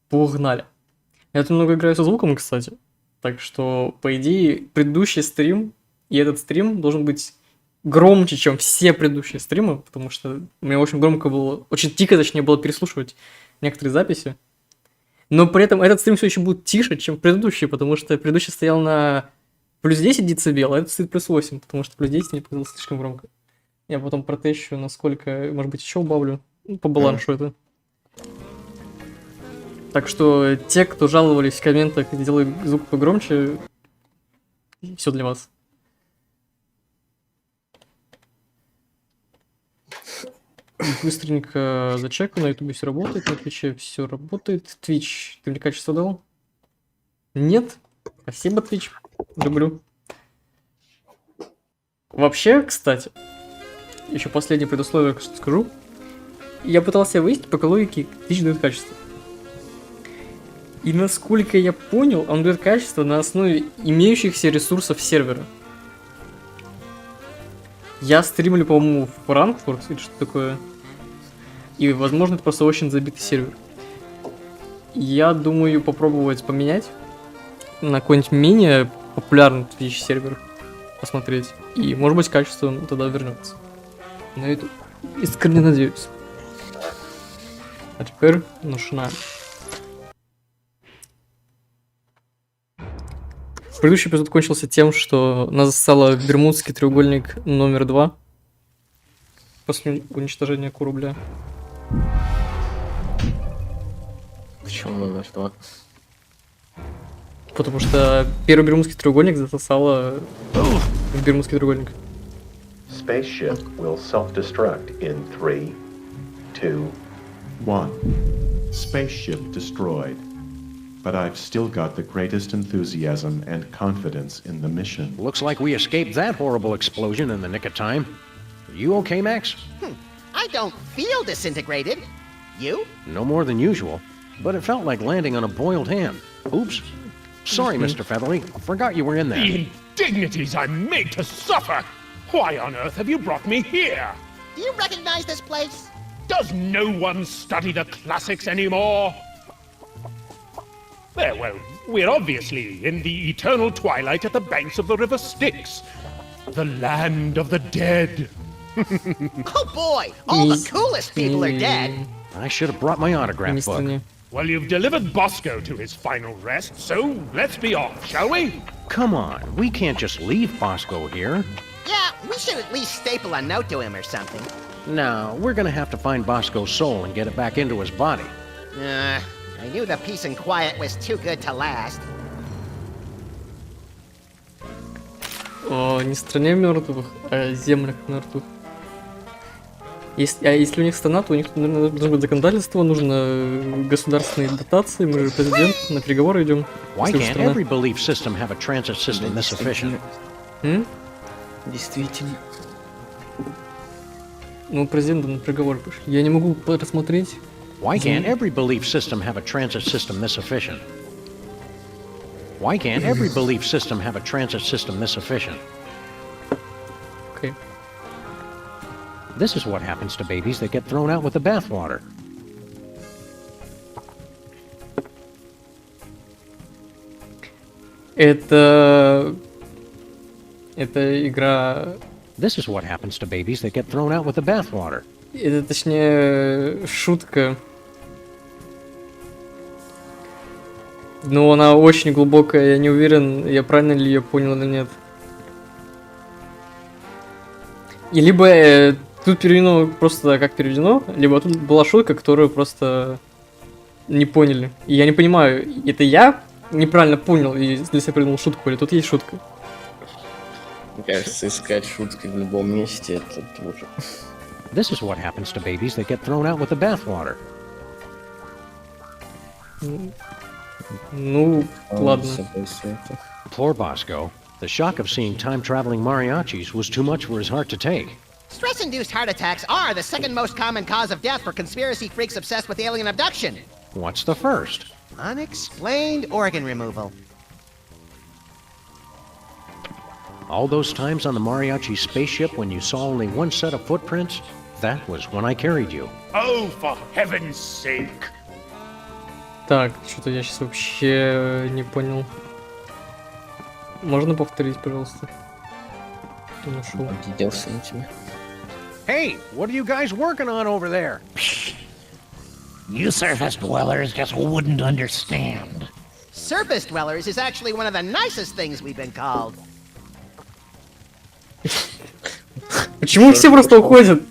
Погнали. Я тут много играю со звуком, кстати. Так что, по идее, предыдущий стрим и этот стрим должен быть громче, чем все предыдущие стримы, потому что мне очень громко было, очень тихо, точнее, было переслушивать некоторые записи. Но при этом этот стрим все еще будет тише, чем предыдущий, потому что предыдущий стоял на плюс 10 дБ, а этот стоит плюс 8, потому что плюс 10 мне показалось слишком громко. Я потом протещу, насколько, может быть, еще убавлю, по балансу это. Так что те, кто жаловались в комментах, делай звук погромче, все для вас. Быстренько зачекаю, на ютубе все работает, на твиче все работает. Твич, ты мне качество дал? Нет? Спасибо, Твич. Люблю. Вообще, кстати, еще последнее предусловие, что скажу. Я пытался выяснить, по какой логике Twitch дает качество. И насколько я понял, он дает качество на основе имеющихся ресурсов сервера. Я стримлю, по-моему, в Франкфурт или что такое. И, возможно, это просто очень забитый сервер. Я думаю попробовать поменять на какой-нибудь менее популярный Twitch сервер. Посмотреть. И, может быть, качество тогда вернется. На это искренне надеюсь. А теперь нужна. Предыдущий эпизод кончился тем, что нас засало Бермудский треугольник номер 2 после уничтожения корабля. Почему номер 2? Потому что первый Бермудский треугольник засосало в Бермудский треугольник. Spaceship will self-destruct in 3, 2, 1. Spaceship destroyed. But I've still got the greatest enthusiasm and confidence in the mission. Looks like we escaped that horrible explosion in the nick of time. You okay, Max? I don't feel disintegrated. You? No more than usual, but it felt like landing on a boiled ham. Oops. Sorry, Mr. Featherly. Forgot you were in there. The indignities I'm made to suffer! Why on earth have you brought me here? Do you recognize this place? Does no one study the classics anymore? Well, we're obviously in the eternal twilight at the banks of the river Styx. The land of the dead. Oh boy, all the coolest people are dead. I should have brought my autograph book. Well, you've delivered Bosco to his final rest, so let's be off, shall we? Come on, we can't just leave Bosco here. Yeah, we should at least staple a note to him or something. No, we're gonna have to find Bosco's soul and get it back into his body. I knew the peace and quiet was too good to last. О, не стране мертвых, а землях мертвых. Если у них страна, то у них, наверное, должно быть законодательство, нужно государственные дотации, мы же президент, на переговоры идем. Why can't every belief system have a transit system this efficient? Действительно. Ну, президент на переговоры пошли. Я не могу рассмотреть. Why can't every belief system have a transit system this efficient? Why can't every belief system have a transit system this efficient? Okay. This is what happens to babies that get thrown out with the bathwater. Это игра. This is what happens to babies that get thrown out with the bathwater. Это, точнее, шутка. Но она очень глубокая, я не уверен, я правильно ли ее понял или нет. И либо тут переведено просто как переведено, либо тут была шутка, которую просто не поняли. И я не понимаю, это я неправильно понял и для себя придумал шутку, или тут есть шутка? Мне кажется, искать шутки в любом месте это тоже. This is what happens to babies that get thrown out with the bathwater. Ну, ладно. Poor Bosco. The shock of seeing time-traveling mariachis was too much for his heart to take. Stress-induced heart attacks are the second most common cause of death for conspiracy freaks obsessed with alien abduction. What's the first? Unexplained organ removal. All those times on the mariachi spaceship when you saw only one set of footprints? That was when I carried you. Oh, for heaven's sake! Так, что-то я сейчас вообще не понял. Можно повторить, пожалуйста? Не нашел. Обиделся на тебя. Hey, what are you guys working on over there? You surface dwellers just wouldn't understand. Surface dwellers is actually one of the nicest things we've been called. Почему все просто уходят?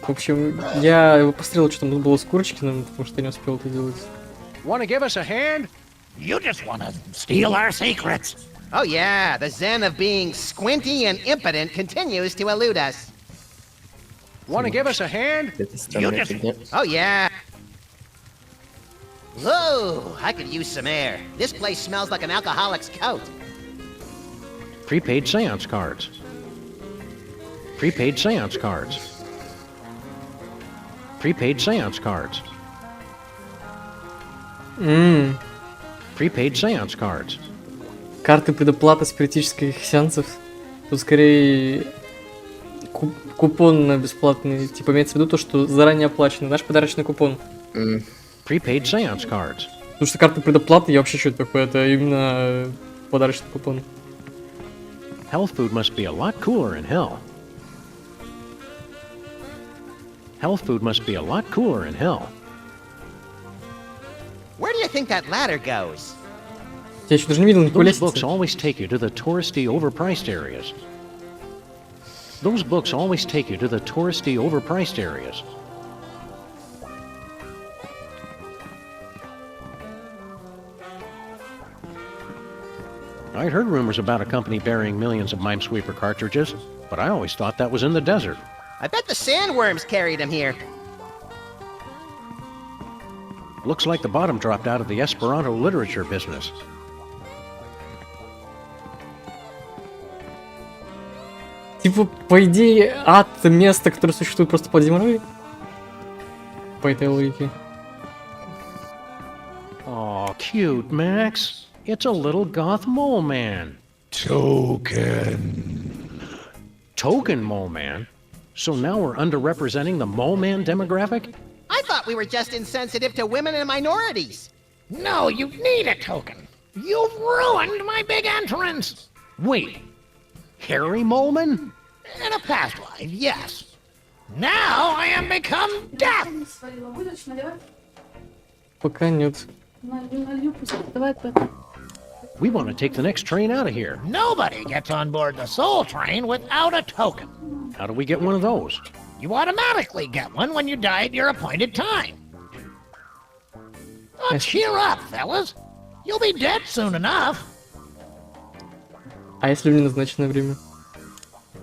В общем, я его посмотрел, что там было с Курочкиным, потому что я не успел это делать. Wanna give us a hand? You just want to steal our secrets. Oh yeah, the zen of being squinty and impotent continues to elude us. Wanna give us a hand? Это странная фигня. Oh yeah. Whoa, I could use some air. This place smells like an alcoholic's coat. Prepaid seance cards. Prepaid seance cards. Prepaid seance cards. Prepaid seance cards. Карты предоплаты спиритических сеансов. Тут скорее купон на бесплатный. Типа имеется в виду то, что заранее оплачено. Наш подарочный купон. Prepaid seance cards. Потому что карты предоплаты, я вообще что это такое? Это именно подарочный купон. Health food must be a lot cooler in hell. Health food must be a lot cooler in hell. Where do you think that ladder goes? Я еще даже не видел никакой Those books лестницы. always take you to the touristy, overpriced areas. Those books always take you to the touristy, overpriced areas. I'd heard rumors about a company burying millions of Minesweeper cartridges, but I always thought that was in the desert. I bet the sandworms carried him here. Looks like the bottom dropped out of the Esperanto literature business. Типа, по идее, ад — место, которое существует просто под землей. По этой логике. Oh, cute, Max. It's a little goth mole man. Token. Token mole man? So now we're underrepresenting the mole man demographic? I thought we were just insensitive to women and minorities. No, you need a token. You've ruined my big entrance. Wait, Harry Moleman? In a past life, yes. Now I am become death. Пока нет. We want to take the next train out of here. Nobody gets on board the Soul Train without a token. How do we get one of those? You automatically get one when you die at your appointed time. Oh, cheer up, fellas. You'll be dead soon enough. А если в неназначенное время?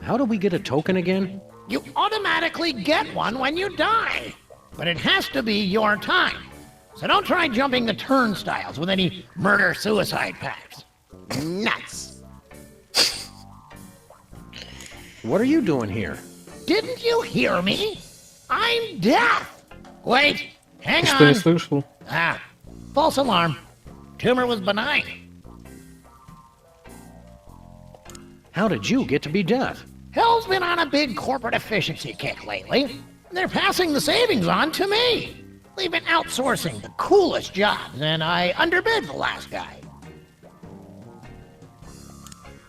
How do we get a token again? You automatically get one when you die. But it has to be your time. So don't try jumping the turnstiles with any murder-suicide pacts. Nuts. What are you doing here? Didn't you hear me? I'm death. Wait, hang Ты что, не on. слышал? Ah, false alarm. Tumor was benign. How did you get to be death? Hell's been on a big corporate efficiency kick lately. They're passing the savings on to me. They've been outsourcing the coolest jobs, and I underbid the last guy.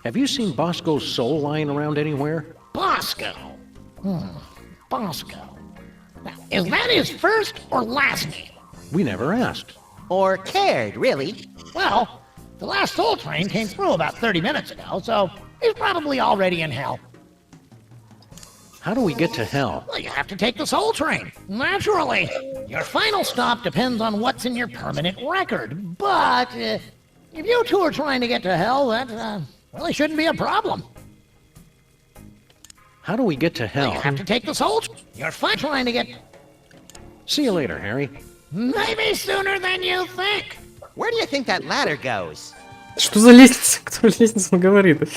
Have you seen Bosco's soul lying around anywhere? Bosco. Bosco. Now, is that his first or last name? We never asked. Or cared, really. Well, the last Soul Train came through about 30 minutes ago, so he's probably already in hell. How do we get to hell? Well, you have to take the Soul Train. Naturally. Your final stop depends on what's in your permanent record. But if you two are trying to get to hell, that really shouldn't be a problem. How do we get to hell? You have to take the Soul Train. You're fine trying to get... See you later, Harry. Maybe sooner than you think. Where do you think that ladder goes? Что за лестница? Которая лестница он говорит?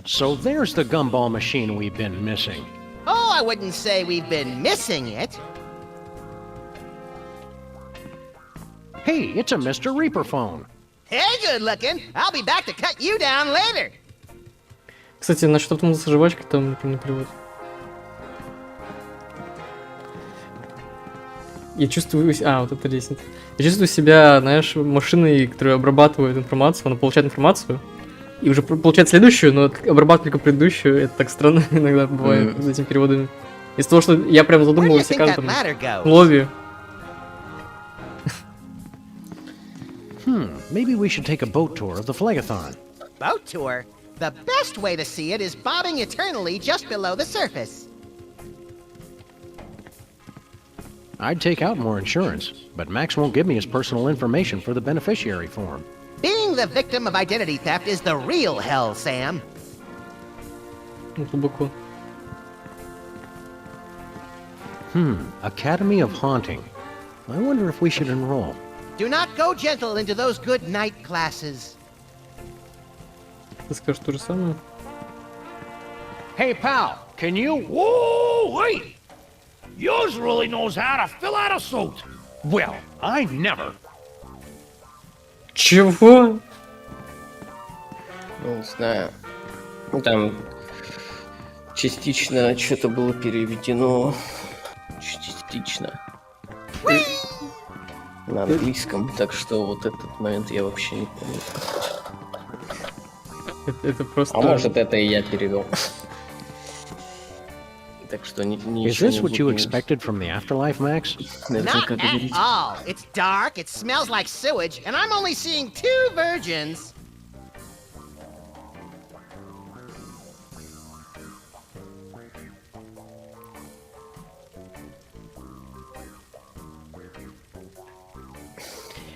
So there's the gumball machine we've been missing. Oh, I wouldn't say we've been missing it. Hey, it's a Mr. Reaper phone. Hey, good looking. I'll be back to cut you down later. Кстати, насчет автомата с жвачкой там не помню перевод. Я чувствую... вот это лестница. Я чувствую себя, знаешь, машиной, которая обрабатывает информацию, она получает информацию, и уже получает следующую, но обрабатывает только предыдущую. Это так странно иногда бывает с этими переводами. Из-за того, что я прям задумываюсь о каждом слове. Maybe we should take a boat tour of the Phlegathon. Boat tour? The best way to see it is bobbing eternally just below the surface. I'd take out more insurance, but Max won't give me his personal information for the beneficiary form. Being the victim of identity theft is the real hell, Sam. Глубоко. Academy of Haunting. I wonder if we should enroll. Do not go gentle into those good night classes. Ты скажешь то же самое? Hey, pal, can you... Whoa, wait! Yours really knows how to fill out a suit. Well, I never. Чего? Не знаю. Там частично что-то было переведено. Частично. На английском, так что вот этот момент я вообще не помню. Это просто... А может, это и я перевел. Так что Is this what you expected from the afterlife, Max? Not at all. It's dark, it smells like sewage, and I'm only seeing 2 virgins.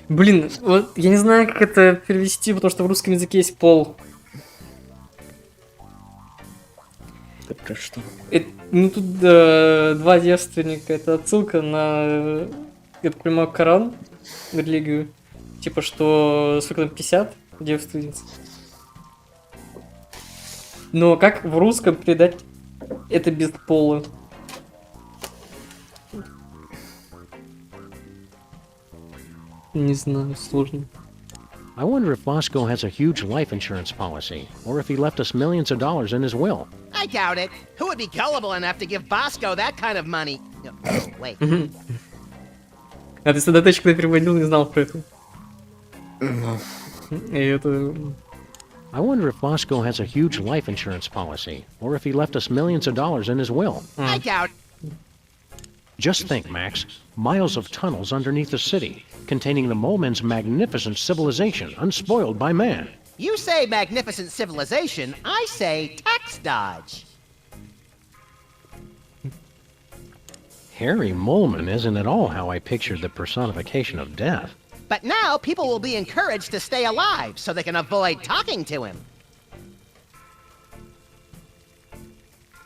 Блин, вот я не знаю, как это перевести, потому что в русском языке есть пол. Это про что? Ну тут 2 девственника, это отсылка на, я так понимаю, Коран, религию. Типа, что сколько там, 50 девственниц. Но как в русском передать это без пола? Не знаю, сложно. I wonder if Bosco has a huge life insurance policy, or if he left us millions of dollars in his will. I doubt it. Who would be gullible enough to give Bosco that kind of money? No, wait. А ты когда переводил, не знал про это. И это... I wonder if Bosco has a huge life insurance policy, or if he left us millions of dollars in his will. I doubt. Just think, Max, miles of tunnels underneath the city, containing the Molemen's magnificent civilization, unspoiled by man. You say magnificent civilization, I say tax dodge. Harry Moleman isn't at all how I pictured the personification of death. But now people will be encouraged to stay alive so they can avoid talking to him.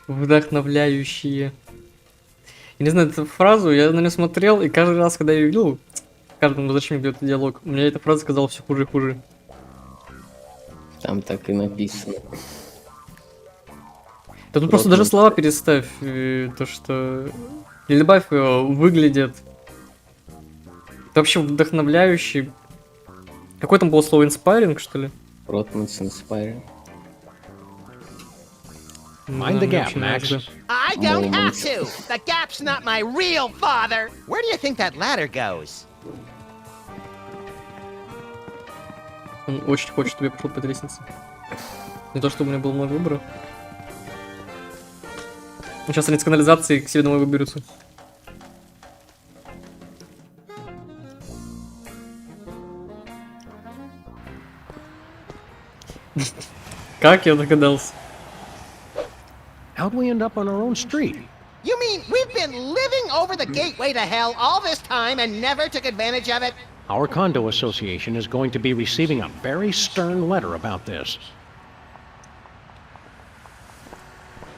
Вдохновляющие. Я не знаю, эту фразу я на нее смотрел, и каждый раз, когда я ее видел, каждому возвращению где-то диалог, мне эта фраза казалась все хуже и хуже. Там так и написано. Да тут просто даже слова переставь, то что... Или добавь выглядят. Это вообще вдохновляющий. Какое там было слово inspiring, что ли? Rotman's inspiring. Mind the gap, Max. I don't have to. The Gap's not my real father. Where do you think that ladder goes? Он очень хочет, чтобы я пошел по этой лестнице. Не то, чтобы у меня было много выбора. Сейчас они с канализации к себе домой выберутся. Как я догадался? How'd we end up on our own street? You mean we've been living over the gateway to hell all this time and never took advantage of it? Our condo association is going to be receiving a very stern letter about this.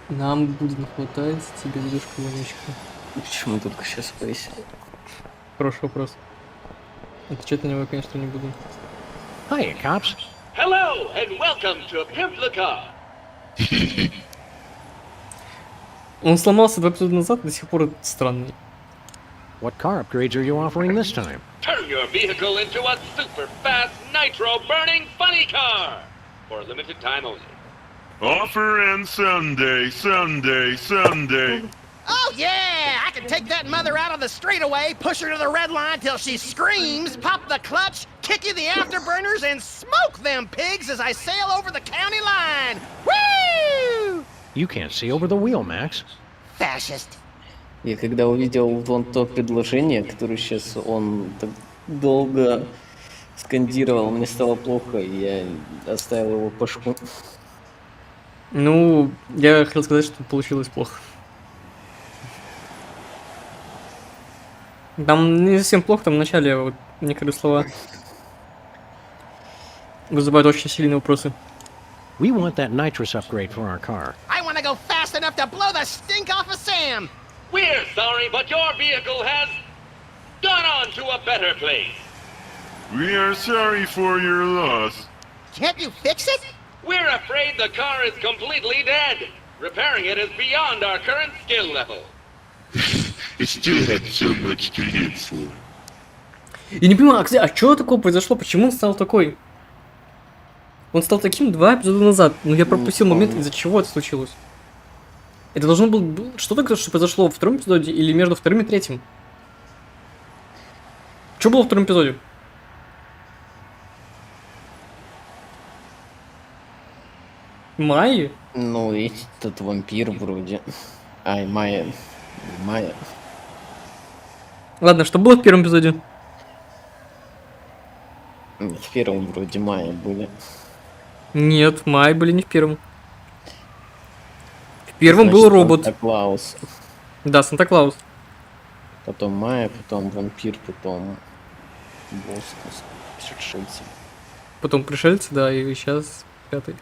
Нам будет не хватать тебе дедушка вонючка. Почему только сейчас повесили? Хороший вопрос. Отвечать на него я, конечно, не буду. Hiya, cops. Hello, and welcome to Pimp the Car. Он сломался 2 эпизода назад, до сих пор это странный. What car upgrades are you offering this time? Turn your vehicle into a super fast nitro burning funny car for a limited time only. Offer ends Sunday. Oh, Hell yeah! I can take that mother out on the straightaway, push her to the red line till she screams, pop the clutch, kick you the afterburners, and smoke them pigs as I sail over the county line! Woo! You can't see over the wheel, Max. Fascist. Я когда увидел вон то предложение, которое сейчас он так долго скандировал, мне стало плохо, и я оставил его по шву. Ну, я хотел сказать, что получилось плохо. Там не совсем плохо, там в начале вот некоторые слова вызывают очень сильные вопросы. We want that nitrous upgrade for our car. I want to go fast enough to blow the stink off of Sam! We're sorry, but your vehicle has gone on to a better place. We are sorry for your loss. Can't you fix it? We're afraid the car is completely dead. Repairing it is beyond our current skill level. It still had so much to live for. Я не понимаю, а что такое произошло? Почему он стал такой? Он стал таким 2 эпизода назад. Но я пропустил момент, из-за чего это случилось. Это должно было... Что-то, что произошло во втором эпизоде или между вторым и третьим? Что было во втором эпизоде? Майи? Ну, и этот вампир вроде. Ай, Майя. Майя. Ладно, что было в первом эпизоде? В первом вроде Майя были. Нет, Майи были не в первом. В первом Значит, был робот. Санта-Клаус. Да, Санта-Клаус. Потом Майя, потом вампир, потом босс, пришельцы. Потом пришельцы, да, и сейчас 5-й.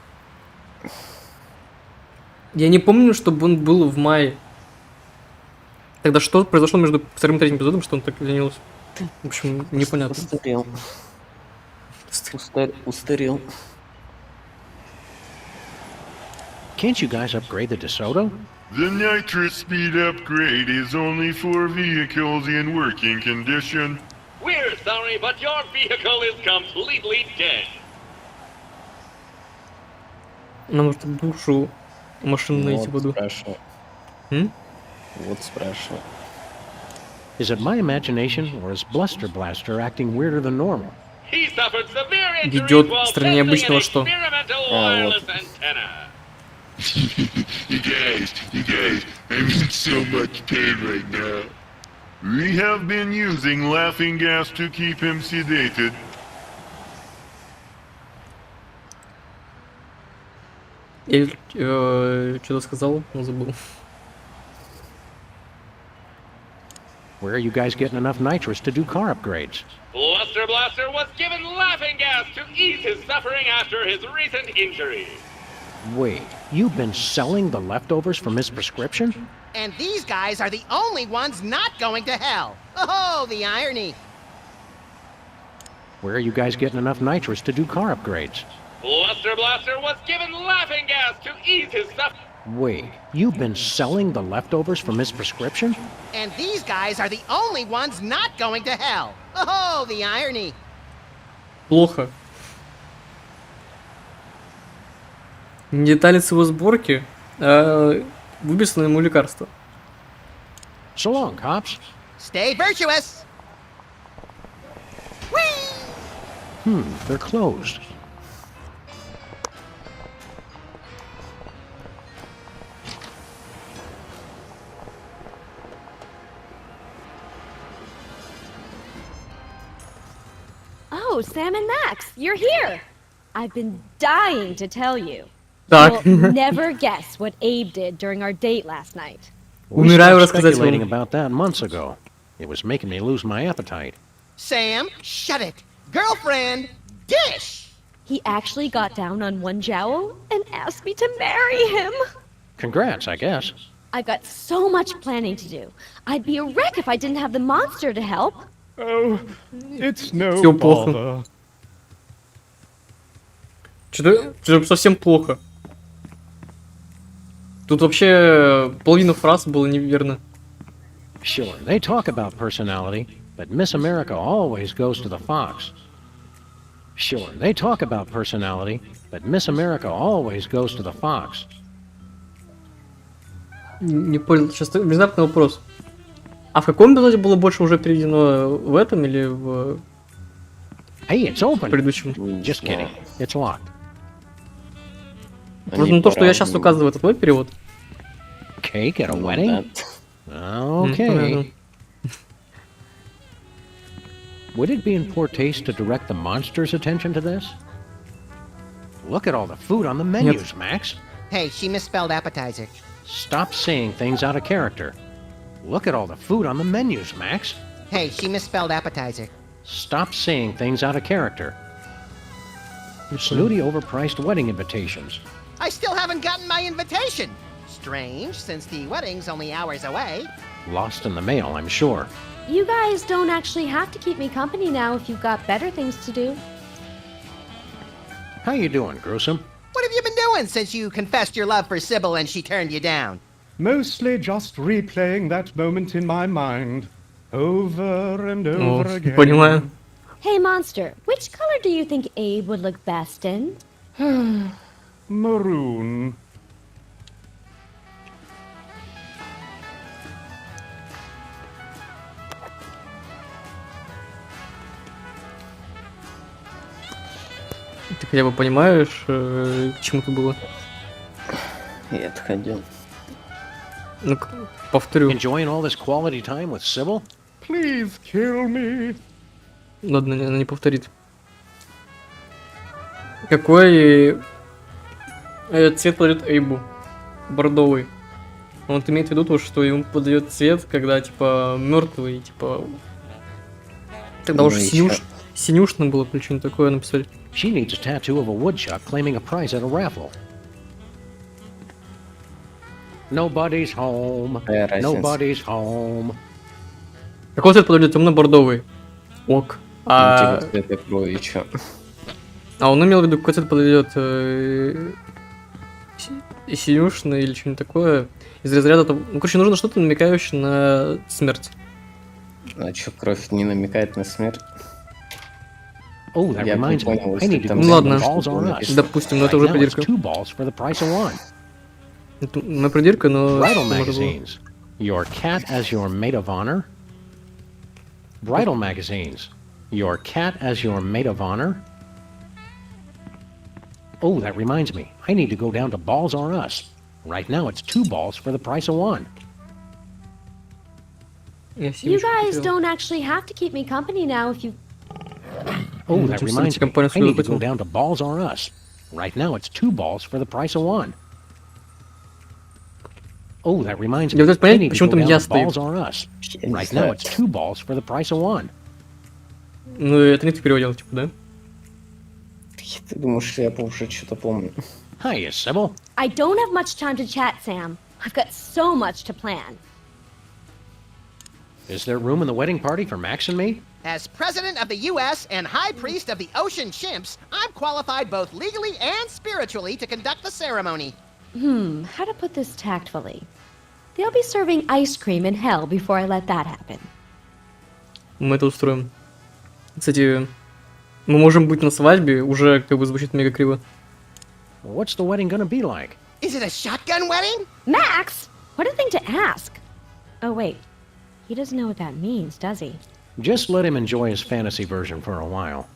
Я не помню, чтобы он был в мае. Тогда что произошло между вторым и третьим эпизодом, что он так ленился? В общем, непонятно. Устарел. Устарел. Can't you guys upgrade the DeSoto? The nitrous speed upgrade is only for vehicles in working condition. We're sorry, but your vehicle is completely dead. Нам нужно душу машины найти в Вот аду. спрашиваю. М? Вот спрашиваю. Is it my imagination, or is Bluster Blaster acting weirder than normal? He suffered severe injuries Ведет while в стране testing обычного an что? experimental А, wireless вот. antenna. You guys, I'm in so much pain right now. We have been using laughing gas to keep him sedated. Я что-то сказал, но забыл. Where are you guys getting enough nitrous to do car upgrades? Bluster Blaster was given laughing gas to ease his suffering after his recent injury. Wait, you've been selling the leftovers from his prescription? And these guys are the only ones not going to hell. Oh, the irony. Where are you guys getting enough nitrous to do car upgrades? Bluster Blaster was given laughing gas to ease his suffering. Wait, you've been selling the leftovers from his prescription? And these guys are the only ones not going to hell. Oh, the irony. Плохо. Не детали с его сборки, а выписано ему лекарство. So long, cops. Stay virtuous. Whee! They're closed. Oh, Sam and Max, you're here! I've been dying to tell you. Так. You'll never guess what Abe did during our date last night. We Умираю stopped рассказать speculating вам. about that months ago. It was making me lose my appetite. Sam, shut it. Girlfriend, dish. He actually got down on one jowl and asked me to marry him. Congrats, I guess. I've got so much planning to do. I'd be a wreck if I didn't have the monster to help. Oh, it's no Всё плохо. bother. Что-то совсем плохо. Тут вообще половина фраз было неверно. Sure, they talk about personality, but Miss America always goes to the fox. Sure, they talk about personality, but Miss America always goes to the fox. Не понял, сейчас внезапный вопрос. А в каком эпизоде было больше уже переведено, в этом или в Hey, it's open. предыдущем? Just kidding. It's locked. Просто на то, что я сейчас указываю, это твой перевод? Cake at a Ну, wedding? да. Okay. Would it be in poor taste to direct the monster's attention to this? Look at all the food on the menus, Max. Hey, she misspelled appetizer. Stop saying things out of character. Look at all the food on the menus, Max. Hey, she misspelled appetizer. Stop saying things out of character. Snooty overpriced wedding invitations. I still haven't gotten my invitation. Strange, since the wedding's only hours away. Lost in the mail, I'm sure. You guys don't actually have to keep me company now if you've got better things to do. How you doing, Gruesome? What have you been doing since you confessed your love for Sybil and she turned you down? Mostly just replaying that moment in my mind. Over and О, over again. понимаю. Hey, Monster, which color do you think Abe would look best in? Maroon. Ты хотя бы понимаешь, к чему это было? Я отходил. Ну, повторю. Enjoying all this quality time with Sybil? Please kill me. Ладно, она не повторит. Какой цвет подойдет Эйбу? Бордовый. Он имеет в виду то, что ему подает цвет, когда типа мертвый, типа. Тогда Ну уж и чё? синюшно было, или что-нибудь такое написали. She needs a tattoo of a woodchuck claiming a prize at a raffle. Nobody's home. Какая разница? Nobody's home. Какой цвет подойдет? Темно-бордовый. Ок. Ну, типа цвета крови, и чё? А он имел в виду, какой цвет подойдет синюшный или что-нибудь такое. Из разряда того. Ну, короче, нужно что-то намекающее на смерть. А чё, кровь не намекает на смерть? Oh, that Я reminds me. понял, I need to там go Ну down ладно. the balls on us. написано. Допустим, но это Right уже now it's придирка. 2 balls for the price of 1. Это на придирка, но... Bridal может было. magazines. Your cat as your maid of honor. Bridal magazines. Your cat as your maid of honor. Oh, that reminds me. I need to go down to Balls R Us. Right now it's 2 balls for the price of 1. Я You синюшку guys потерял. don't actually have to keep me company now if you... Oh, that Just reminds me. компания I need to свою go down to Balls R Us. Right now it's 2 balls for the price of 1. Oh, that reminds me. Я пытаюсь I понять, need to почему go там down я to стою. Balls R Us. Я не Right now знаю. it's 2 balls for the price of 1. Ну, это не ты переводил, типа, да? Ты думаешь, что я уже что-то помню? Hiya, Sybil. I don't have much time to chat, Sam. I've got so much to plan. Is there room in the wedding party for Max and me? As president of the U.S. and high priest of the ocean chimps, I'm qualified both legally and spiritually to conduct the ceremony. How to put this tactfully? They'll be serving ice cream in hell before I let that happen. Мы это устроим. Кстати, мы можем быть на свадьбе, уже как бы звучит мега криво. What's the wedding gonna be like? Is it a shotgun wedding? Max! What a thing to ask! Oh, wait. He doesn't know what that means, does he? Just let him enjoy his fantasy version for a while.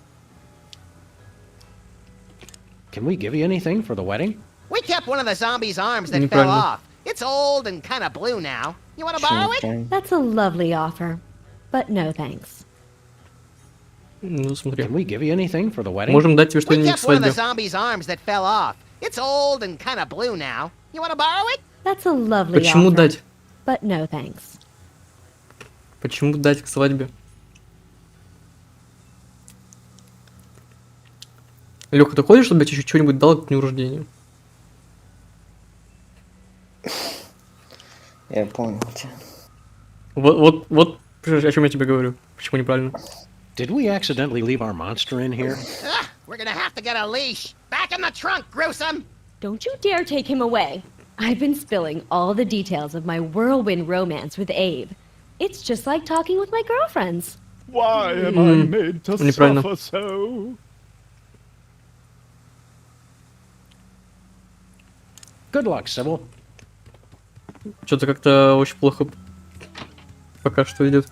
Can we give you anything for the wedding? We kept one of the zombie's arms that fell Неправильно. off. It's old and kind of blue now. You want to borrow it? That's a lovely offer. But no thanks. Ну, смотри. Can we give you anything for the wedding? Можем дать тебе We что-нибудь к kept one of the свадьбе. zombie's arms that fell off. It's old and kind of blue now. You want to borrow it? That's a lovely Почему offer. дать? But no thanks. Почему дать к свадьбе? Лёха, ты хочешь, чтобы я тебе еще что-нибудь дал к дню рождения? Я понял тебя. Вот, о чем я тебе говорю. Почему неправильно? Did we accidentally leave our monster in here? Ugh, we're gonna have to get a leash. Back in the trunk, gruesome. Don't you dare take him away. I've been spilling all the details of my whirlwind romance with Abe. It's just like talking with my girlfriends. Why am I made to неправильно. suffer so? Good luck, Sybil. Что-то как-то очень плохо пока что идет.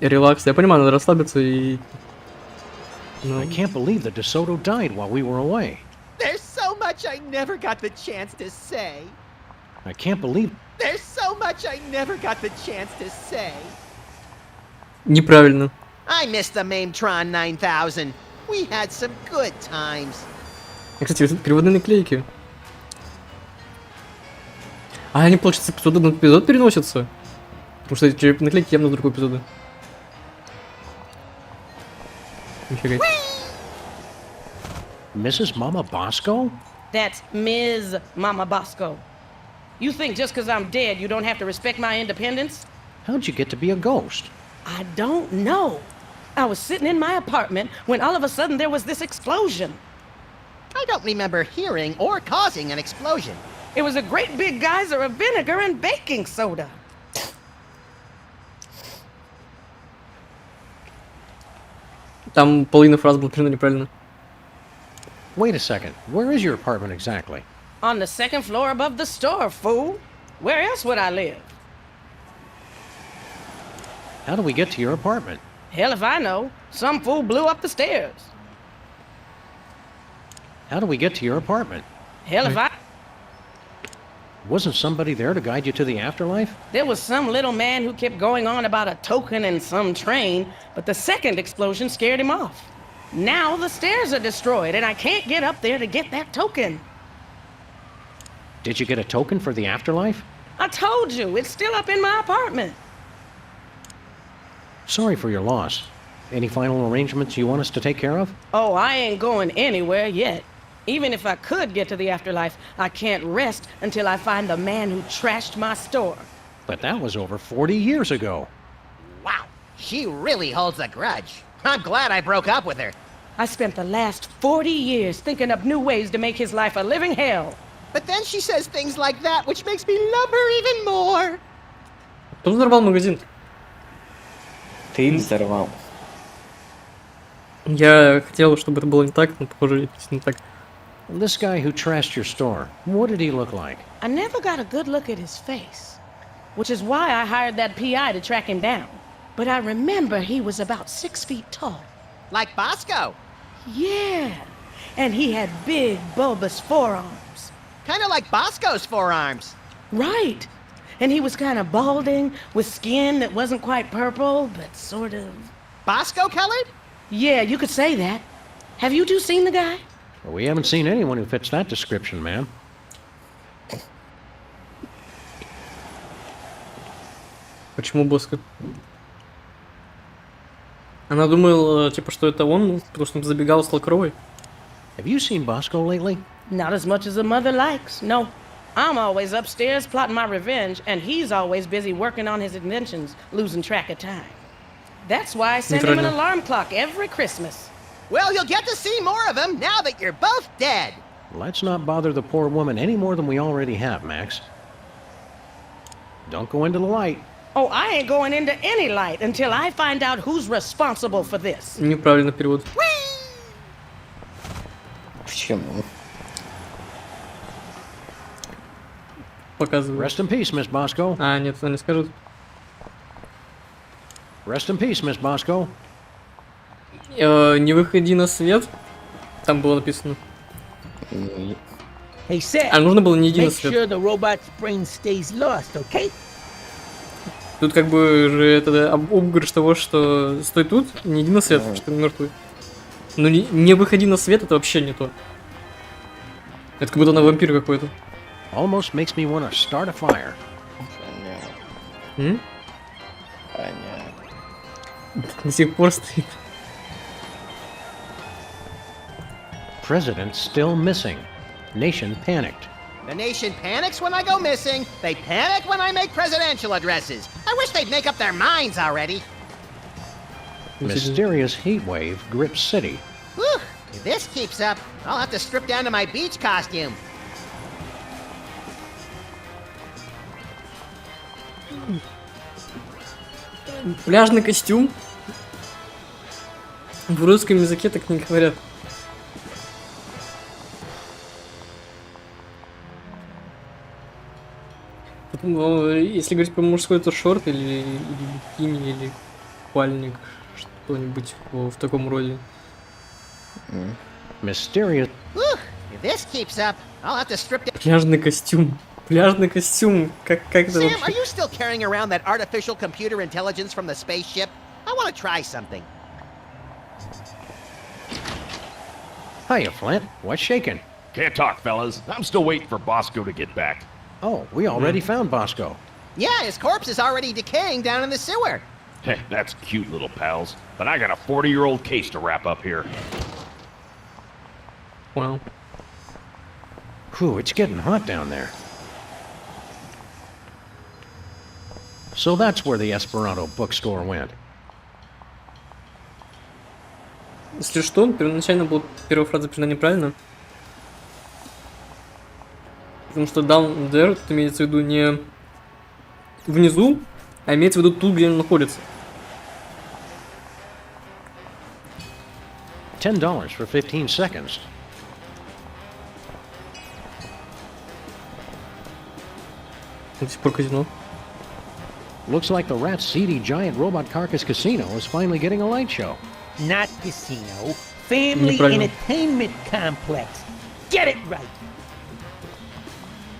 Релакс. Я понимаю, надо расслабиться и... I can't believe that DeSoto died while we were away. There's so much I never got the chance to say. I can't believe... There's so much I never got the chance to say. Неправильно. I missed the Maintron 9000. We had some good times. Кстати, переводные наклейки. А они, получается, эпизод на эпизод переносятся? Потому что эти наклейки явно с другого эпизода. Нифига. Mrs. Mama Bosco? That's Ms. Mama Bosco. You think just because I'm dead you don't have to respect my independence? How'd you get to be a ghost? I don't know. I was sitting in my apartment when all of a sudden there was this explosion. I don't remember hearing or causing an explosion. It was a great big geyser of vinegar and baking soda. Там половина фраз была примерно неправильно. Wait a second. Where is your apartment exactly? On the second floor above the store, fool. Where else would I live? How do we get to your apartment? Hell if I know. Some fool blew up the stairs. How do we get to your apartment? Hell if I... Wasn't somebody there to guide you to the afterlife? There was some little man who kept going on about a token and some train, but the second explosion scared him off. Now the stairs are destroyed and I can't get up there to get that token. Did you get a token for the afterlife? I told you, it's still up in my apartment. Sorry for your loss. Any final arrangements you want us to take care of? Oh, I ain't going anywhere yet. Even if I could get to the afterlife, I can't rest until I find the man who trashed my store. But that was over 40 years ago. Wow, she really holds a grudge. I'm glad I broke up with her. I spent the last 40 years thinking up new ways to make his life a living hell. But then she says things like that, which makes me love her even more. Кто взорвал магазин? Ты взорвал. Я хотел, чтобы это было не так, но похоже, не так. This guy who trashed your store, what did he look like? I never got a good look at his face, which is why I hired that PI to track him down. But I remember he was about 6 feet tall. Like Bosco. Yeah, and he had big, bulbous forearms. Kind of like Bosco's forearms. Right, and he was kind of balding, with skin that wasn't quite purple, but sort of... Bosco colored? Yeah, you could say that. Have you two seen the guy? Well, we haven't seen anyone who fits that description, ma'am. Почему Боско? Она думала, типа, что это он, потому что он забегал, стал кровой. Have you seen Bosco lately? Not as much as a mother likes, no. I'm always upstairs plotting my revenge, and he's always busy working on his inventions, losing track of time. That's why I send him an alarm clock every Christmas. Well, you'll get to see more of him now that you're both dead. Let's not bother the poor woman any more than we already have, Max. Don't go into the light. Oh, I ain't going into any light until I find out who's responsible for this. Неправильный перевод. Почему? Показываю. Rest in peace, Miss Bosco. А, нет, она не скажет. Rest in peace, Miss Bosco. Не выходи на свет. Там было написано. Hey, Seth, А нужно было не иди на make свет. sure the robot's brain stays lost, okay? Тут как бы же это обыгрыш того, что стой тут, не иди на свет, потому что ты мертвый. Но не выходи на свет, это вообще не то. Это как будто она вампир какой-то. Almost makes me want to start a fire. Понятно. До сих пор стоит. President still missing. Nation panicked. The nation panics when I go missing. They panic when I make presidential addresses. I wish they'd make up their minds already. Mysterious heat wave grips city. Whew, if this keeps up, I'll have to strip down to my beach costume. Пляжный костюм. В русском языке так не говорят. Потом, если говорить про мужской, то шорт или бикини, или купальник, что-нибудь в таком роде. Mysterious. If this keeps up, I'll have to strip down. Пляжный костюм. Пляжный костюм. Как это Sam, вообще? are you still carrying around that artificial computer intelligence from the spaceship? I want to try something. Hiya, Flint. What's shaking? Can't talk, fellas. I'm still waiting for Bosco to get back. Oh, we already found Bosco. Yeah, his corpse is already decaying down in the sewer. Hey, that's cute, little pals. But I got a 40-year-old case to wrap up here. Wow. Whew, it's getting hot down there. So that's where the Esperanto bookstore went. Если что, первоначально была первая фраза прочитана неправильно. Потому что down there тут имеется в виду не внизу, а имеется в виду тут, где он находится. $10 for 15 seconds. До сих пор казино. Looks like the rat's seedy giant robot carcass casino is finally getting a light show. Not casino. Family Неправильно. entertainment complex. Get it right.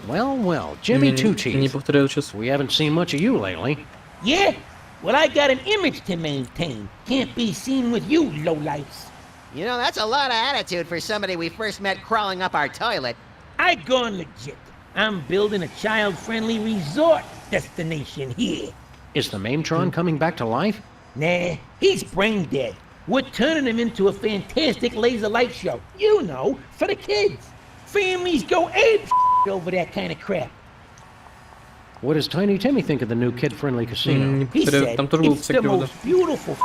Well, well, Jimmy Two Не Teeth. повторяю сейчас. We haven't seen much of you lately. Yeah? Well, I got an image to maintain. Can't be seen with you, lowlifes. You know, that's a lot of attitude for somebody we first met crawling up our toilet. I gone legit. I'm building a child-friendly resort destination here. Is the Maimtron coming back to life? Nah, he's brain dead. We're turning him into a fantastic laser light show. You know, for the kids. Families go ape over that kind of crap. What does Tiny Timmy think of the new kid-friendly casino? Не He повторяю, said там тоже был it's цвет the перевода. most beautiful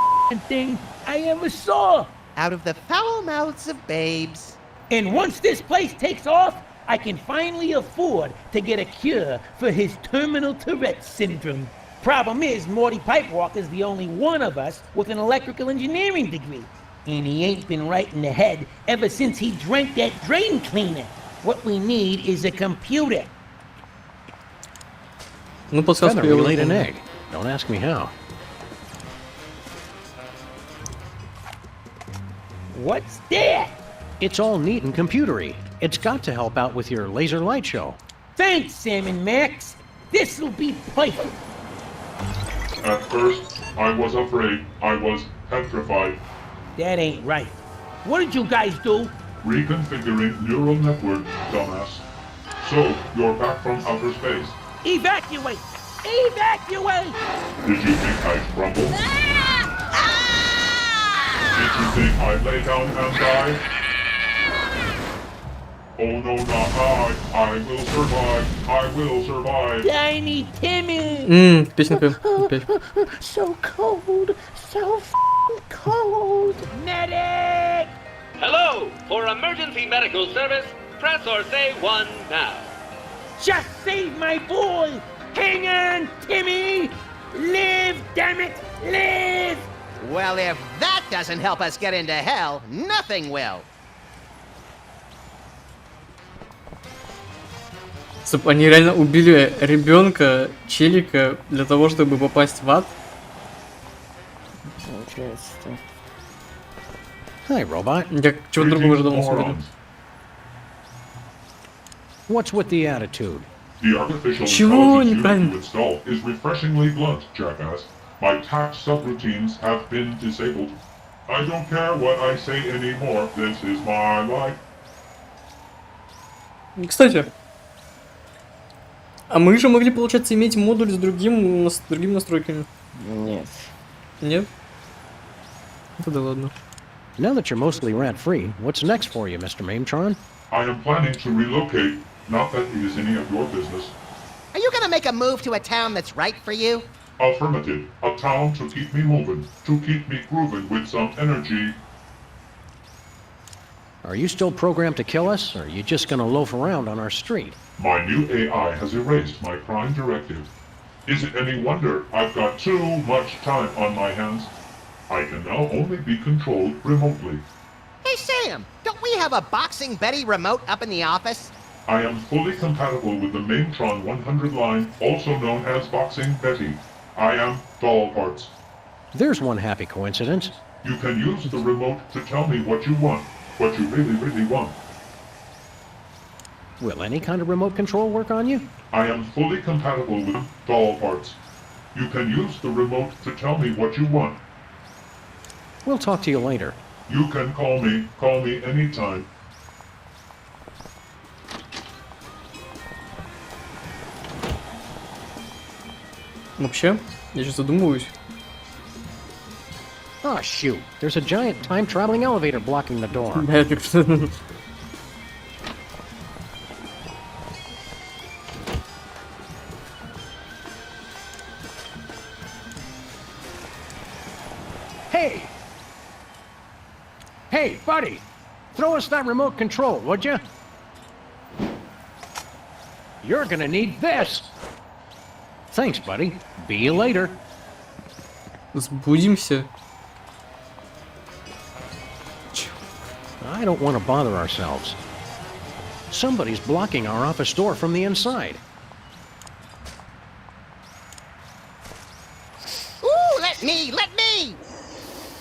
thing I ever saw. Out of the foul mouths of babes. And once this place takes off, I can finally afford to get a cure for his terminal Tourette's syndrome. Problem is, Morty Pipewalker's the only one of us with an electrical engineering degree. And he ain't been right in the head ever since he drank that drain cleaner. What we need is a computer. Ну, подсказку Feather я laid an выполнил. egg. Don't ask me how. What's that? It's all neat and computery. It's got to help out with your laser light show. Thanks, Sam and Max. This'll be perfect. At first, I was afraid. I was petrified. That ain't right. What did you guys do? Reconfiguring neural network, dumbass. So, you're back from outer space. Evacuate! Evacuate! Did you think I'd crumble? Did you think I'd lay down and die? Oh no, not I will survive. I will survive. Tiny Timmy! Песенка опять. So cold, so f***ing cold. Medic! Hello! For emergency medical service, press or say 1 now. Just save my boy! Hang on, Timmy! Live, damn it, live! Well, if that doesn't help us get into hell, nothing will. Они реально убили ребенка, челика, для того, чтобы попасть в ад. Получается так. Hi, robot. Я чего-то другого ожидал на самом деле. What's with the attitude? The artificial Чего intelligence неправильно? you install is refreshingly blunt, jackass. My tax subroutines have been disabled. I don't care what I say anymore. This is my life. Кстати, а мы же могли, получается, иметь модуль с другими настройками. Нет. Нет? Тогда ладно. Now that you're mostly rat-free, what's next for you, Mr. Maimtron? I am planning to relocate. Not that it is any of your business. Are you gonna make a move to a town that's right for you? Affirmative. A town to keep me moving, to keep me grooving with some energy. Are you still programmed to kill us, or are you just gonna loaf around on our street? My new AI has erased my prime directive. Is it any wonder I've got too much time on my hands? I can now only be controlled remotely. Hey, Sam, don't we have a Boxing Betty remote up in the office? I am fully compatible with the Maintron 100 line, also known as Boxing Betty. I am doll parts. There's one happy coincidence. You can use the remote to tell me what you want, what you really, really want. Will any kind of remote control work on you? I am fully compatible with doll parts. You can use the remote to tell me what you want. We'll talk to you later. You can call me anytime. Вообще, я сейчас задумываюсь. Oh, shoot. There's a giant time-traveling elevator blocking the door. Да, я как-то... Hey! Hey, buddy! Throw us that remote control, would you? You're gonna need this! Thanks, buddy. Be you later. Сбудимся. I don't want to bother ourselves. Somebody's blocking our office door from the inside. Ooh, let me!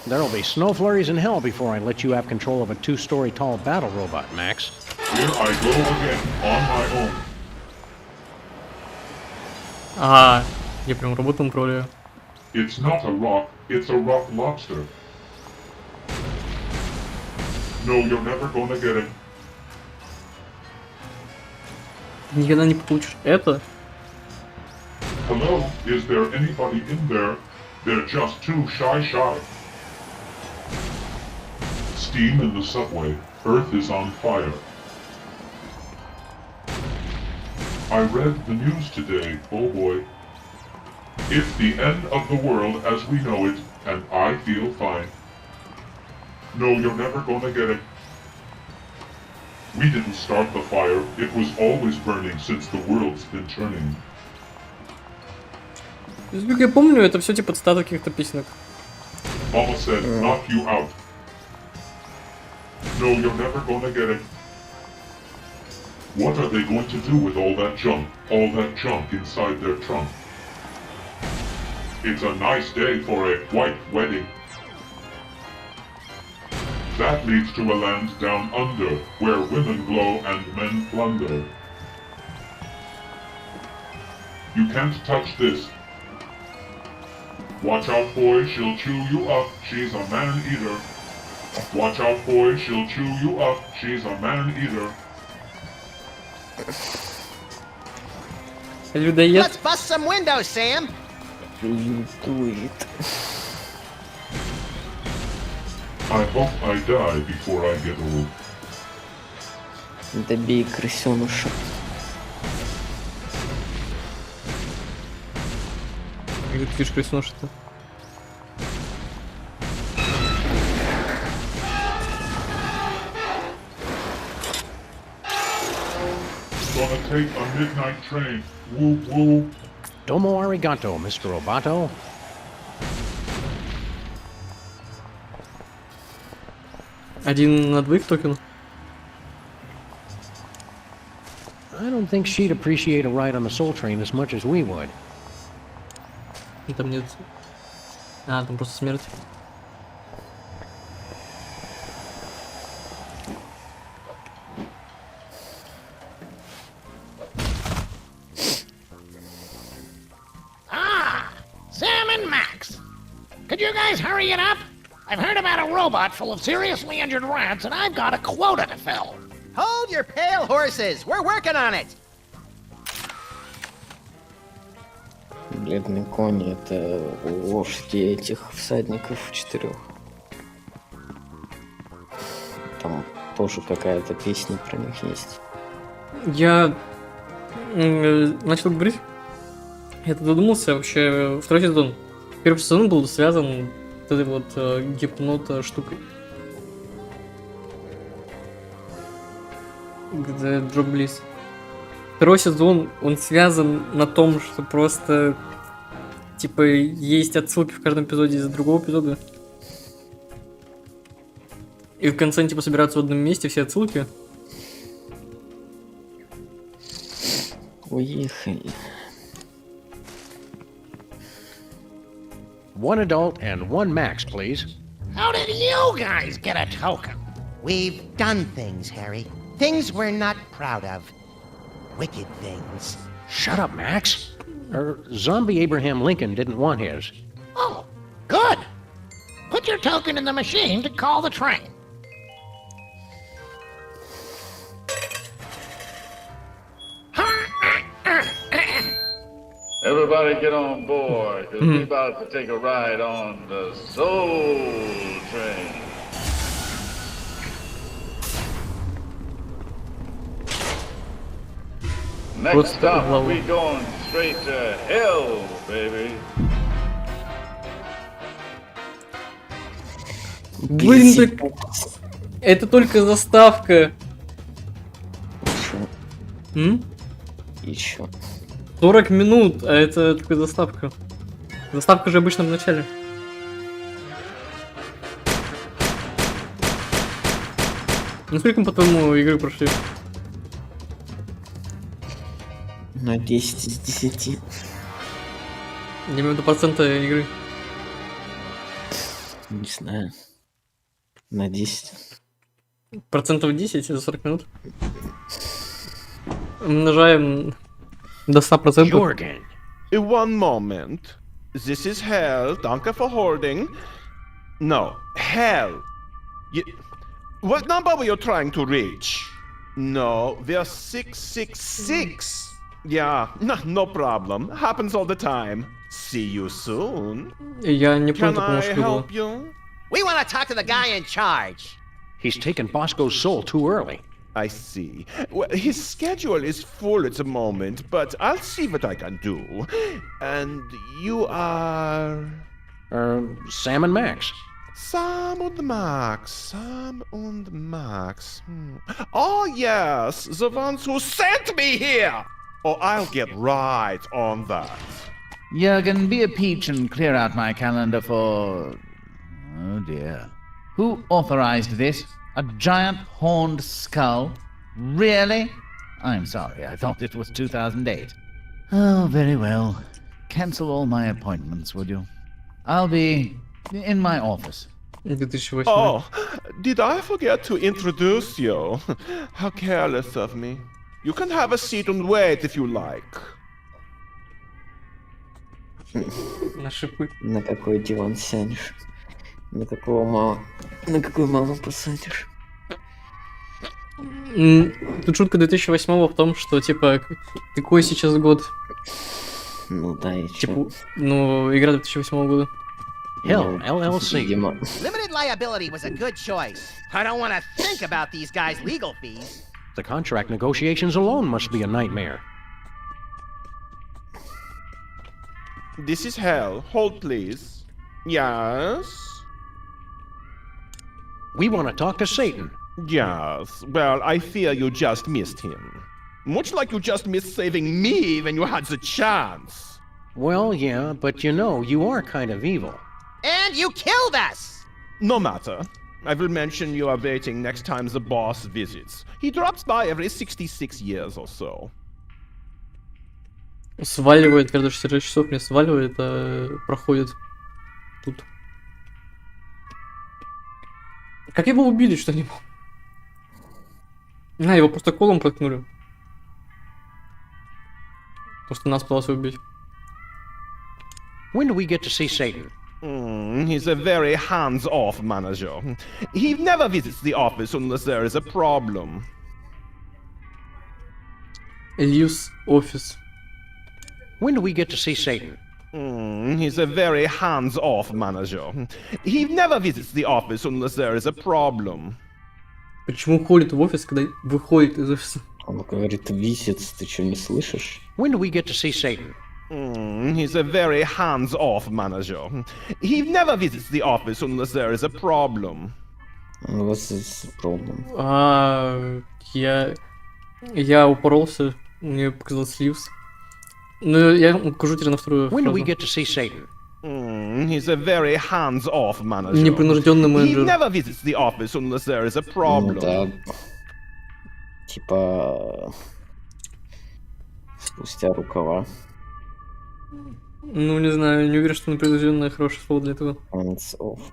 There'll be snow flurries in hell before I let you have control of a 2-story tall battle robot, Max. Here I go again, on my own. Ага, я прям роботом управляю. It's not a rock, it's a rock lobster. No, you're never gonna get it. Никогда не получишь это. Hello, is there anybody in there? They're just too shy. Steam in the subway. Earth is on fire. I read the news today, oh boy. It's the end of the world as we know it, and I feel fine. No, you're never gonna get it. We didn't start the fire, it was always burning since the world's been turning. Как я помню, это все типа цитаты каких-то песенок. Mama said, knock you out. No, you're never gonna get it. What are they going to do with all that junk inside their trunk? It's a nice day for a white wedding. That leads to a land down under, where women glow and men plunder. You can't touch this. Watch out, boy, she'll chew you up, she's a man-eater. Watch out, boy, she'll chew you up, she's a man-eater. Людоед. Let's bust some windows, Sam. I hope I die before I get old. Добей крысёныша. Где ты видишь крысёныша-то? Gonna take a midnight train. Woo woo. Domo arigato, Mr. Roboto. Один на двоих токен. I don't think she'd appreciate a ride on the Soul Train as much as we would. Там нет... А, там просто смерть. Sam and Max. Could you guys hurry it up? I've heard about a robot full of seriously injured rats, and I've got a quota to fill. Hold your pale horses. We're working on it. Бледные кони — это лошади этих всадников 4. Там тоже какая-то песня про них есть. Я начал говорить. Я тут задумался вообще. Второй сезон. Первый сезон был связан с этой вот гипнота штукой. Где Дроблис. Второй сезон, он связан на том, что просто типа есть отсылки в каждом эпизоде из другого эпизода. И в конце они типа собираются в одном месте, все отсылки. Уехали. One adult and one max, please. How did you guys get a token? We've done things, Harry. Things we're not proud of. Wicked things. Shut up, Max. Zombie Abraham Lincoln didn't want his. Oh, good. Put your token in the machine to call the train. Everybody get on board, because we're about to take a ride on the Soul Train. Next stop, we going straight to hell, baby. Блин, так... Это только заставка. Еще. 40 минут, а это только заставка. Заставка же обычно в начале. Ну сколько мы, по-твоему, игры прошли? На 10 из 10. Я имею в виду процента игры. Не знаю. На 10. Процентов 10 за 40 минут. Умножаем до 100%. Jorgen. One moment. This is hell. Danke for holding. No, hell. What number were you trying to reach? No, we're 666. Yeah, no problem. Happens all the time. See you soon. Я не помню, Can I help you? We want to talk to the guy in charge. He's taken Bosco's soul too early. I see. Well, his schedule is full at the moment, but I'll see what I can do. And you are... Sam and Max. Sam und Max. Sam und Max. Oh, yes, the ones who sent me here! Oh, I'll get right on that. Jurgen, be a peach and clear out my calendar for... Oh dear. Who authorized this? A giant horned skull? Really? I'm sorry, I thought it was 2008. Oh, very well. Cancel all my appointments, would you? I'll be in my office. Oh, did I forget to introduce you? How careless of me. You can have a seat and wait if you like. На какой диван сядешь? На какую маму посадишь? Тут шутка 2008 в том, что, типа, какой сейчас год? Ну да, и типа, ну, игра 2008 года. Hell, LLC. Limited liability was a good choice. I don't want to think about these guys' legal fees. The contract negotiations alone must be a nightmare. This is hell. Hold, please. Yes? We want to talk to Satan. Yes. Well, I fear you just missed him. Much like you just missed saving me when you had the chance. Well, yeah, but you know, you are kind of evil. And you killed us! No matter. I will mention you are waiting next time the boss visits. He drops by every 66 years or so. Сваливает, когда 4 часов не сваливает, а проходит тут. Как его убили, что не помню. Его просто колом проткнули. Потому что нас пытался убить. When do we get to see Satan? He's a very hands-off manager. He never visits the office unless there is a problem. Use office. When do we get to see Satan? He's a very hands-off manager. He never visits the office unless there is a problem. Почему ходит в офис, когда выходит из офиса? Он говорит, висит, ты что, не слышишь? When do we get to see Satan? He's a very hands-off manager. He never visits the office unless there is a problem. What's this problem? Я упоролся, мне показалось Ливс. Ну, я укажу теперь на вторую When do we фразу. get to see Satan? He's a very hands-off manager. Непринужденный He менеджер. never visits the office unless there is a problem. Ну да. Типа... Спустя рукава. Ну, не знаю, не уверен, что непредвзойное хорошее слово для этого. Hands off.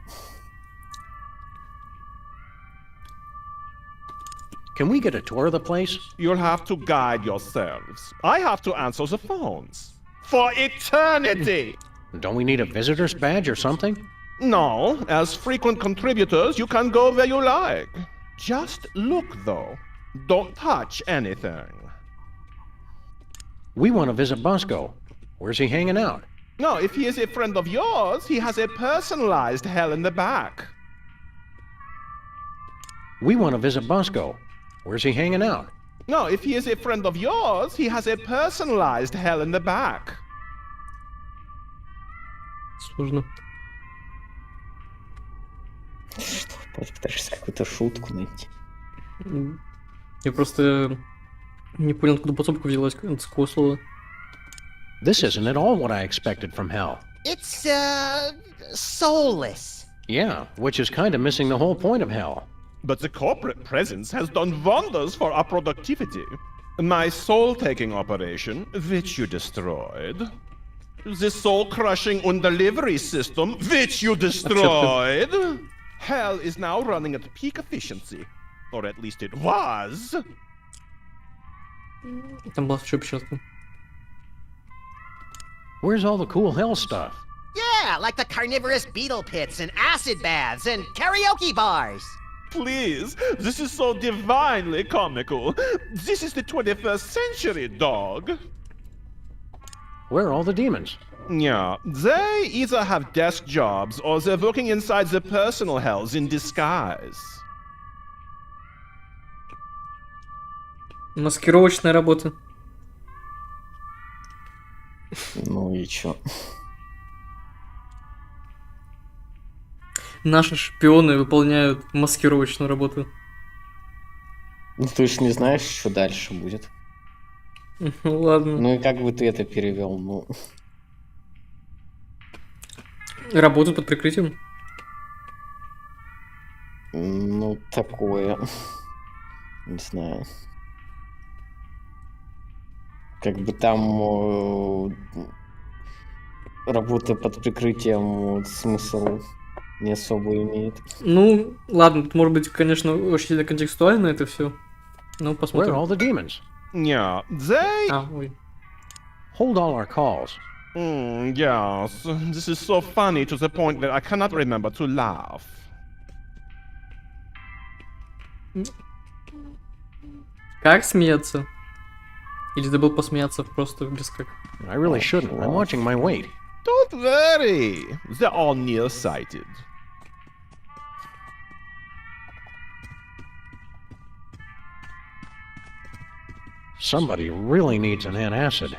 Can we get a tour of the place? You'll have to guide yourselves. I have to answer the phones. For eternity! Don't we need a visitor's badge or something? No, as frequent contributors, you can go where you like. Just look, though. Don't touch anything. We want to visit Bosco. Where's he hanging out? No, if he is a friend of yours, he has a personalized hell in the back. We want to visit Bosco. Where's he hanging out? No, if he is a friend of yours, he has a personalized hell in the back. Сложно. Что, пытаешься какую-то шутку найти? Я просто не понял, откуда подсобка взялась, с какого слова. This isn't at all what I expected from hell. It's, soulless. Yeah, which is kind of missing the whole point of hell. But the corporate presence has done wonders for our productivity. My soul-taking operation, which you destroyed. The soul-crushing undelivery system, which you destroyed. Hell is now running at peak efficiency. Or at least it was. Там была общепечатка. Where's all the cool hell stuff? Yeah, like the carnivorous beetle pits and acid baths and karaoke bars. Please, this is so divinely comical. This is the 21st century, dog. Where are all the demons? Yeah, they either have desk jobs or they're working inside the personal hells in disguise. Маскировочная работа. Ну и чё? Наши шпионы выполняют маскировочную работу. Ну ты ж не знаешь, что дальше будет. Ну ладно. Ну и как бы ты это перевел? Ну. Работают под прикрытием. Ну, такое. Не знаю. Как бы там работа под прикрытием смысл не особо имеет. Ну, ладно, тут может быть, конечно, очень сильно контекстуально это все. Ну, посмотрим. Where are all the demons? Yeah, they... Ой. Hold all our calls. Yes, this is so funny to the point that I cannot remember to laugh. Как смеяться? Или забыл посмеяться просто без как? I really shouldn't. I'm watching my weight. Don't worry, they're all nearsighted. Somebody really needs an antacid.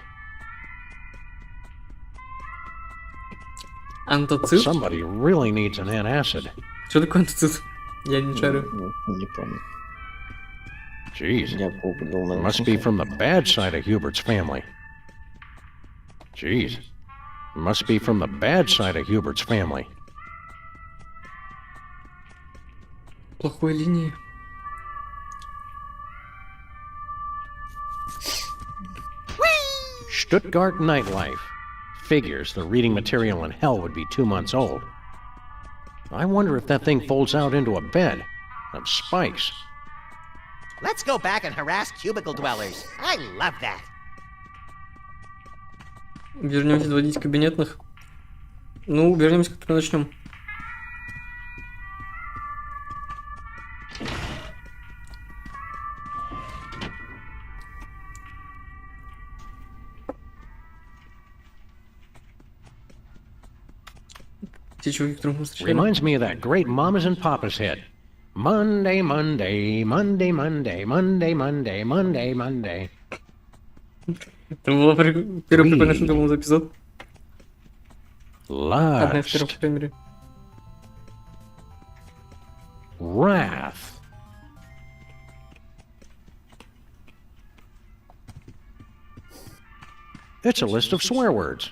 Антацид? Somebody really needs an antacid. Что такое антацид? Я не шарю. Не помню. Jeez. Я погуглил, наверное. Must be from the bad side of Hubert's family. Jeez. Must be from the bad side of Hubert's family. Плохой линии. Stuttgart nightlife. Figures the reading material in hell would be 2 months old. I wonder if that thing folds out into a bed of spikes. Let's go back and harass cubicle dwellers. I love that. Вернемся доводить кабинетных. Ну, вернемся, когда начнем. Те чуваки, которых мы встречали. Reminds me of that great Mamas and Papas hit. Monday, Monday, Monday, Monday, Monday, Monday, Monday, Monday. Это был первый прикольный шутка был за эпизод. Одна из первых, по крайней мере. Wrath. It's a list of swear words.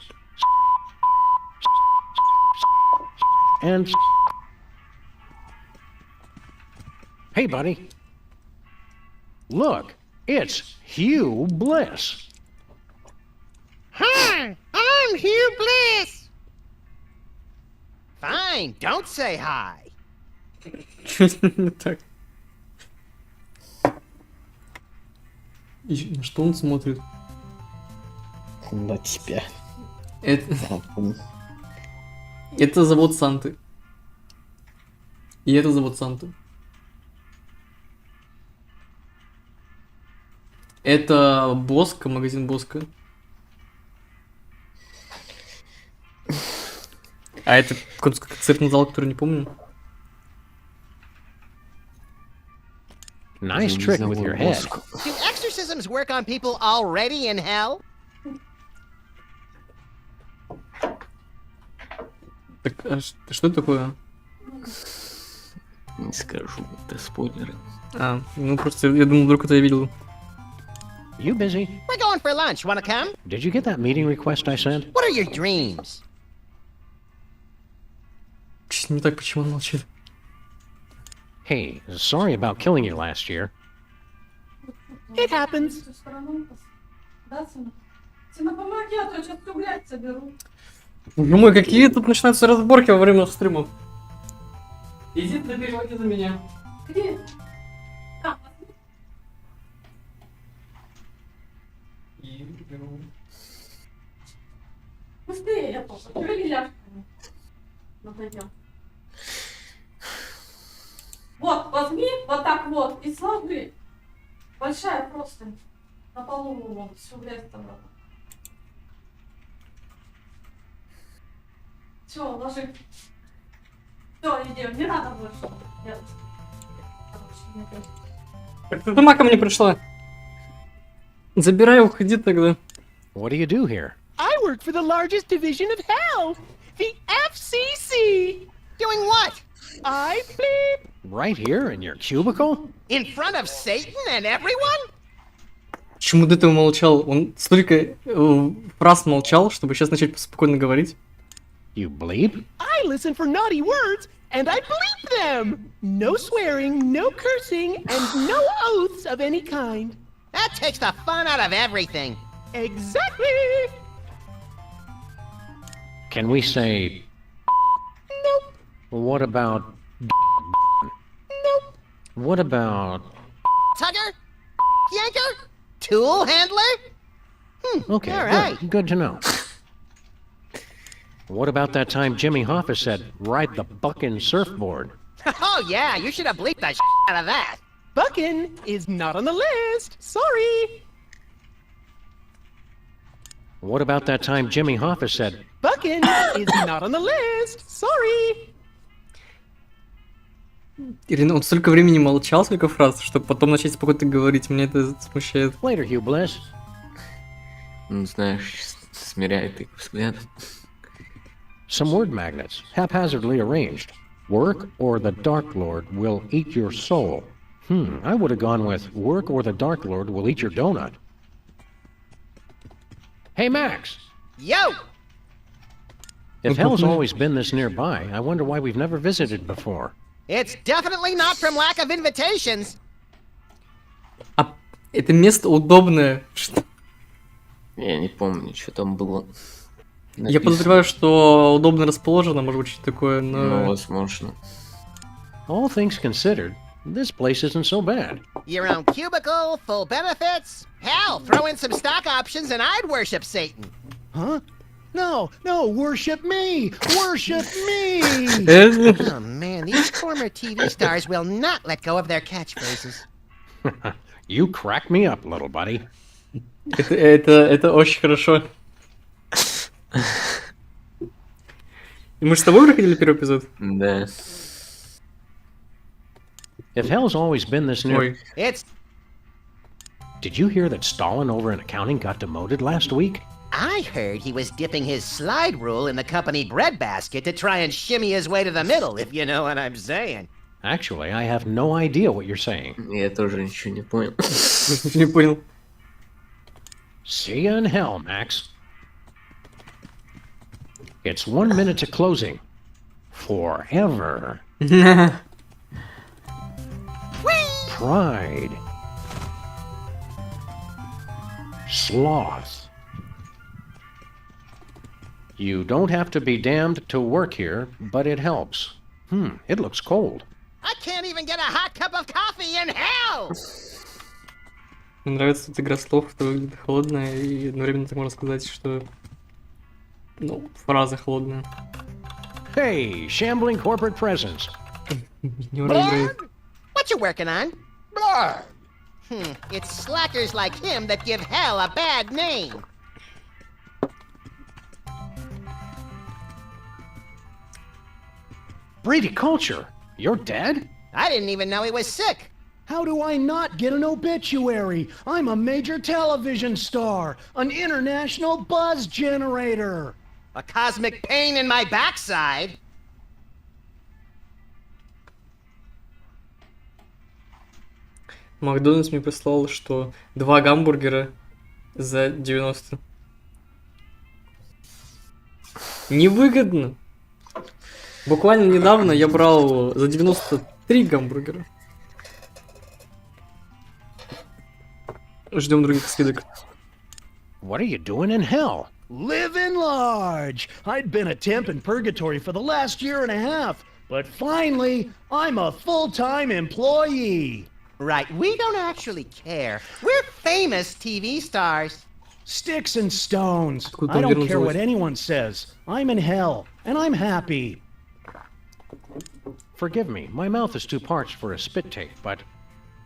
And... Hey, buddy. Look, it's Hugh Bliss. Come here, bliss. Fine, don't say hi. Не так. И на что он смотрит? На тебя. Это завод Санты. И это завод Санты. Это Боска, магазин Боска. А это концертный зал, который не помню. Nice trick with your head. Do exorcisms work on people already in hell? Так, а что это такое? Не скажу, это спойлеры. А, ну просто я думал, вдруг это я видел. You busy? We're going for lunch. Wanna come? Did you get that meeting request I sent? What are your dreams? Не так, почему он молчит? Hey, sorry about killing you last year. It happens. Боже мой, какие тут начинаются разборки во время стримов. Иди ты переводи за меня. Где? Быстрее, я тоже. Перевели ляжками. Например. Вот, возьми вот так вот и сложи. Большая простынь. На полу вон, всю грязь там. Все, ложи. Все, идем. Не надо больше. Так ты сама ко мне пришла. Забирай, уходи тогда. What do you do here? I work for the largest division of hell, the FCC. Doing what? I bleep. Right here in your cubicle? In front of Satan and everyone? Почему до этого молчал? Он столько фраз молчал, чтобы сейчас начать спокойно говорить. You bleep? I listen for naughty words and I bleep them. No swearing, no cursing, and no oaths of any kind. That takes the fun out of everything. Exactly. Can we say... Nope. What about... Nope. What about... Tugger? Yanker? Tool handler? Okay, all right. good to know. What about that time Jimmy Hoffa said, ride the buckin' surfboard? Oh yeah, you should have bleeped the out of that. Buckin is not on the list. Sorry. What about that time Jimmy Hoffa said, Buckin is not on the list. Sorry. Ирина, он столько времени молчал, столько фраз, чтобы потом начать спокойно говорить. Меня это смущает. Later, Hugh Bliss. Ну, знаешь, смиряет их взгляд. Some word magnets, haphazardly arranged. Work or the Dark Lord will eat your soul. I would have gone with work or the Dark Lord will eat your donut. Hey, Max! Yo! If hell's always been this nearby, I wonder why we've never visited before. It's definitely not from lack of invitations. А это место удобное. Что? Я не помню, что там было. Я подозреваю, что удобно расположено, может быть, что такое, но... Ну, возможно. All things considered, this place isn't so bad. Your own cubicle, full benefits. Hell, throw in some stock options and I'd worship Satan. Huh? No, worship me! Worship me! Oh man, these former TV stars will not let go of their catchphrases. You crack me up, little buddy. Это очень хорошо. И мы с тобой проходили первый эпизод? Да. If hell's always been this near... Ой. It's... Did you hear that Stalin over in accounting got demoted last week? I heard he was dipping his slide rule in the company breadbasket to try and shimmy his way to the middle, if you know what I'm saying. Actually, I have no idea what you're saying. Я тоже ничего не понял. Не понял. See you in hell, Max. It's 1 minute to closing. Forever. Pride. Sloth. You don't have to be damned to work here, but it helps. It looks cold. I can't even get a hot cup of coffee in hell! Мне нравится тут игра слов, это выглядит холодная, и одновременно так можно сказать, что... Ну, фраза холодная. Hey, shambling corporate presence. What you working on? Blah. It's slackers like him that give hell a bad name. Brady Culture, you're dead? I didn't even know he was sick. How do I not get an obituary? I'm a major television star, an international buzz generator. A cosmic pain in my backside. Макдональдс мне прислал, что 2 гамбургера за 90. Невыгодно. Буквально недавно я брал за 93 гамбургера. Ждем других скидок. What are you doing in hell? Living large. I'd been a temp in purgatory for the last year and a half, but finally, I'm a full-time employee. Right, we don't actually care. We're famous TV stars. Sticks and stones. I don't care what anyone says. I'm in hell, and I'm happy. Forgive me, my mouth is too parched for a spit take, but...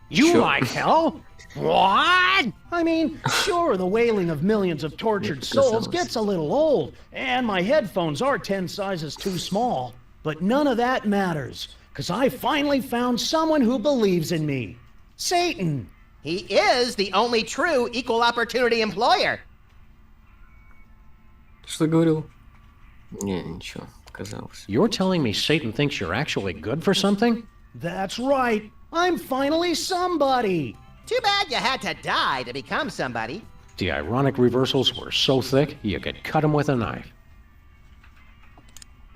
You like hell? What? I mean, sure, the wailing of millions of tortured souls gets a little old, and my headphones are 10 sizes too small, but none of that matters, because I finally found someone who believes in me. Satan. He is the only true equal opportunity employer. Что говорил? Не, ничего, казалось. You're telling me Satan thinks you're actually good for something? That's right. I'm finally somebody. Too bad you had to die to become somebody. The ironic reversals were so thick, you could cut them with a knife.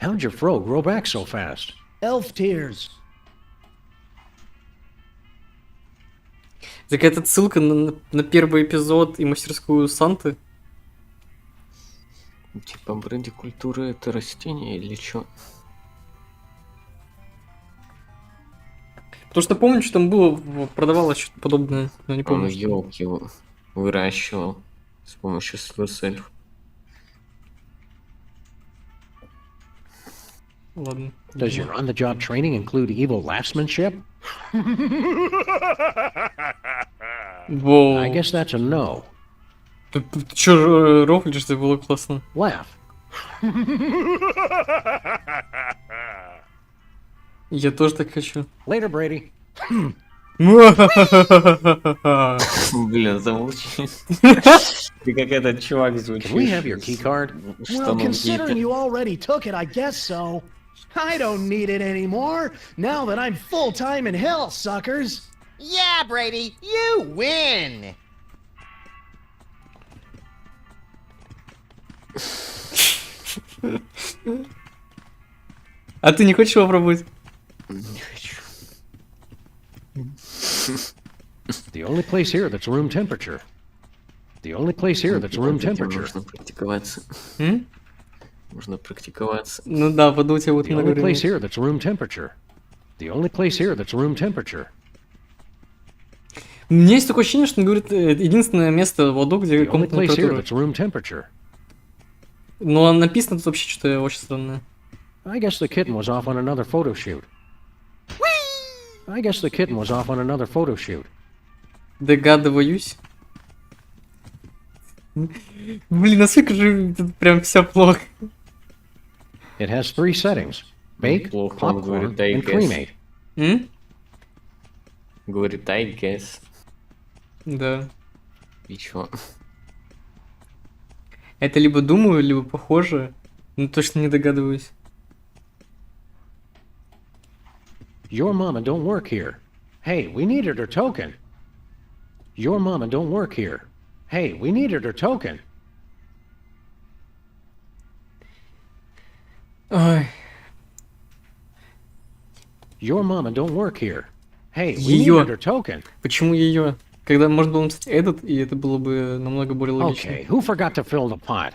How'd your fro grow back so fast? Elf tears. Так это ссылка на первый эпизод и мастерскую Санты. Типа бренди культура это растение или что? Потому что помню, что там было, продавалось что-то подобное, но не помню. Он елки выращивал с помощью слюсельф. Ладно. Does your on-the-job training include evil laughsmanship? Воу. I guess that's a no. Ты чё рофлишь, это было классно. Laugh. Я тоже так хочу. Later, Brady. Блин, замолчи. Ты как этот чувак звучишь. Can we have your key card? Well, considering you already took it, I guess so. I don't need it anymore, now that I'm full-time in hell, suckers. Yeah, Brady, you win. А ты не хочешь его попробовать? Не хочу. The only place here that's room temperature. The only place here that's room temperature. Можно практиковаться. Можно практиковаться. Ну да, подумать я вот The only place here that's room temperature. The only place here that's room temperature. У меня есть такое ощущение, что он говорит, единственное место в аду, где комнатная температура. Но написано тут вообще что-то очень странное. I guess the kitten was off on another photo shoot. I guess the kitten was off on another photo shoot. Догадываюсь. Блин, насколько же тут прям все плохо. It has 3 settings. Bake, popcorn, and cremate. Говорит, I guess. Да. И чё? Это либо думаю, либо похоже, но точно не догадываюсь. Your mama don't work here. Hey, we needed her token. Your mama don't work here. Hey, we needed her token. Ой. Your mama don't work here. Hey, we needed her token. Почему ее? Когда можно было написать этот, и это было бы намного более логично. Okay, who forgot to fill the pot?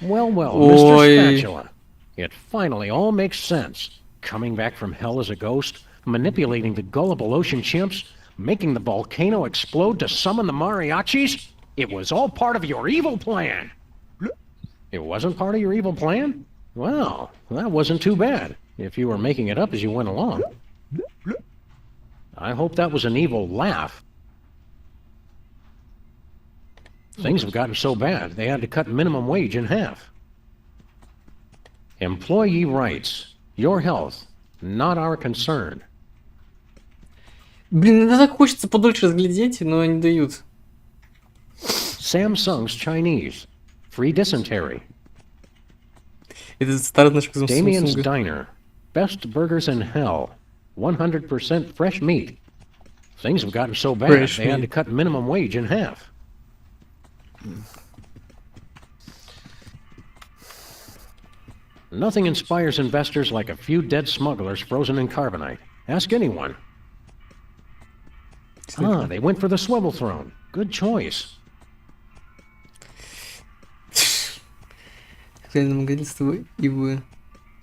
Well, Mr. Ой. Spatula. It finally all makes sense. Coming back from hell as a ghost, manipulating the gullible ocean chimps, making the volcano explode to summon the mariachis. It was all part of your evil plan. It wasn't part of your evil plan? Well, that wasn't too bad, if you were making it up as you went along. I hope that was an evil laugh. Things have gotten so bad, they had to cut minimum wage in half. Employee rights. Your health. Not our concern. Блин, иногда так хочется подольше разглядеть, но не дают. Samsung's Chinese. Free dysentery. Это старый наш из Damien's Samsung. Diner. Best burgers in hell. 100% fresh meat. Things have gotten so bad, Fresh they had to meat. cut minimum wage in half. Nothing inspires investors like a few dead smugglers frozen in carbonite. Ask anyone. Ah, they went for the swivel throne. Good choice. Реально могательство и вы.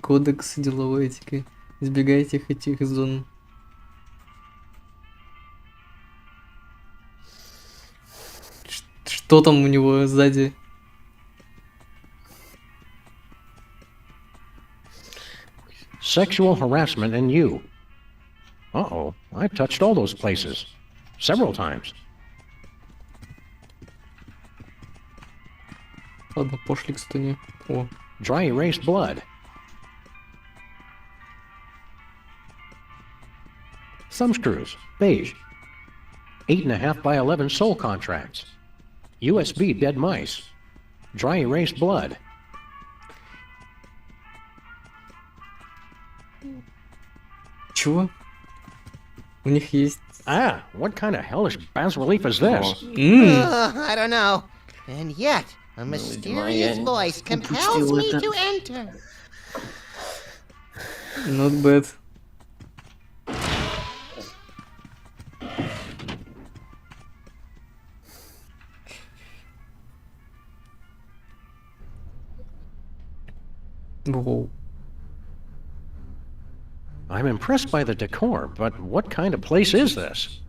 Кодекс деловой этики. Избегайте этих зон. Что там у него сзади? Sexual harassment and you. Uh-oh, I've touched all those places. Several times. Ладно, пошли к стене. О. Dry erased blood. Thumbscrews, beige. 8.5 by 11 soul contracts. USB dead mice. Dry erased blood. Чего? У них есть... Ah, what kind of hellish bas-relief is this? I don't know. And yet, a mysterious voice compels me to enter. Not bad. Воу. I'm impressed by the decor, but what kind of place is this?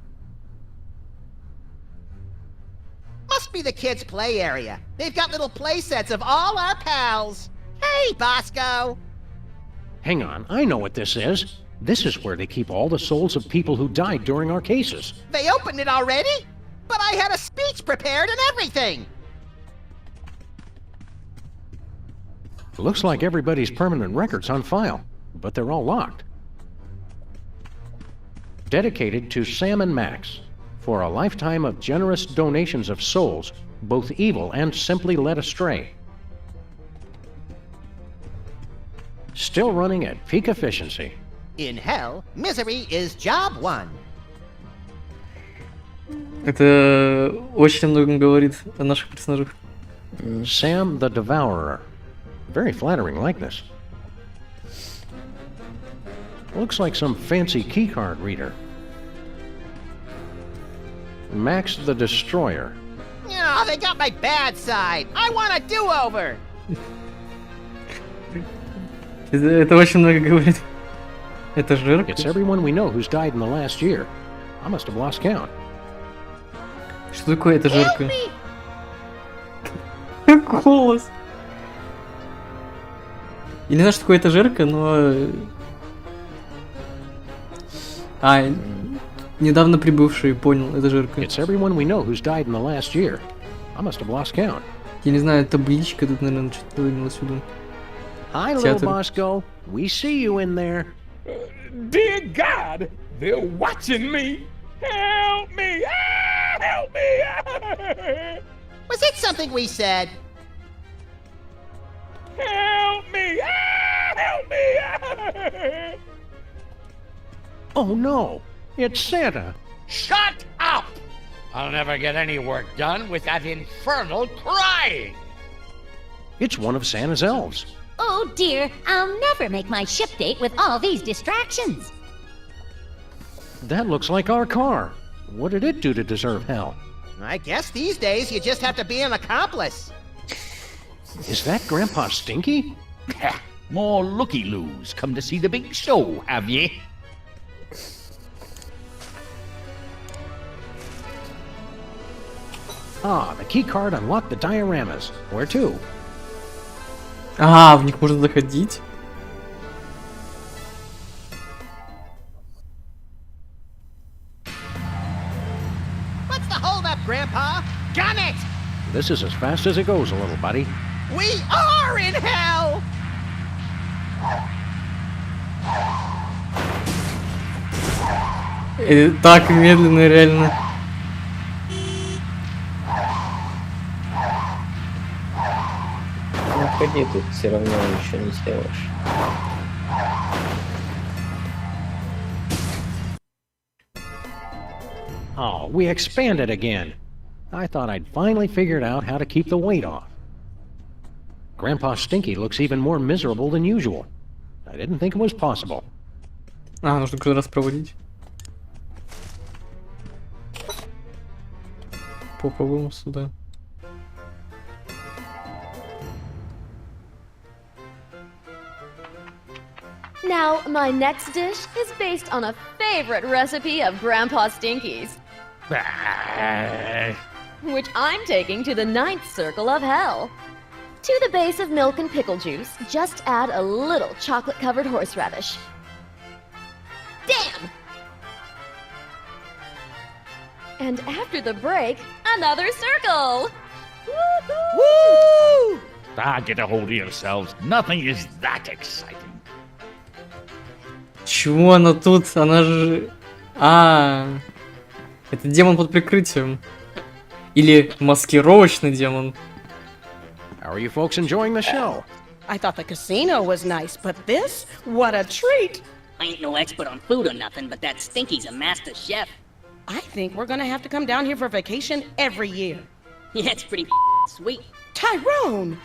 Must be the kids' play area. They've got little play sets of all our pals. Hey, Bosco. Hang on, I know what this is. This is where they keep all the souls of people who died during our cases. They opened it already? But I had a speech prepared and everything. Looks like everybody's permanent record's on file, but they're all locked. Dedicated to Sam and Max, for a lifetime of generous donations of souls, both evil and simply led astray. Still running at peak efficiency. In hell, misery is job one. Это очень многом говорит о наших персонажах. Sam the Devourer. Very flattering likeness. Looks like some fancy keycard reader. Max the Destroyer. Oh, they got my bad side. I want a do-over. Это очень много говорит. Это жирка. It's everyone we know who's died in the last year. I must have lost count. Что такое это жирка? Голос. Я не знаю, что такое это жирка, но... Недавно прибывший, понял, это жирка. It's everyone we know who's died in the last year. I must have lost count. Я не знаю, табличка тут, наверное, что-то имелось в виду. Hi, little Bosco. We see you in there. Dear God, they're watching me. Help me! Ah, help me! Was it something we said? Help me! Ah, help me! Oh no, it's Santa. Shut up! I'll never get any work done with that infernal crying! It's one of Santa's elves. Oh dear, I'll never make my ship date with all these distractions. That looks like our car. What did it do to deserve hell? I guess these days you just have to be an accomplice. Is that Grandpa Stinky? More looky-loos come to see the big show, have ye? Ah, the key card unlocked the dioramas. Where to? А, в них можно заходить. What's the holdup, Grandpa? Gun it! This is as fast as it goes, a little buddy. We are in hell! Так медленно, реально. Ну, ходи, тут все равно ничего не сделаешь. Oh, we expanded again. I thought I'd finally figured out how to keep the weight off. Grandpa Stinky looks even more miserable than usual. I didn't think it was possible. А, нужно каждый раз проводить. Попробуем сюда. Now, my next dish is based on a favorite recipe of Grandpa Stinky's, which I'm taking to the 9th circle of hell. To the base of milk and pickle juice, just add a little chocolate-covered horseradish. Damn! And after the break, another circle! Woo! Ah, get a hold of yourselves. Nothing is that exciting. Чего она тут? Она же... А, это демон под прикрытием. Или маскировочный демон. How are you folks enjoying the show? I thought the casino was nice, but this? What a treat! I ain't no expert on food or nothing, but that Stinky's a master chef. I think we're gonna have to come down here for vacation every year. Yeah, it's pretty sweet. Tyrone!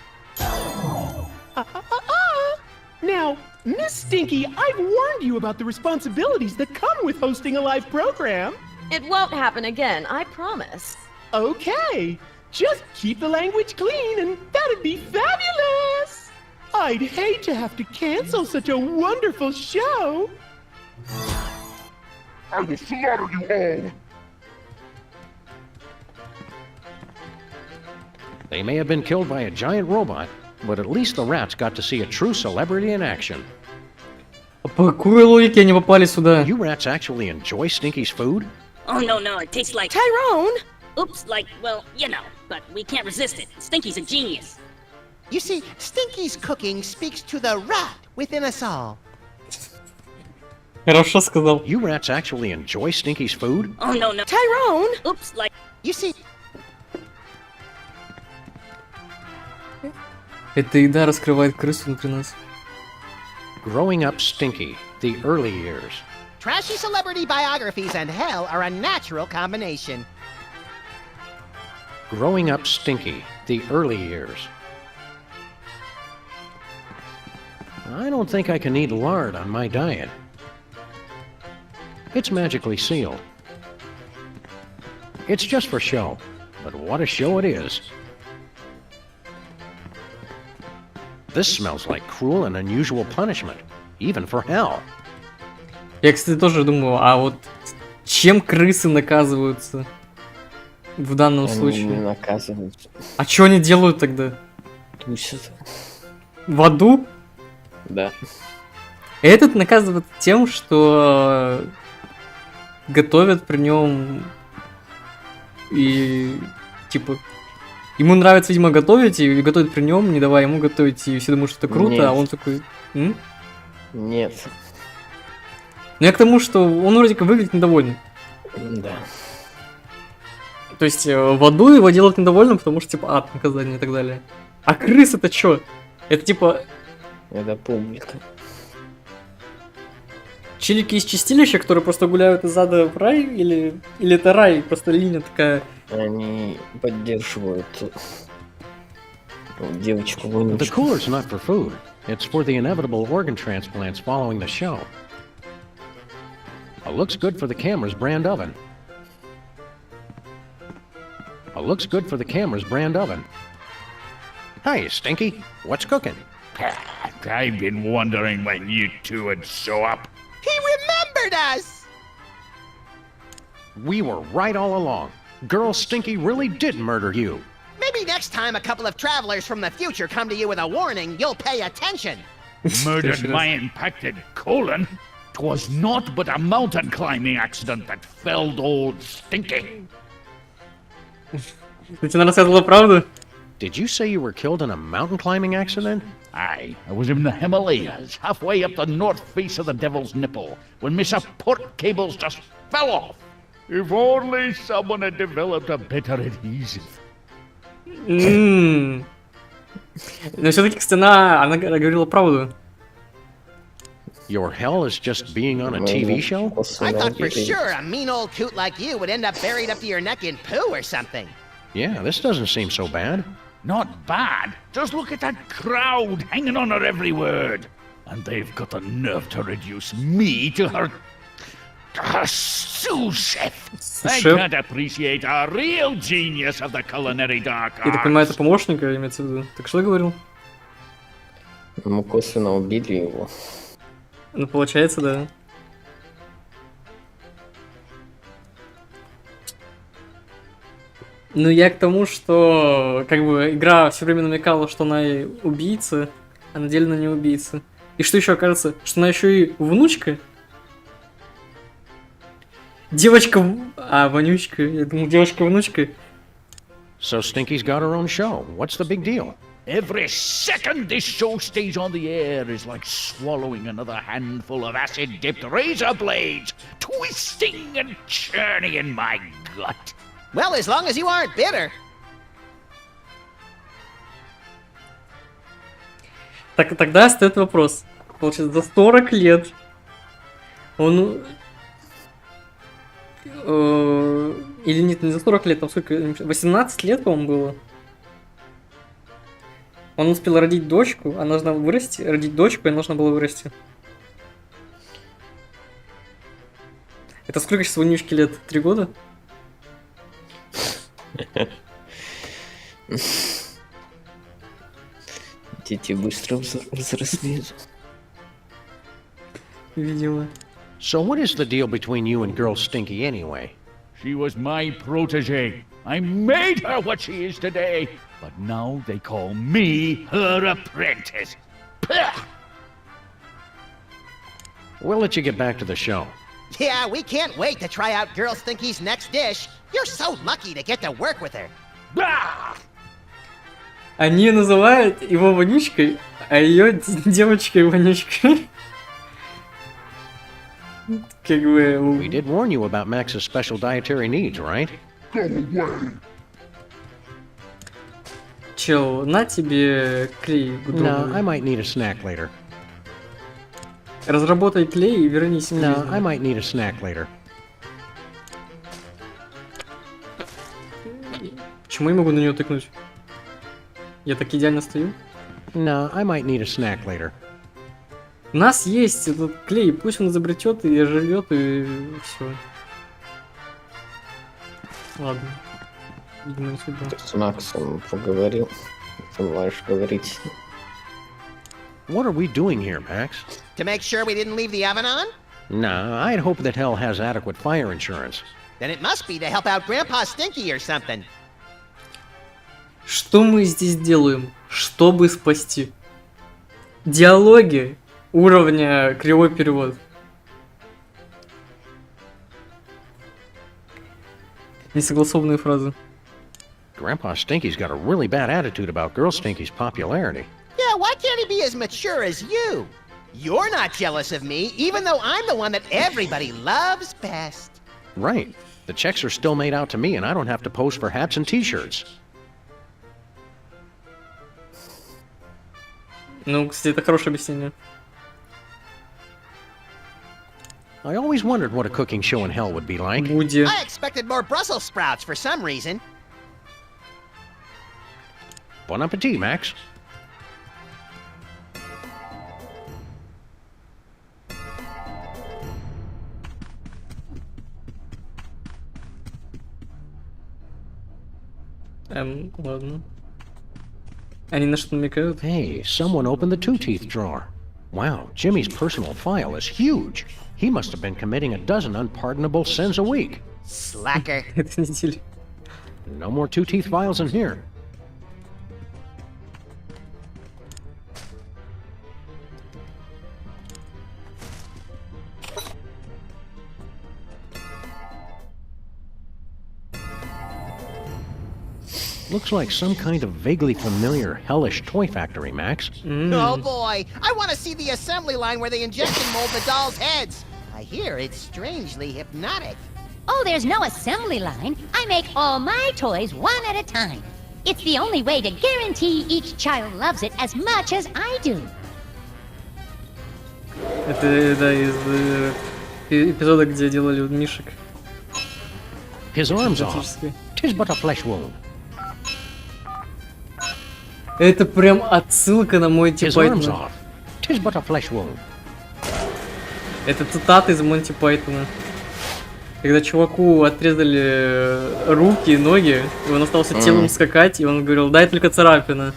Now, Miss Stinky, I've warned you about the responsibilities that come with hosting a live program. It won't happen again, I promise. Okay, just keep the language clean and that'd be fabulous. I'd hate to have to cancel such a wonderful show. I will slaughter you all! They may have been killed by a giant robot, but at least the rats got to see a true celebrity in action. По какой логике они попали сюда? You rats actually enjoy Stinky's food? Oh, no, it tastes like... Tyrone! Oops, like, well, you know, but we can't resist it. Stinky's a genius. You see, Stinky's cooking speaks to the rat within us all. Хорошо сказал. You rats actually enjoy Stinky's food? Oh, no. Tyrone! Oops, like... You see... Эта еда раскрывает крысу внутри нас. Growing Up Stinky, the early years. Trashy celebrity biographies and hell are a natural combination. Growing Up Stinky, the early years. I don't think I can eat lard on my diet. It's magically sealed. It's just for show, but what a show it is. This smells like cruel and unusual punishment, even for hell. Я, кстати, тоже думаю, а вот чем крысы наказываются в данном случае? Они не наказываются. А что они делают тогда? Тусят. В аду? Да. Этот наказывает тем, что готовят при нем и типа ему нравится, видимо, готовить и готовят при нем, не давая ему готовить, и все думают, что это круто, Нет. а он такой... Нет. Ну я к тому, что он вроде как выглядит недовольным. Да. То есть в аду его делают недовольным, потому что типа ад, наказание и так далее. А крыс это чё? Это типа... Это публика. Чилики из чистилища, которые просто гуляют из ада в рай, или это рай, просто линия такая... Они поддерживают девочку The вонючку. cooler's not for food. It's for the inevitable organ transplants following the show. It looks good for the camera's brand oven. It looks good for the camera's brand oven. Hi, Stinky. What's cooking? I've been wondering when you two would show up. He remembered us! We were right all along. Girl Stinky really did murder you. Maybe next time a couple of travelers from the future come to you with a warning, you'll pay attention. Murdered my impacted colon? 'Twas naught but a mountain climbing accident that felled old Stinky. Ты тебе рассказывала правду? Did you say you were killed in a mountain climbing accident? Aye, I was in the Himalayas, halfway up the north face of the Devil's Nipple, when my support cables just fell off. If only someone had developed a better adhesive. Но все-таки Стена, она говорила правду. Your hell is just being on a TV show? I thought for sure a mean old coot like you would end up buried up to your neck in poo or something. Yeah, this doesn't seem so bad. Not bad. Just look at that crowd hanging on her every word. And they've got the nerve to reduce me to her sous chef. I can't appreciate a real genius of the culinary dark Я так понимаю, это помощника имеется в виду. Так что я говорил? Мы косвенно убили его. Ну, получается, да. Ну, я к тому, что как бы игра все время намекала, что она и убийца, а на деле она не убийца. И что еще окажется, что она еще и внучка. Девочка... А, вонючка. Я думал, девочка-внучка. So Stinky's got her own show. What's the big deal? Every second this show stays on the air is like swallowing another handful of acid-dipped razor blades, twisting and churning in my gut. Well, as long as you aren't bitter. Так, тогда стоит вопрос. Получается, за 40 лет он... или нет, не за 40 лет, там сколько? 18 лет, по-моему, было. Он успел родить дочку, она должна вырасти, родить дочку, и она должна была вырасти. Это сколько сейчас вонючки лет? 3 года? Дети быстро взрослеют. Видимо. So what is the deal between you and Girl Stinky anyway? She was my protege. I made her what she is today. But now they call me her apprentice. Pah! We'll let you get back to the show. Yeah, we can't wait to try out Girl Stinky's next dish. You're so lucky to get to work with her. Bah! Они называют его вонючкой, а ее девочкой-вонючкой. Как бы... We did warn you about Max's special dietary needs, right? Чел, на тебе клей. No, I might need a snack later. Разработай клей и вернись. No, I might need a snack later. Почему я могу на нее тыкнуть? Я так идеально стою? No, I might need a snack later. У нас есть этот клей, пусть он изобретет и живет, и все. Ладно. Видимо, не судьба. С Максом поговорил. Ты можешь говорить. What are we doing here, Max? To make sure we didn't leave the oven on? No, I'd hope that Hell has adequate fire insurance. Then it must be to help out Grandpa Stinky or something. Что мы здесь делаем, чтобы спасти? Диалоги уровня кривой перевод. Несогласованные фразы. Grandpa Stinky's got a really bad attitude about Girl Stinky's popularity. Yeah, why can't he be as mature as you? You're not jealous of me, even though I'm the one that everybody loves best. Right. The checks are still made out to me and I don't have to pose for hats and t-shirts. Ну, кстати, это хорошее объяснение. I always wondered what a cooking show in Hell would be like. I expected more Brussels sprouts for some reason. Bon appetit, Max. Ладно. Они на что намекают? Hey, someone opened the two-teeth drawer. Wow, Jimmy's personal file is huge. He must have been committing a dozen unpardonable sins a week. Slacker. Это неделя. No more two-teeth files in here. Looks like some kind of vaguely familiar hellish toy factory, Max. Oh boy, I want to see the assembly line where they injection mold the dolls' heads. I hear it's strangely hypnotic. Oh, there's no assembly line. I make all my toys one at a time. It's the only way to guarantee each child loves it as much as I do. Это, да, из эпизода, где делали мишек. His arm's off. 'Tis but a flesh wound. Это прям отсылка на Монти Пайтона. Это цитата из Монти Пайтона. Когда чуваку отрезали руки и ноги, и он остался телом скакать, и он говорил, дай только царапина.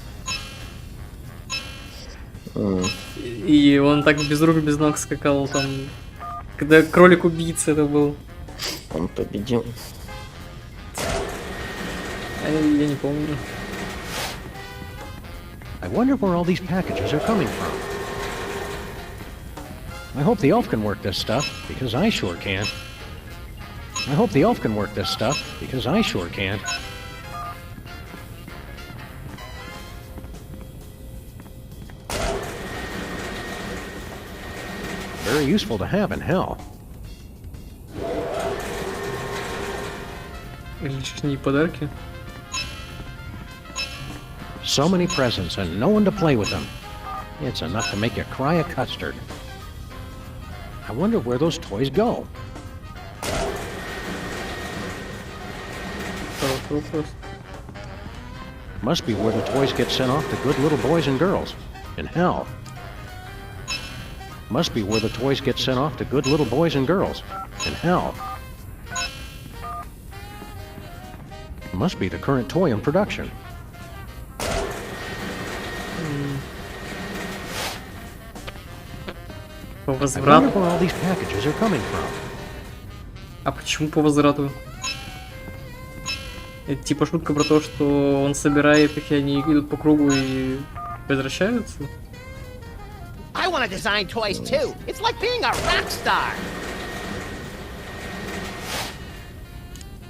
И он так без рук, без ног скакал там. Когда кролик-убийца это был. Он победил. Я не помню. I wonder where all these packages are coming from. I hope the elf can work this stuff, because I sure can't. I hope the elf can work this stuff, because I sure can't. Very useful to have in hell. Лишние подарки. So many presents and no one to play with them. It's enough to make you cry a custard. I wonder where those toys go. Must be where the toys get sent off to good little boys and girls. In hell. Must be where the toys get sent off to good little boys and girls. In hell. Must be the current toy in production. По возврату? Where all these packages are coming from. А почему по возврату? Это типа шутка про то, что он собирает их, и они идут по кругу и возвращаются? I want to design toys too. It's like being a rock star.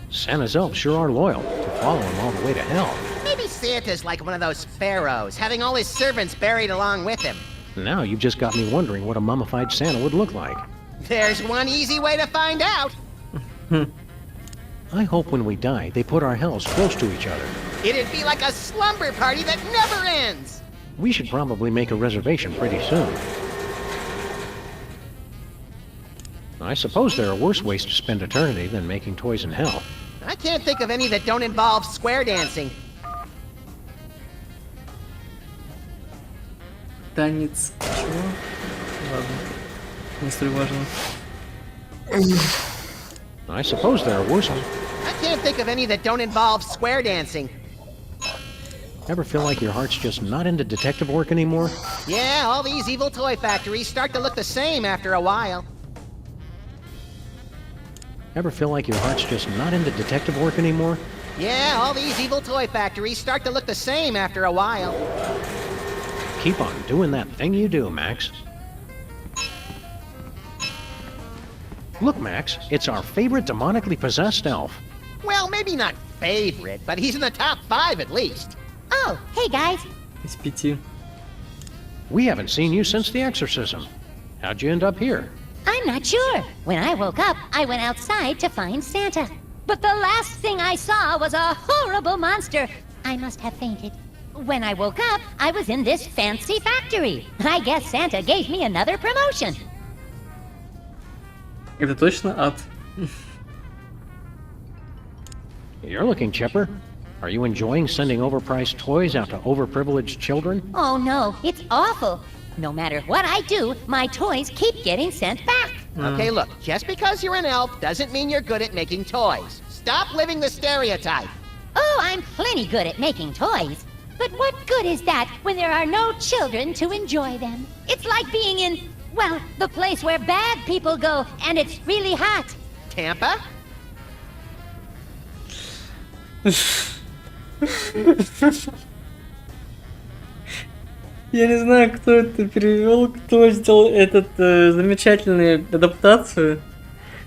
Santa's elves sure are loyal to follow him all the way to hell. Maybe Santa's like one of those pharaohs, having all his servants buried along with him. Now you've just got me wondering what a mummified Santa would look like. There's one easy way to find out. I hope when we die, they put our hells close to each other. It'd be like a slumber party that never ends. We should probably make a reservation pretty soon. I suppose there are worse ways to spend eternity than making toys in hell. I can't think of any that don't involve square dancing. Танец чего? Ладно. Не столь важно. I suppose there are worse. I can't think of any that don't involve square dancing. Ever feel like your heart's just not into detective work anymore? Yeah, all these evil toy factories start to look the same after a while. Ever feel like your heart's just not into detective work anymore? Yeah, all these evil toy factories start to look the same after a while. Keep on doing that thing you do, Max. Look, Max, it's our favorite demonically possessed elf. Well, maybe not favorite, but he's in the top 5 at least. Oh, hey guys. Из 5. We haven't seen you since the exorcism. How'd you end up here? I'm not sure. When I woke up, I went outside to find Santa. But the last thing I saw was a horrible monster. I must have fainted. When I woke up, I was in this fancy factory. I guess Santa gave me another promotion. Это точно ад. You're looking chipper. Are you enjoying sending overpriced toys out to overprivileged children? Oh no, it's awful. No matter what I do, my toys keep getting sent back. Okay, look, just because you're an elf doesn't mean you're good at making toys. Stop living the stereotype. Oh, I'm plenty good at making toys. But what good is that when there are no children to enjoy them? It's like being in, well, the place where bad people go and it's really hot. Tampa? Я не знаю, кто это перевел, кто сделал этот замечательную адаптацию,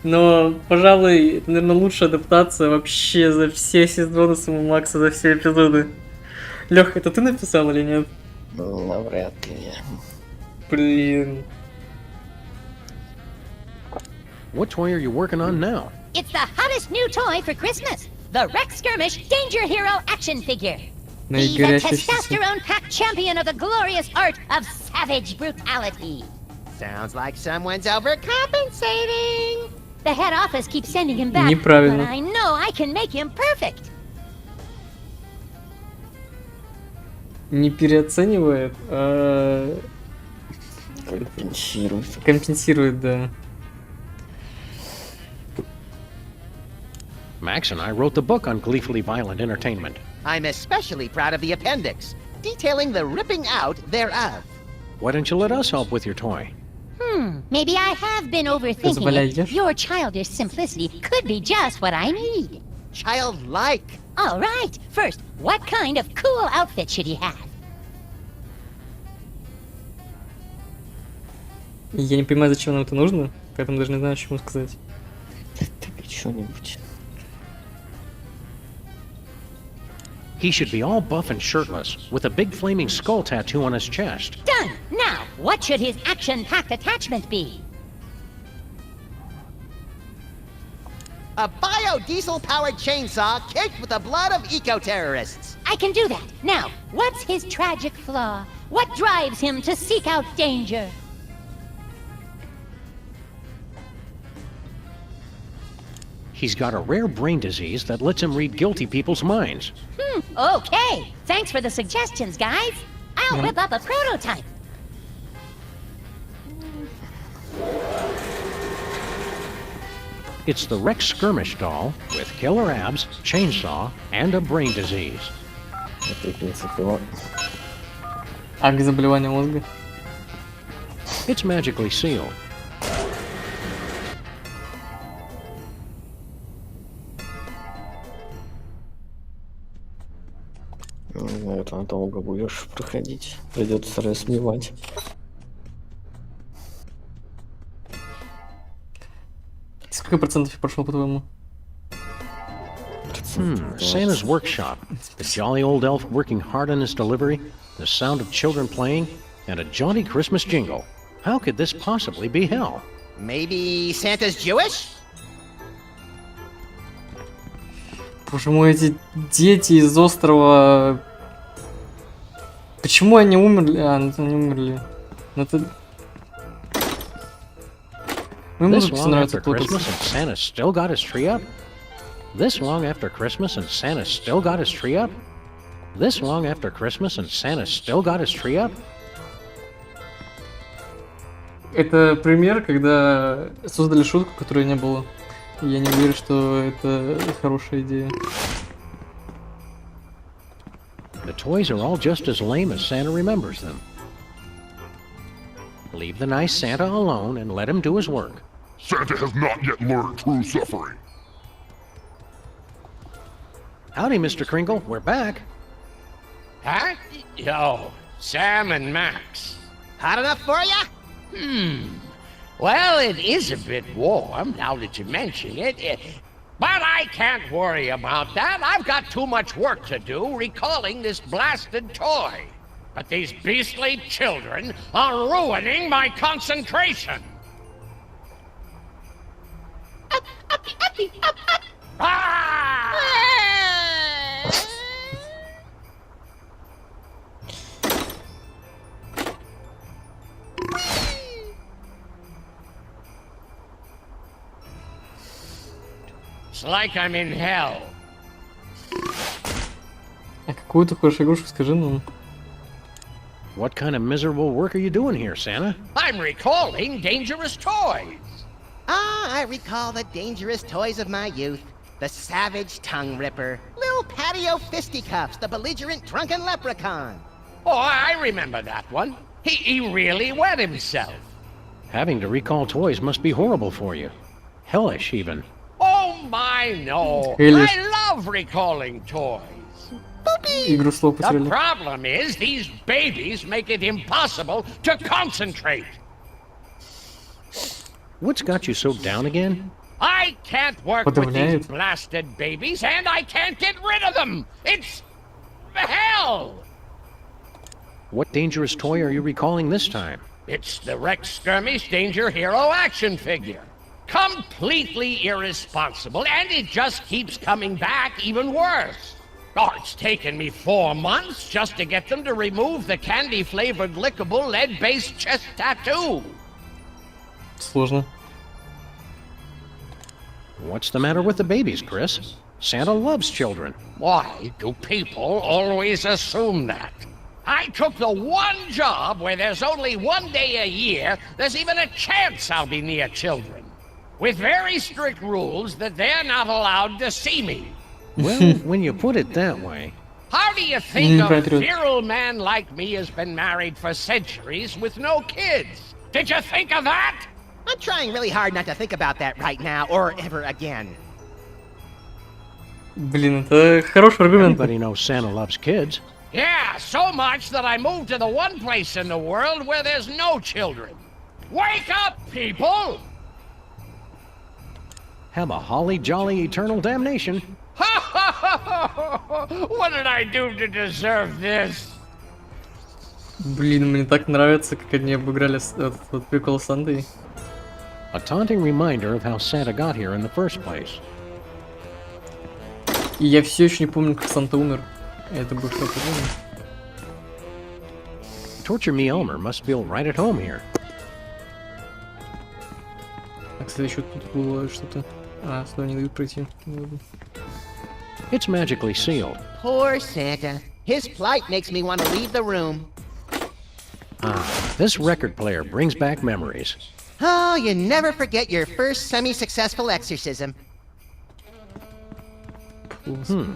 но, пожалуй, это, наверное, лучшая адаптация вообще за все сезоны сэма Макса, за все эпизоды. Лёх, это ты написал или нет? Навряд ли. Блин. What toy are you working on now? It's the hottest new toy for Christmas. The Rex Skirmish Danger Hero action figure. He's a testosterone-packed champion of the glorious art of savage brutality. Sounds like someone's overcompensating. The head office keeps sending him back, Неправильно. but I know I can make him perfect. Не переоценивает, а... Компенсирует. Компенсирует, да. Max and I wrote the book on gleefully violent entertainment. I'm especially proud of the appendix, detailing the ripping out thereof. Why don't you let us help with your toy? Maybe I have been overthinking it. Your childish simplicity could be just what I need. Childlike. All right. First, what kind of cool outfit should he have? Я не понимаю, зачем нам это нужно, поэтому даже не знаю, что ему сказать. Так, что-нибудь. He should be all buff and shirtless, with a big flaming skull tattoo on his chest. Done! Now, what should his action-packed attachment be? A biodiesel-powered chainsaw caked with the blood of eco-terrorists. I can do that. Now, what's his tragic flaw? What drives him to seek out danger? He's got a rare brain disease that lets him read guilty people's minds. Okay. Thanks for the suggestions, guys. I'll whip up a prototype. It's the Rex Skirmish doll with killer abs, chainsaw, and a brain disease. Заболевание мозга. It's magically sealed. Наверное, долго будешь проходить. Придется разбивать. Сколько процентов я прошел, по-твоему? Santa's workshop. The jolly old elf working hard on his delivery, the sound of children playing, and a jaunty Christmas jingle. How could this possibly be hell? Maybe Santa's Jewish? Боже мой, эти дети из острова... Почему они умерли? Они не умерли. Это... This long after Christmas and Santa still got his tree up? This long after Christmas and Santa still got his tree up? This long after Christmas and Santa still got his tree up? Это пример, когда создали шутку, которой не было. Я не уверен, что это хорошая идея. The toys are all just as lame as Santa remembers them. Leave the nice Santa alone and let him do his work. Santa has not yet learned true suffering. Howdy, Mr. Kringle. We're back. Huh? Yo, Sam and Max. Hot enough for ya? Well, it is a bit warm, now that you mention it. But I can't worry about that. I've got too much work to do recalling this blasted toy. But these beastly children are ruining my concentration. Ah! It's like I'm in hell. А какую ты хочешь игрушку, скажи нам? What kind of miserable work are you doing here, Santa? I'm recalling dangerous toys. Ah, I recall the dangerous toys of my youth. The savage tongue ripper, Lil patio fisticuffs, the belligerent drunken leprechaun. Oh, I remember that one. He really wet himself. Having to recall toys must be horrible for you. Hellish, even. Oh my, no. Hellish. I love recalling toys. Игру слов The потеряли. problem is these babies make it impossible to concentrate. What's got you so down again? I can't work with these Подавляет. blasted babies, and I can't get rid of them. It's hell. What dangerous toy are you recalling this time? It's the Rex Skirmish Danger Hero action figure. Completely irresponsible, and it just keeps coming back even worse. Oh, it's taken me 4 months just to get them to remove the candy-flavored lickable lead-based chest tattoo. Сложно. What's the matter with the babies, Chris? Santa loves children. Why do people always assume that? I took the one job where there's only 1 day a year there's even a chance I'll be near children. With very strict rules that they're not allowed to see me. Well, when you put it that way. How do you think a Patriot. virile man like me has been married for centuries with no kids? Did you think of that? I'm trying really hard not to think about that right now or ever again. Блин, это хороший аргумент. Everybody knows Santa loves kids. Yeah, so much that I moved to the one place in the world where there's no children. Wake up, people! Have a holly jolly eternal damnation. What did I do to deserve this? Блин, мне так нравится, как они обыграли этот прикол с Сантой. A taunting reminder of how Santa got here in the first place. И я все еще не помню, как Санта умер. Это было что-то время. Torture Me Elmer must feel right at home here. А, кстати, еще тут было что-то. А, сюда не дают пройти. It's magically sealed. Poor Santa. His plight makes me want to leave the room. Ah, this record player brings back memories. Oh, you never forget your first semi-successful exorcism.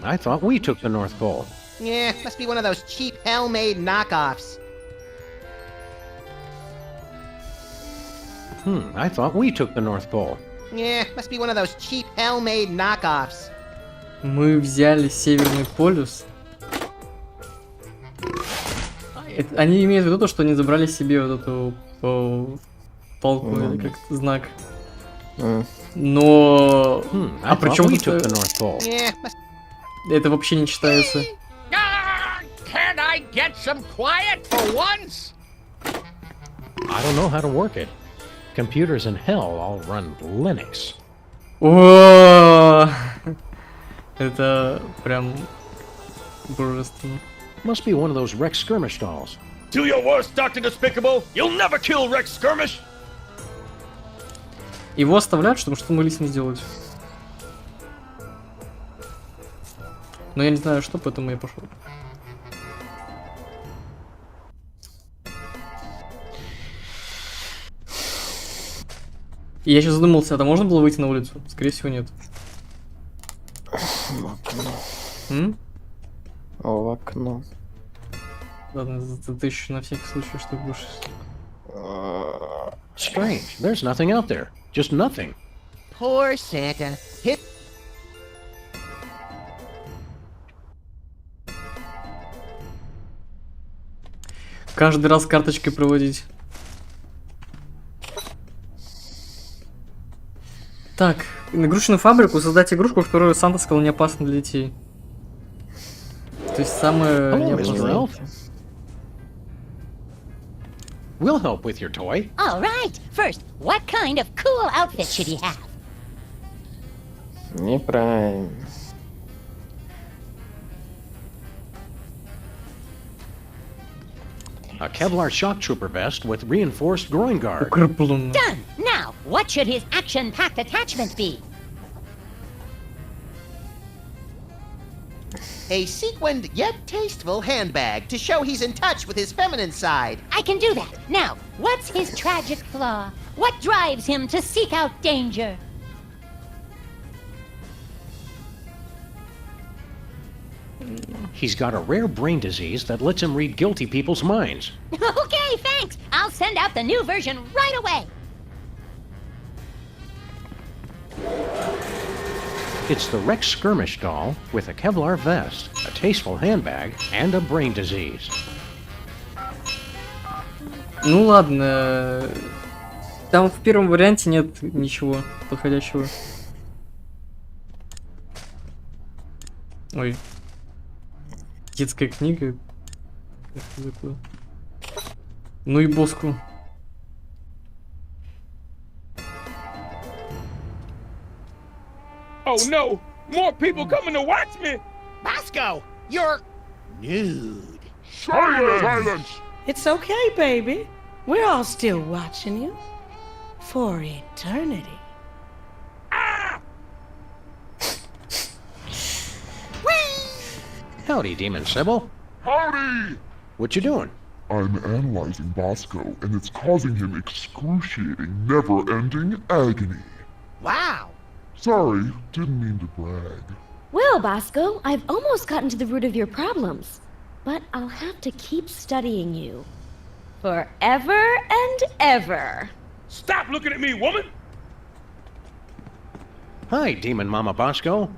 I thought we took the North Pole. Yeah, must be one of those cheap hell-made knockoffs. I thought we took the North Pole. Yeah, must be one of those cheap hell-made knockoffs. Мы взяли Северный полюс. Они имеют в виду то, что они забрали себе вот эту палку, или как знак. Но... А при чем тут... Yeah, must... Это вообще не читается. Can't I get some quiet for once? I don't know how to work it. Computers in hell all run Linux. О, это прям божественно. Must be one of those Rex Skirmish dolls. Do your worst, Dr. Despicable! You'll never kill Rex Skirmish! Его оставляют, чтобы что могли с ним сделать. Но я не знаю, что, поэтому я пошел. И я сейчас задумался, а можно было выйти на улицу? Скорее всего, нет. В окно. В окно. Ладно, затыщу на всякий случай, чтобы больше... Strange. There's nothing out there. Just nothing. Poor Santa. Hit... Каждый раз карточкой проводить. Так, на игрушечную фабрику создать игрушку, которую Санта сказал не опасна для детей. То есть самое неопасное. We'll help with your toy. All right. First, what kind of cool outfit should he have? Неправильно. A Kevlar shock trooper vest with reinforced groin guard. Укреплен. Done. Now, what should his action-packed attachment be? A sequined yet tasteful handbag to show he's in touch with his feminine side. I can do that. Now, what's his tragic flaw? What drives him to seek out danger? He's got a rare brain disease that lets him read guilty people's minds. Okay, thanks. I'll send out the new version right away. It's the Rex Skirmish doll with a Kevlar vest, a tasteful handbag, and a brain disease. Ну ладно. Там в первом варианте нет ничего подходящего. Ой. Детская книга. Это такое? Ну и боску. Oh no! More people coming to watch me! Bosco, you're nude. Silence! It's okay, baby. We're all still watching you. For eternity. Howdy, Demon Sybil. Howdy! What you doing? I'm analyzing Bosco, and it's causing him excruciating, never-ending agony. Wow. Sorry, didn't mean to brag. Well, Bosco, I've almost gotten to the root of your problems. But I'll have to keep studying you. Forever and ever. Stop looking at me, woman! Hi, Demon Mama Bosco.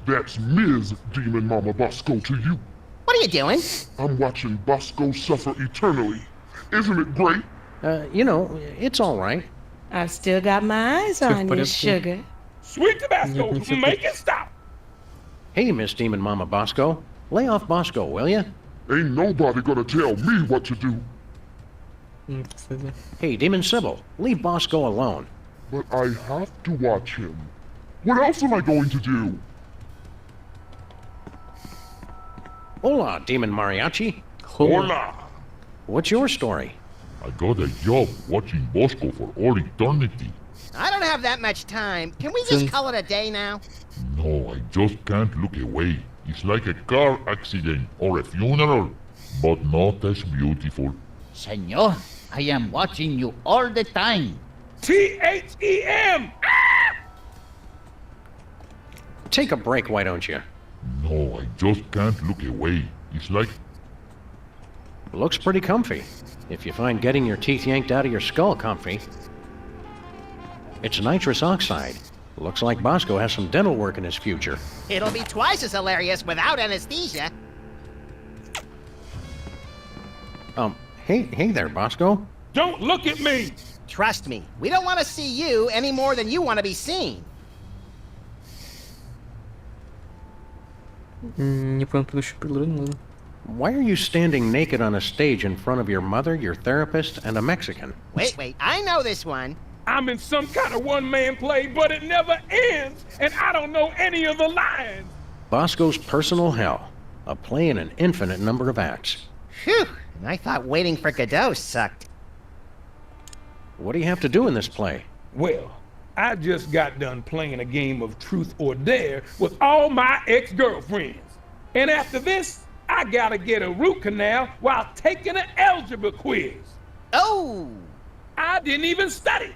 That's Ms. Demon Mama Bosco to you. What are you doing? I'm watching Bosco suffer eternally. Isn't it great? You know, it's all right. I've still got my eyes on you, sugar. Sweet Tabasco, make it stop! Hey, Miss Demon Mama Bosco. Lay off Bosco, will ya? Ain't nobody gonna tell me what to do. Hey, Demon Sybil, leave Bosco alone. But I have to watch him. What else am I going to do? Hola, Demon Mariachi. Hola! What's your story? I got a job watching Bosco for all eternity. I don't have that much time. Can we just call it a day now? No, I just can't look away. It's like a car accident or a funeral, but not as beautiful. Senor, I am watching you all the time. T-H-E-M! Take a break, why don't you? No, I just can't look away. It's like... Looks pretty comfy. If you find getting your teeth yanked out of your skull comfy. It's nitrous oxide. Looks like Bosco has some dental work in his future. It'll be twice as hilarious without anesthesia. Hey there, Bosco. Don't look at me! Trust me, we don't want to see you any more than you want to be seen. Не понял предыдущее предложение, ладно. Why are you standing naked on a stage in front of your mother, your therapist, and a Mexican? Wait, I know this one. I'm in some kind of one-man play, but it never ends, and I don't know any of the lines. Bosco's Personal Hell, a play in an infinite number of acts. Phew, I thought waiting for Godot sucked. What do you have to do in this play? Well, I just got done playing a game of Truth or Dare with all my ex-girlfriends. And after this, I gotta get a root canal while taking an algebra quiz. Oh! I didn't even study.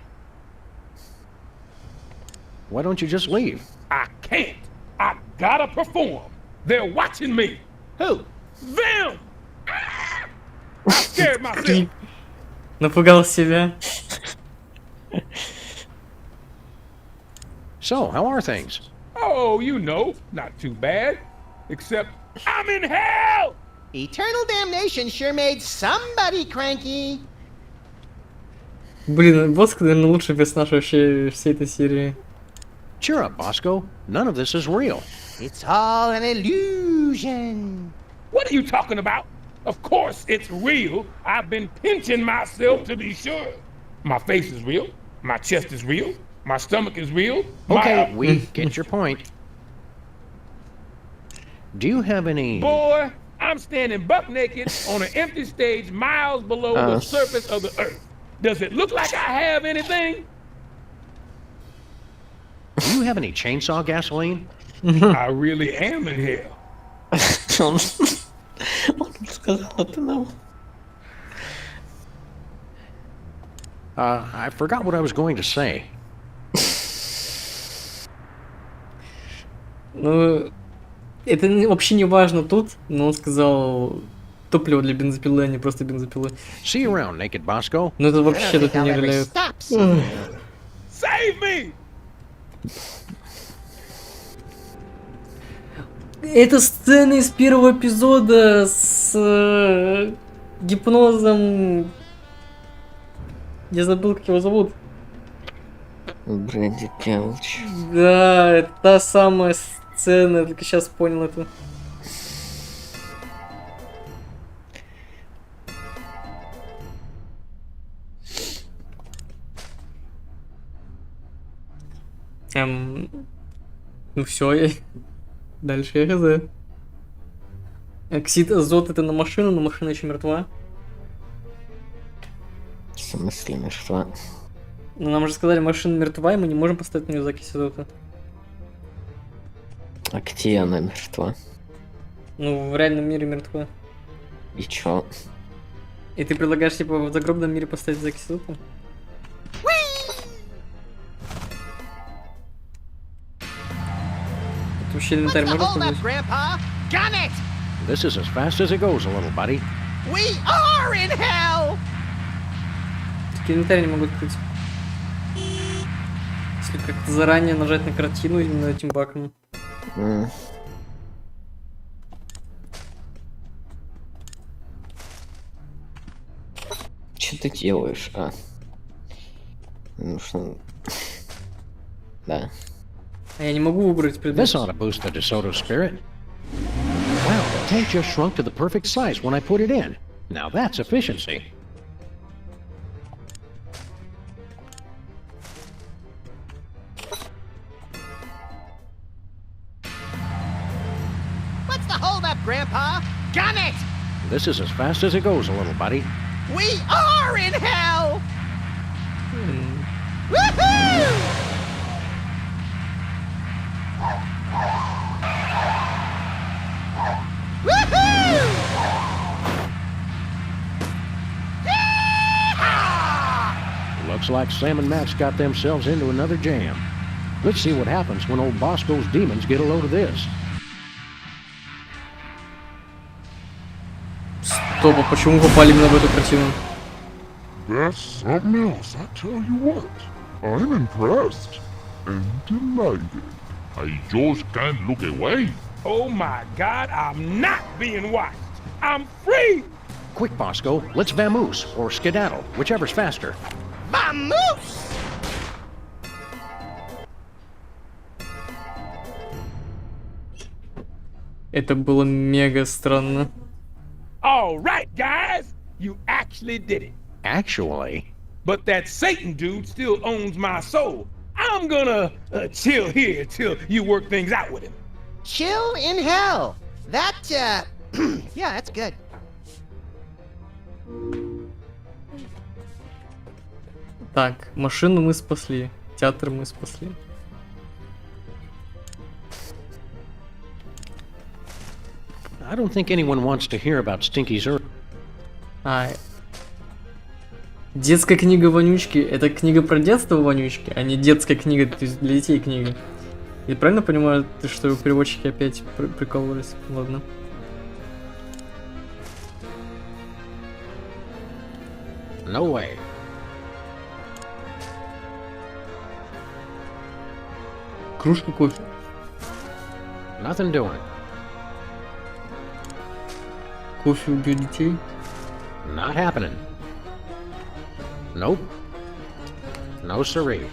Why don't you just leave? I can't. I gotta perform. They're watching me. Who? Them! I scared myself. Напугал себя. So, how are things? Oh, you know, not too bad. Except I'm in hell! Eternal damnation sure made somebody cranky. Блин, Боско, наверное, лучший персонаж вообще всей этой серии. Cheer up, Bosco. None of this is real. It's all an illusion. What are you talking about? Of course it's real. I've been pinching myself to be sure. My face is real. My chest is real. My stomach is real. Okay, we get your point. Do you have any... Boy, I'm standing buck naked on an empty stage miles below the surface of the earth. Does it look like I have anything? Do you have any chainsaw gasoline? I really am in hell. Он сказал это нам. I forgot what I was going to say. Ну, Это вообще не важно тут, но он сказал топливо для бензопилы, а не просто бензопилы. See you around, naked Bosco. Но это вообще тут не влияет. Save me! Это сцена из первого эпизода с гипнозом. Я забыл, как его зовут. Брэди Келч. Да, это та самая сцена, я только сейчас понял это. Ну все, дальше я хз. Оксид азот это на машину, но машина еще мертва. В смысле мертва? Но нам же сказали, машина мертва, и мы не можем поставить на нее закись азота. А где она мертва? Ну, в реальном мире мертва. И чё? И ты предлагаешь, типа, в загробном мире поставить закись азота? Это вообще инвентарь можно поставить? This is as fast as it goes, little buddy. We are in hell! Так инвентарь не могу открыть. Если как-то заранее нажать на картину именно этим баком. Что ты делаешь, а? Ну что... Да. А я не могу выбрать предмет. This ought to boost the DeSoto spirit. Wow, the tank just shrunk to the perfect size when I put it in. Now that's efficiency. What's the holdup, Grandpa? Gun it! This is as fast as it goes, little buddy. We are in hell! Woohoo! Woohoo! Looks like Sam and Max got themselves into another jam. Let's see what happens when old Bosco's demons get a load of this. Стоп, а почему мы попали именно в эту картину? That's something else, I tell you what. I'm impressed and delighted. I just can't look away. Oh my God, I'm not being watched. I'm free! Quick, Bosco, let's vamoose or skedaddle, whichever's faster. Vamoose! Это было мега странно. All right, guys, you actually did it. Actually? But that Satan dude still owns my soul. I'm gonna chill here till you work things out with him. Chill in hell. That, yeah, that's good. Так, машину мы спасли, театр мы спасли. I don't think anyone wants to hear about Stinky's Earth. Детская книга Вонючки. Это книга про детство Вонючки, а не детская книга, то есть для детей книга. Я правильно понимаю, что переводчики опять прикалывались? Ладно. No way. Кружка кофе. Nothing doing. Кофе убьет детей. Not happening. Nope. No siree.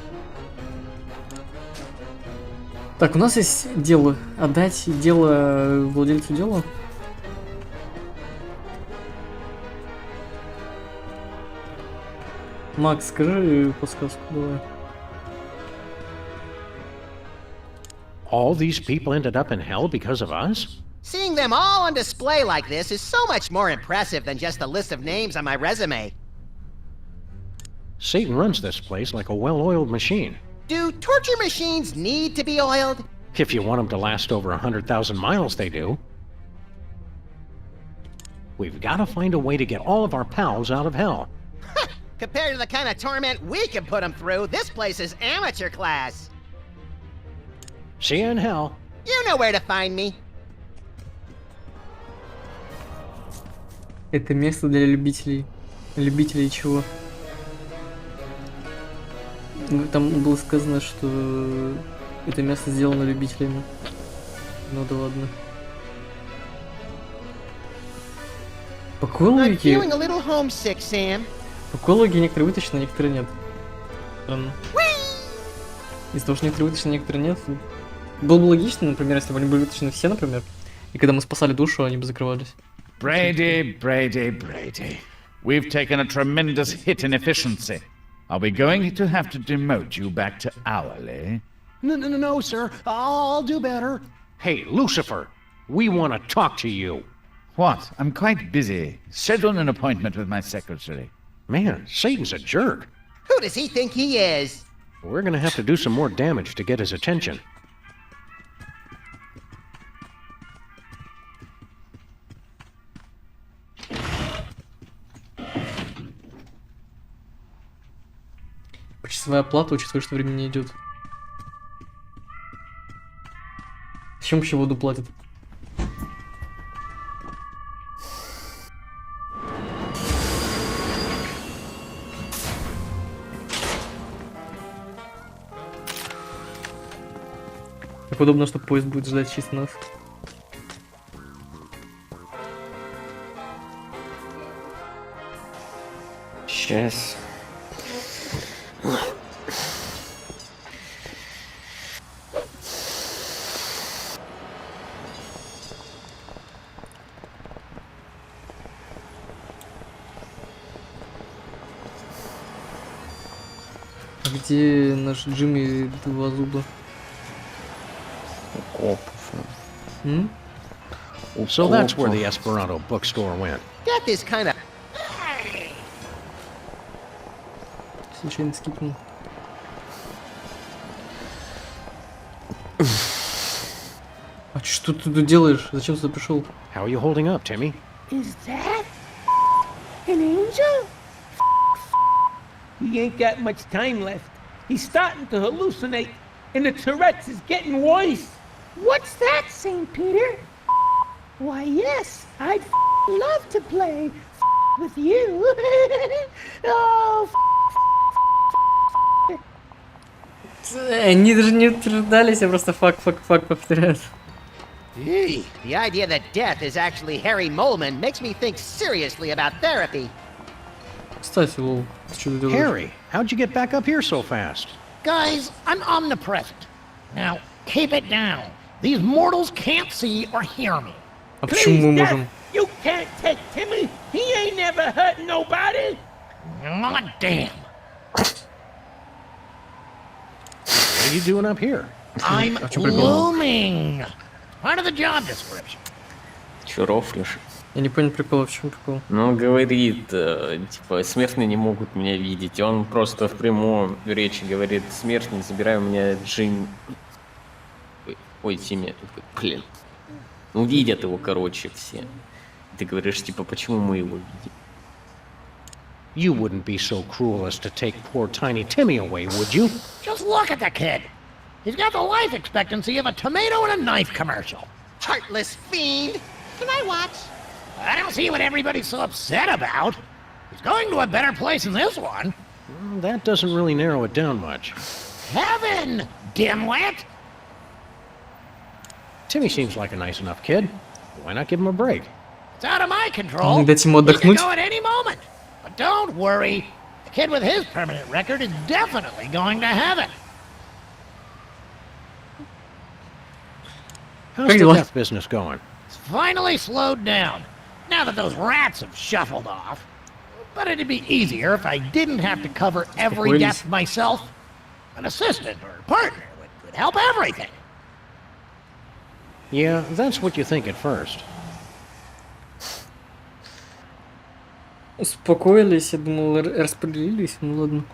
Так, у нас есть дело. Отдать дело владельцу дела. Макс, скажи подсказку, давай. All these people ended up in hell because of us? Seeing them all on display like this is so much more impressive than just a list of names on my resume. Satan runs this place like a well-oiled machine. Do torture machines need to be oiled? If you want them to last over 100,000 miles, they do. We've got to find a way to get all of our pals out of hell. Compared to the kind of torment we can put them through, this place is amateur class. See you in hell. You know where to find me. Это место для любителей. Любителей чего? Там было сказано, что это место сделано любителями. Ну да ладно. По какой логике? feeling a little homesick, Sam. По какой логике некоторые вытащены, а некоторые нет? Странно. Из-за того, что некоторые вытащены, а некоторые нет. Было бы логично, например, если бы они были вытащены все, например. И когда мы спасали душу, они бы закрывались. Brady, Brady, Brady. We've taken a tremendous hit in efficiency. Are we going to have to demote you back to hourly? No, sir. I'll do better. Hey, Lucifer, we want to talk to you. What? I'm quite busy. Schedule an appointment with my secretary. Man, Satan's a jerk. Who does he think he is? We're gonna have to do some more damage to get his attention. Почасовая оплата, учитывая, что время не идет. С чем вообще воду платят? Как удобно, что поезд будет ждать чисто нас. Сейчас. Где наш Джимми два зуба? So that's where the Esperanto bookstore went. Death is kind of... Случайно скипнул. А что ты тут делаешь? Зачем ты пришел? How are you holding up, Timmy? Is that an angel? He ain't got much time left. He's starting to hallucinate, and the Tourette's is getting worse. What's that, St. Peter? Why, yes, I'd love to play with you. Oh, Они даже не утверждались, а просто факт повторяют. The idea that Death is actually Harry Molman makes me think seriously about therapy. Кстати, Лол, ты что делаешь? Harry, how'd you get back up here so fast? Guys, I'm omnipresent. Now, keep it down. These mortals can't see or hear me. А почему мы можем? You can't take Timmy. He ain't never hurt nobody. Oh, damn. What are you doing up here? I'm looming. Part of the job description. Чё рофлишь? Я не понял прикола, в чем прикол? Ну, говорит, типа, смертные не могут меня видеть. Он просто в прямом речи говорит: смертный, забирай у меня Джим... Ой, Тимми, блин. Ну, видят его, короче, все. Ты говоришь, типа, почему мы его видим? You wouldn't be so cruel as to take poor tiny Timmy away, would you? Just look at the kid. He's got the life expectancy of a tomato in a knife commercial. Heartless fiend! Can I watch? I don't see what everybody's so upset about. He's going to a better place than this one. Well, that doesn't really narrow it down much. Heaven, dimwit! Timmy seems like a nice enough kid. Why not give him a break? It's out of my control. Дать ему He could отдохнуть. go at any moment. But don't worry. The kid with his permanent record is definitely going to heaven. How's the death business going? It's finally slowed down. Now that those rats have shuffled off. But it'd be easier if I didn't have to cover every death myself. An assistant or partner would help everything. Yeah, that's what you think at first. Успокоились, я думал, распределились, ну ладно.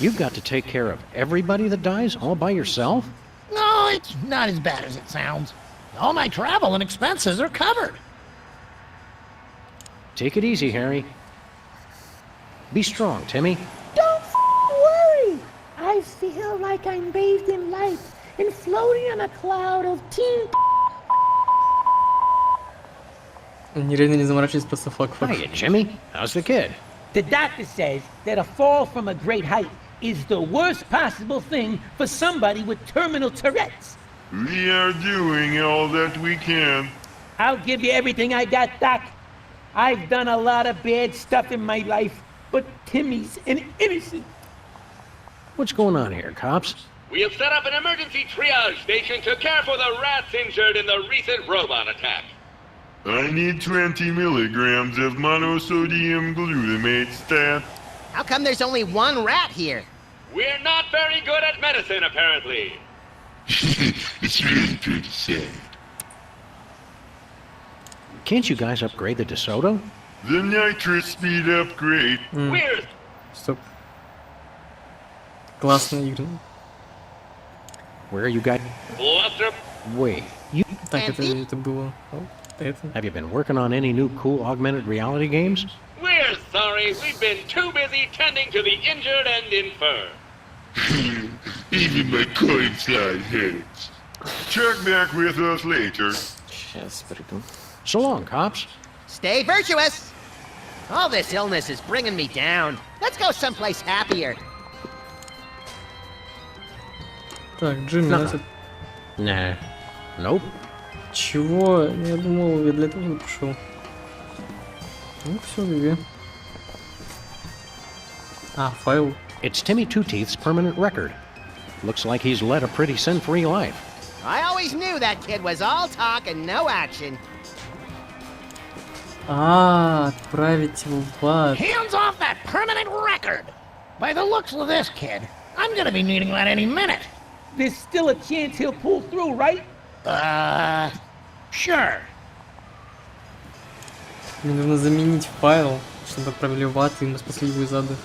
You've got to take care of everybody that dies all by yourself? No, it's not as bad as it sounds. All my travel and expenses are covered. Take it easy, Harry. Be strong, Timmy. Don't worry. I feel like I'm bathed in light and floating on a cloud of teen. Они реально не заморачивались, просто фак-фак. Hiya, Jimmy. How's the kid? The doctor says that a fall from a great height is the worst possible thing for somebody with terminal Tourette's. We are doing all that we can. I'll give you everything I got, Doc. I've done a lot of bad stuff in my life, but Timmy's an innocent. What's going on here, cops? We have set up an emergency triage station to care for the rats injured in the recent robot attack. I need 20 milligrams of monosodium glutamate stat. How come there's only one rat here? We're not very good at medicine, apparently. It's really pretty sad. Can't you guys upgrade the DeSoto? The nitrous speed upgrade. We're... Стоп. Классная игра. Where are you guys? Wait, you... Так, это было... Это. Have you been working on any new cool augmented reality games? We're sorry, we've been too busy tending to the injured and infirm. Even my coin slide hurts. Check back with us later. Сейчас приду. So long, cops. Stay virtuous. All this illness is bringing me down. Let's go someplace happier. Так, Джимми, значит... Nah. Nope. Чего? Я думал, я для этого пошел. Ну все, Виви. А, файл. It's Timmy Two-Teeth's permanent record. Looks like he's led a pretty sin-free life. I always knew that kid was all talk and no action. Отправить его в ад. Hands off that permanent record! By the looks of this kid, I'm gonna be needing that any minute. There's still a chance he'll pull through, right? Sure. Мне нужно заменить файл, чтобы отправили в ад, и мы спасли его из ада.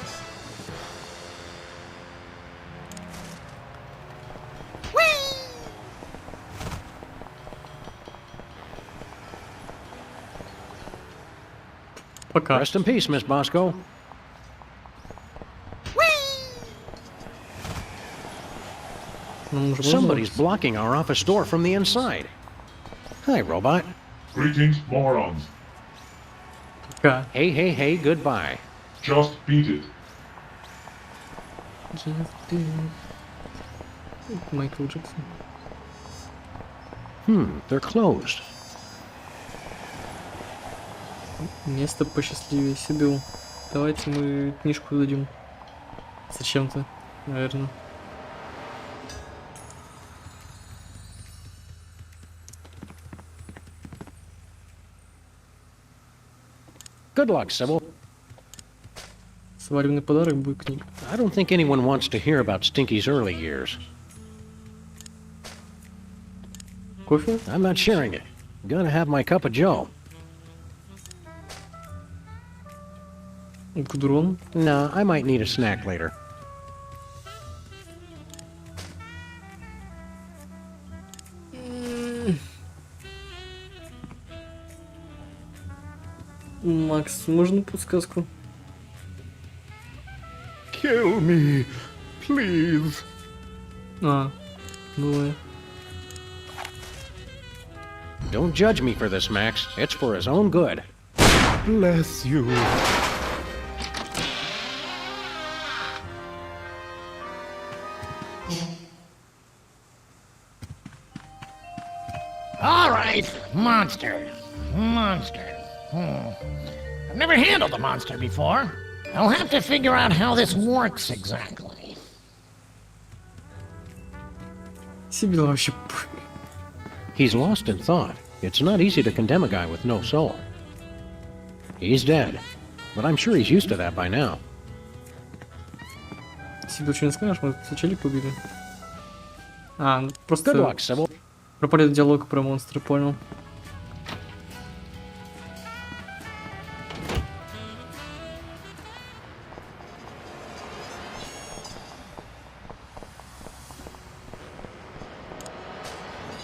Пока. Rest in peace, Miss Bosco. Somebody's blocking our office door from the inside. Hi, robot. Greetings, morons. Пока. Hey, hey, hey, goodbye. Just beat it. Майкл Джексон. They're closed. Место посчастливее Сибил. Давайте мы книжку дадим. Зачем-то, наверное. Good luck, Sybil. Свадебный подарок будет книга. I don't think anyone wants to hear about Stinky's early years. Кофе? I'm not sharing it. Gotta have my cup of joe. Гудрон? Nah, I might need a snack later. Макс, можно подсказку? Kill me, please. Давай. Don't judge me for this, Max. It's for his own good. Bless you. All right, monster. I've never handled a monster before. I'll have to figure out how this works exactly. Сибил вообще... He's lost in thought. It's not easy to condemn a guy with no soul. He's dead, but I'm sure he's used to that by now. Сибил, что не скажешь? Мы все челик убили. Просто... Good luck, Sybil. Пропали диалог про монстра, понял.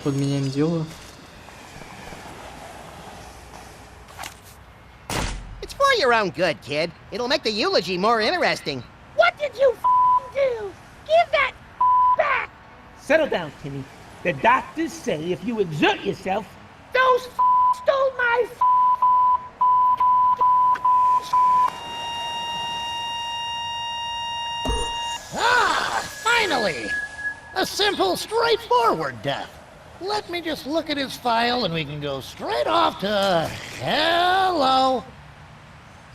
Подменяем дело. It's for your own good, kid. It'll make the eulogy more interesting. What did you do? Give that back! Settle down, Timmy. The doctors say if you exert yourself, Those stole my Finally! A simple, straightforward death. Let me just look at his file and we can go straight off to... Hello!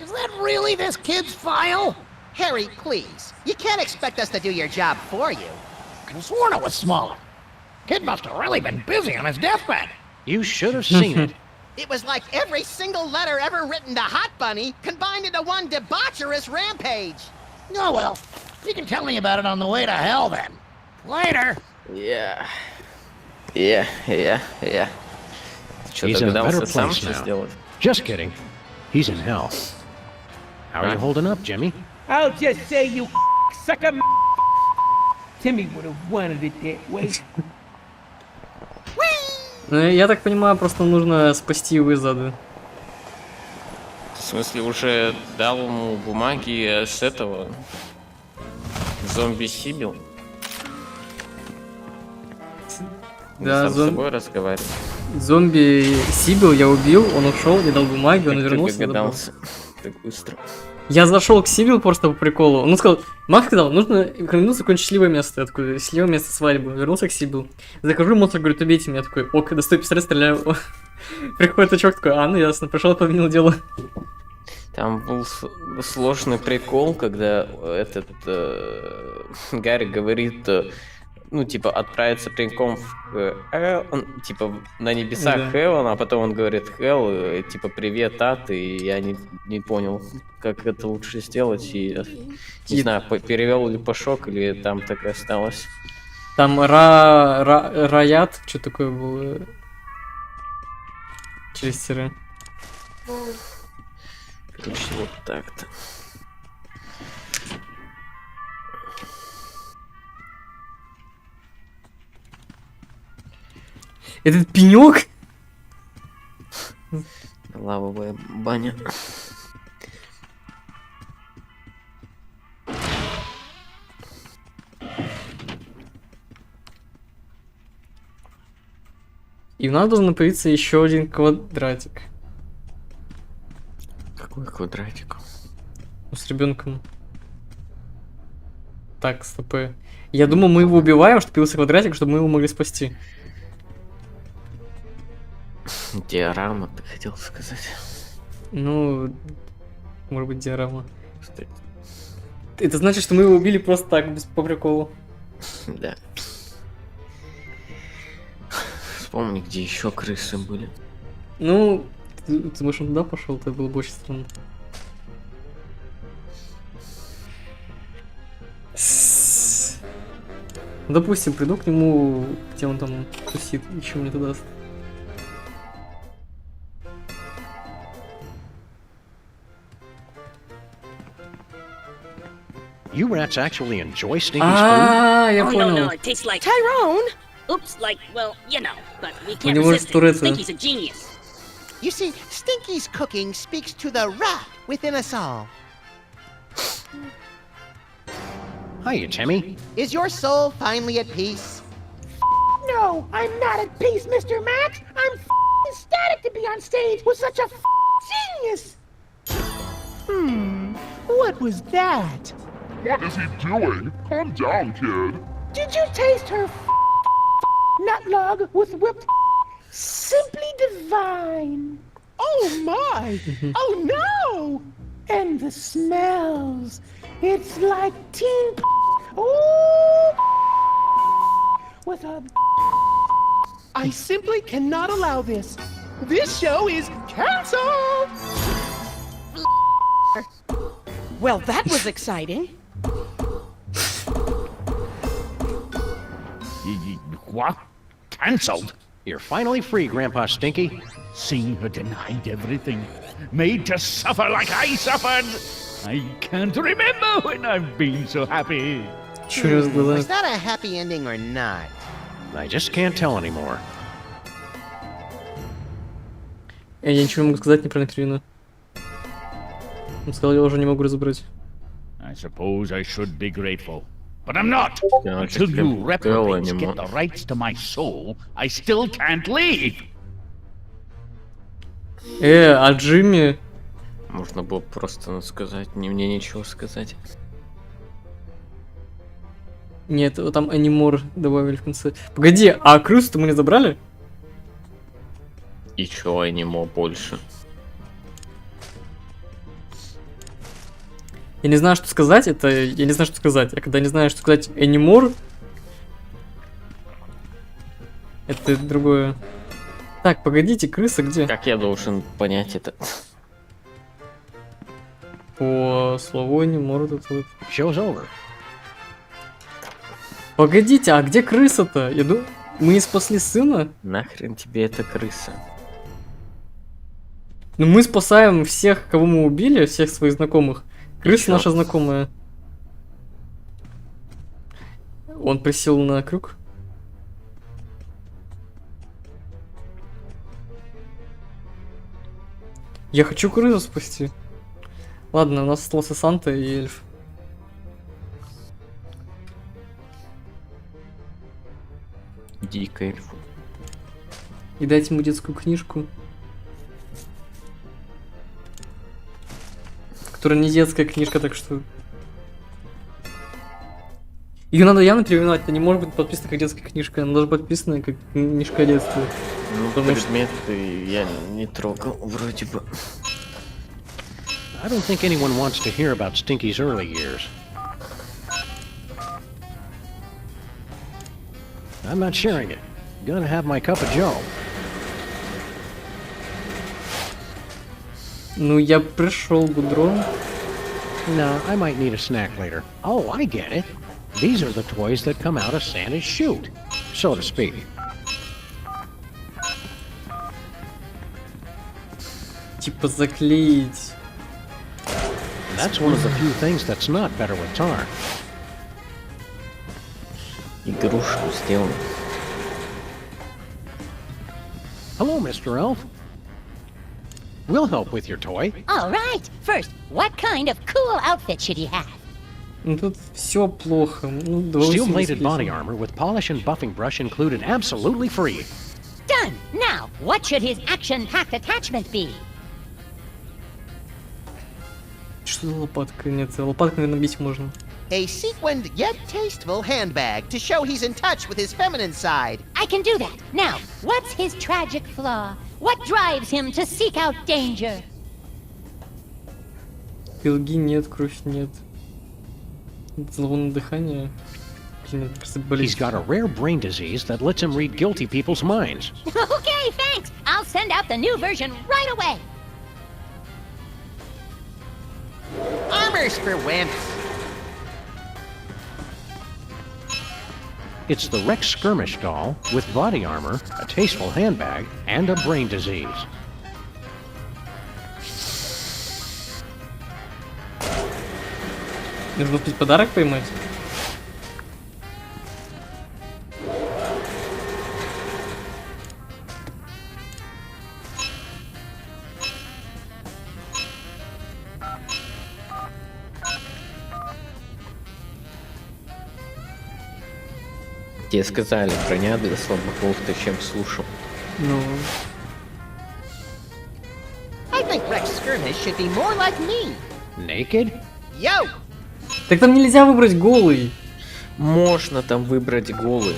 Is that really this kid's file? Harry, please. You can't expect us to do your job for you. I could have sworn it was smaller. Kid must have really been busy on his deathbed. You should have seen it. It was like every single letter ever written to Hot Bunny combined into one debaucherous rampage. Oh well, you can tell me about it on the way to hell then. Later. Yeah. Что, He's in a better догадался сам place все now. сделать? Just kidding. He's in hell. How are you holding up, Jimmy? I'll just say you sucker. Timmy would have wanted it that way. Ну, я так понимаю, просто нужно спасти его из ада. В смысле, уже дал ему бумаги с этого зомби Сибил? Да, сам с собой разговаривает. Зомби Сибил я убил, он ушел, я дал бумаги, он Как ты вернулся. догадался так быстро? Я зашел к Сибил просто по приколу. Он сказал, Макс сказал, нужно вернуться в какое-нибудь счастливое место. Я такой, счастливое место свадьбы. Вернулся к Сибил. Захожу, монстр говорит, убейте меня. Я такой, ок, достаю пистолет, стреляю. Приходит чувак такой, ну ясно, пошел, подменил дело. Там был сложный прикол, когда этот Гарри говорит, ну, типа, отправиться прямиком в Hell, типа, на небесах Хелл, а потом он говорит Хелл, типа, привет, ад, и я не понял, как это лучше сделать, и не знаю, перевел ли пошок, или там так и осталось. Там Раят, что такое было? Через тире. Короче, вот так-то. Этот пенек? Лавовая баня. И у нас должен появиться еще один квадратик. Какой квадратик? Ну, с ребенком. Так, стопы. Я думал, мы его убиваем, чтобы появился квадратик, чтобы мы его могли спасти. Диорама, ты хотел сказать? Ну, может быть, диорама. Это значит, что мы его убили просто так, по приколу. Да. Вспомни, где еще крысы были. Ну, ты думаешь, он туда пошел, это было бы очень странно. Допустим, приду к нему, где он там тусит, ничего мне туда даст. You rats actually enjoy Stinky's food? Я Oh, понял. no, it tastes like Tyrone! Oops, like, well, you know, but we У can't него resist it. Туретта. Stinky's a genius. You see, Stinky's cooking speaks to the rat within us all. Hiya, Timmy. Is your soul finally at peace? No, I'm not at peace, Mr. Max. I'm ecstatic to be on stage with such a genius. What was that? What is he doing? Calm down, kid. Did you taste her nut log with whipped simply divine? Oh my! Oh no! And the smells. It's like teen with a I simply cannot allow this. This show is canceled! Well, that was exciting. What? Cancelled? You're finally free, Grandpa Stinky. Seeing her denied everything, made to suffer like I suffered. I can't remember when I've been so happy. Was that a happy ending or not? I just can't tell anymore. Я ничего не могу сказать неправильно перевину. Он сказал, я уже не могу разобрать. I suppose I should be grateful. But I'm not! Yeah, Until just you can't reprobates tell get anymore. the rights to my soul, I still can't leave! А Джимми? Можно было просто сказать, мне нечего сказать. Нет, вот там анимор добавили в конце. Погоди, а крысу-то мы не забрали? И чё, анимо больше? Я не знаю, что сказать, это... Я не знаю, что сказать. А когда не знаю, что сказать анимор... Это другое. Так, погодите, крыса где? Как я должен понять это? По слову анимор тут вот. Show's over. Погодите, а где крыса-то? Я думаю, мы не спасли сына? Нахрен тебе эта крыса? Ну мы спасаем всех, кого мы убили, всех своих знакомых. Крыса наша знакомая. Он присел на крюк. Я хочу крысу спасти. Ладно, у нас остался Санта и эльф. Иди к эльфу. И дайте ему детскую книжку. Которая не детская книжка, так что... Ее надо явно переименовать, это не может быть подписана как детская книжка, она должна быть подписана как книжка о детстве. Ну, предметы я не трогал, вроде бы. I don't think anyone wants to hear about Stinky's early years. I'm not sharing it. Gonna have my cup of joe. Ну, я пришел, Гудрон. No, I might need a snack later. Oh, I get it. These are the toys that come out of Santa's chute, so to speak. Типа заклеить. That's one of the few things that's not better with tar. Игрушку сделал. Hello, Mr. Elf. We'll help with your toy. All right. First, what kind of cool outfit should he have? Ну тут все плохо. Ну, Steel-plated body armor with polish and buffing brush included absolutely free. Done. Now, what should his action-packed attachment be? Что за лопатка? Нет, лопаткой, наверное, бить можно. A sequined yet tasteful handbag to show he's in touch with his feminine side. I can do that. Now, what's his tragic flaw? What drives him to seek out danger? Пилги нет, кровь нет. Зловонное дыхание. He's got a rare brain disease that lets him read guilty people's minds. Okay, thanks. I'll send out the new version right away. Armors for wimps. It's the Rex Skirmish doll with body armor, a tasteful handbag, and a brain disease. Нужно успеть подарок поймать. Тебе сказали, броня для слабаков, ты чем слушал? Ну... I think Rex Skirmish should be more like me. Naked? Yo! Так там нельзя выбрать голый. Можно там выбрать голый.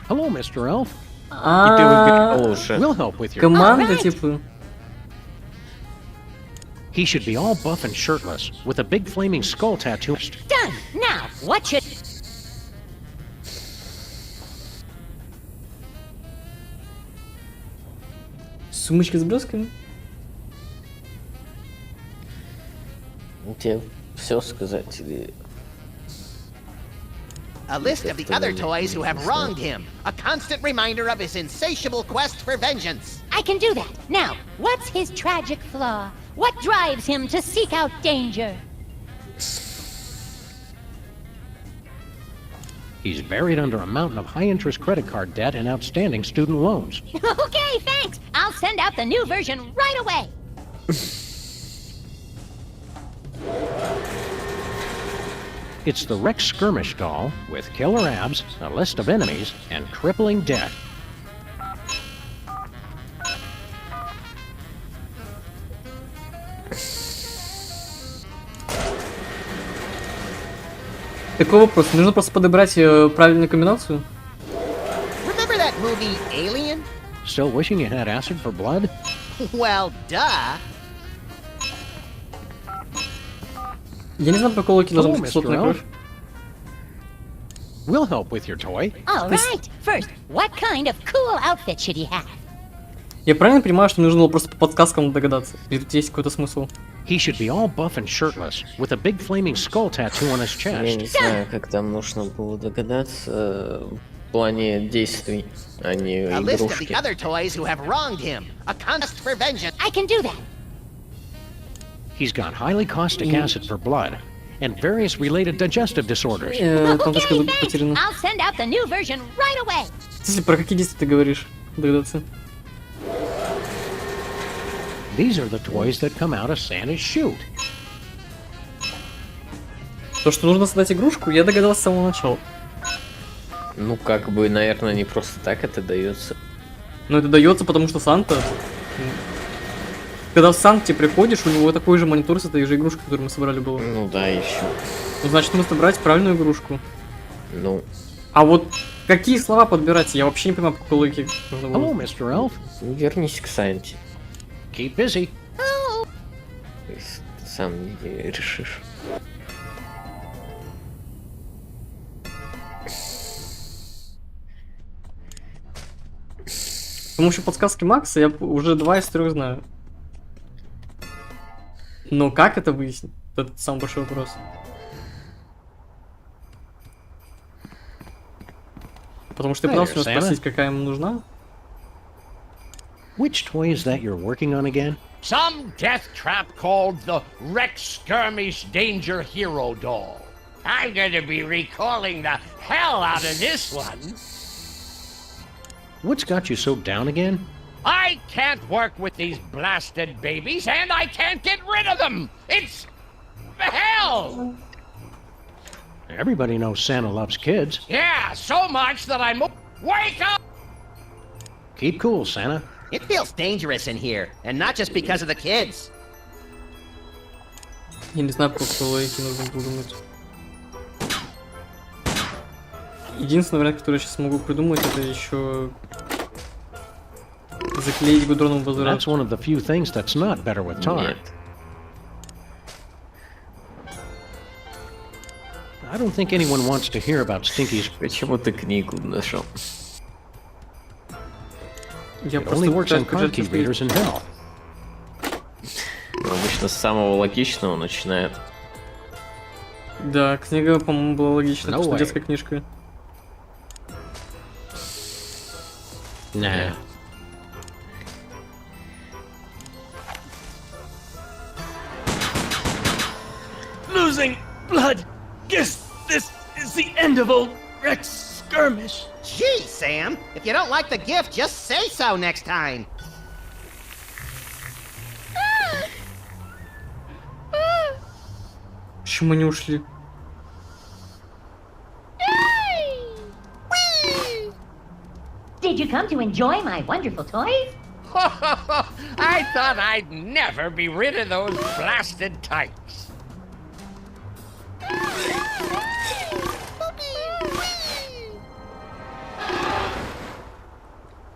Hello, Mr. Elf. И ты выбери получше. We'll help with your Команда, типа. He should be all buff and shirtless, with a big flaming skull tattoo. Done. Now, what should... Сумочка с блесками? Тебе все сказать или... A list of the other toys who have wronged him. A constant reminder of his insatiable quest for vengeance. I can do that. Now, what's his tragic flaw? What drives him to seek out danger? He's buried under a mountain of high-interest credit card debt and outstanding student loans. Okay, thanks. I'll send out the new version right away. It's the Rex Skirmish doll with killer abs, a list of enemies, and crippling debt. Такой вопрос. Нужно просто подобрать правильную комбинацию. Remember that movie Alien? Still wishing you had acid for blood? Well, duh. Я не знаю, по какой логике должна быть Mr. кислотная Elf. кровь. We'll help with your toy. All right. First, what kind of cool outfit should he have? Я правильно понимаю, что нужно было просто по подсказкам догадаться? Или тут есть какой-то смысл? He should be all buff and shirtless, with a big flaming skull tattoo on his Я не chest. знаю, как там нужно было догадаться в плане действий, а не A list of игрушки. the other toys who have wronged him. A contest for vengeance. I can do that. He's got highly caustic acid for blood, and various related digestive disorders. Там точка Okay, thanks. потеряна. I'll send out the new version right away. Если про какие действия ты говоришь? Догадаться. These are the toys that come out of Santa's chute. То, что нужно создать игрушку, я догадался с самого начала. Ну, как бы, наверное, не просто так это дается. Но это дается, потому что Санта... Когда в Санте приходишь, у него такой же монитор с этой же игрушкой, которую мы собрали было. Ну да, еще. Ну, значит, нужно брать правильную игрушку. Ну. А вот какие слова подбирать, я вообще не понимаю, по какой логике нужно было. Hello, Mr. Elf. Вернись к Санте. Keep busy. Если ты сам не решишь. С помощью подсказки Макса я уже 2 из 3 знаю. Но как это выяснить? Это самый большой вопрос. Потому что я пытался у него спросить, какая ему нужна. Which toy is that you're working on again? Some death trap called the Rex Skirmish Danger Hero Doll. I'm going to be recalling the hell out of this one. What's got you so down again? I can't work with these blasted babies, and I can't get rid of them. It's hell. Everybody knows Santa loves kids. Yeah, so much that I'm... Wake up! Keep cool, Santa. It feels dangerous in here, and not just because of the kids. Я не знаю, по какой логике нужно придумать. Единственный вариант, который я сейчас могу придумать, это еще заклеить гудроном возврат. That's one of the few things that's not better with tar. Нет. I don't think anyone wants to hear about Stinky's. Почему ты книгу нашел? Я It only works on card key просто readers in hell. Обычно с самого логичного начинает. Да, книга, по-моему, была логична, No потому что way. детская книжка. Nah. Losing blood. Guess this is the end of old Rex Skirmish. Gee, Sam, if you don't like the gift, just say so next time. Почему они ушли? Did you come to enjoy my wonderful toys? I thought I'd never be rid of those blasted types.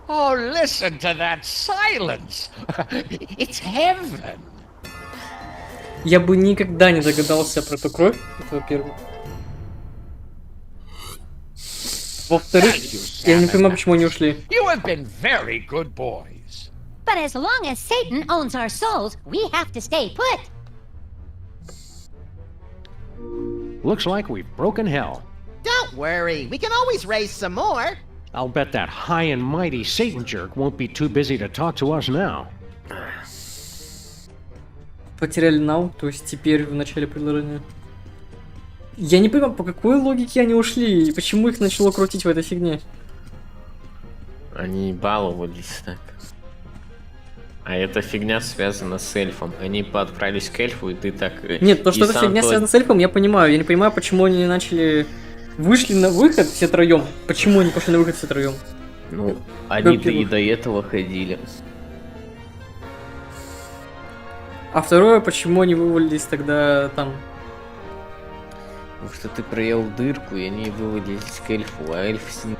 Oh, listen to that silence. It's heaven. Я бы никогда не догадался про эту кровь, это во-первых. Во-вторых, я не понимаю, почему они ушли. You have been very good boys. But as long as Satan owns our souls, we have to stay put. Looks like we've broken hell. Don't worry, we can always raise some more. I'll bet that high and mighty Satan jerk won't be too busy to talk to us now. Потеряли now, то есть теперь в начале предложения. Я не понимаю, по какой логике они ушли и почему их начало крутить в этой фигне. Они баловались так. А эта фигня связана с эльфом. Они подправились к эльфу, и ты так... Нет, то, что и эта сам фигня то- связана с эльфом, я понимаю. Я не понимаю, почему они не начали... Вышли на выход все троем. Почему они пошли на выход все троем? Ну, они-то и Во-первых. до этого ходили. А второе, почему они вывалились тогда там Потому что ты проел дырку, и они вывалились к эльфу, а эльф с ним.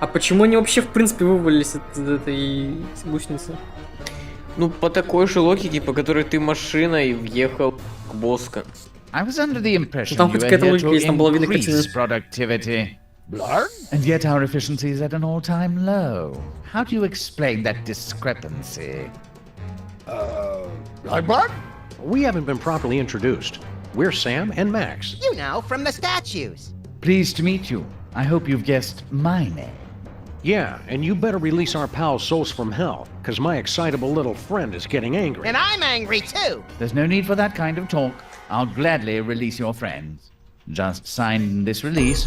А почему они вообще в принципе вывалились из этой гусеницы? Ну, по такой же логике, по которой ты машиной въехал к Боско. I was under the impression Там you хоть were какая-то here логика to есть, там была видна increase картина. productivity. Blarg? And yet our efficiency is at an all-time low. How do you explain that discrepancy? Blarg? We haven't been properly introduced. We're Sam and Max. You know, from the statues. Pleased to meet you. I hope you've guessed my name. Yeah, and you better release our pal Souls from Hell, because my excitable little friend is getting angry. And I'm angry too. There's no need for that kind of talk. I'll gladly release your friends. Just sign this release.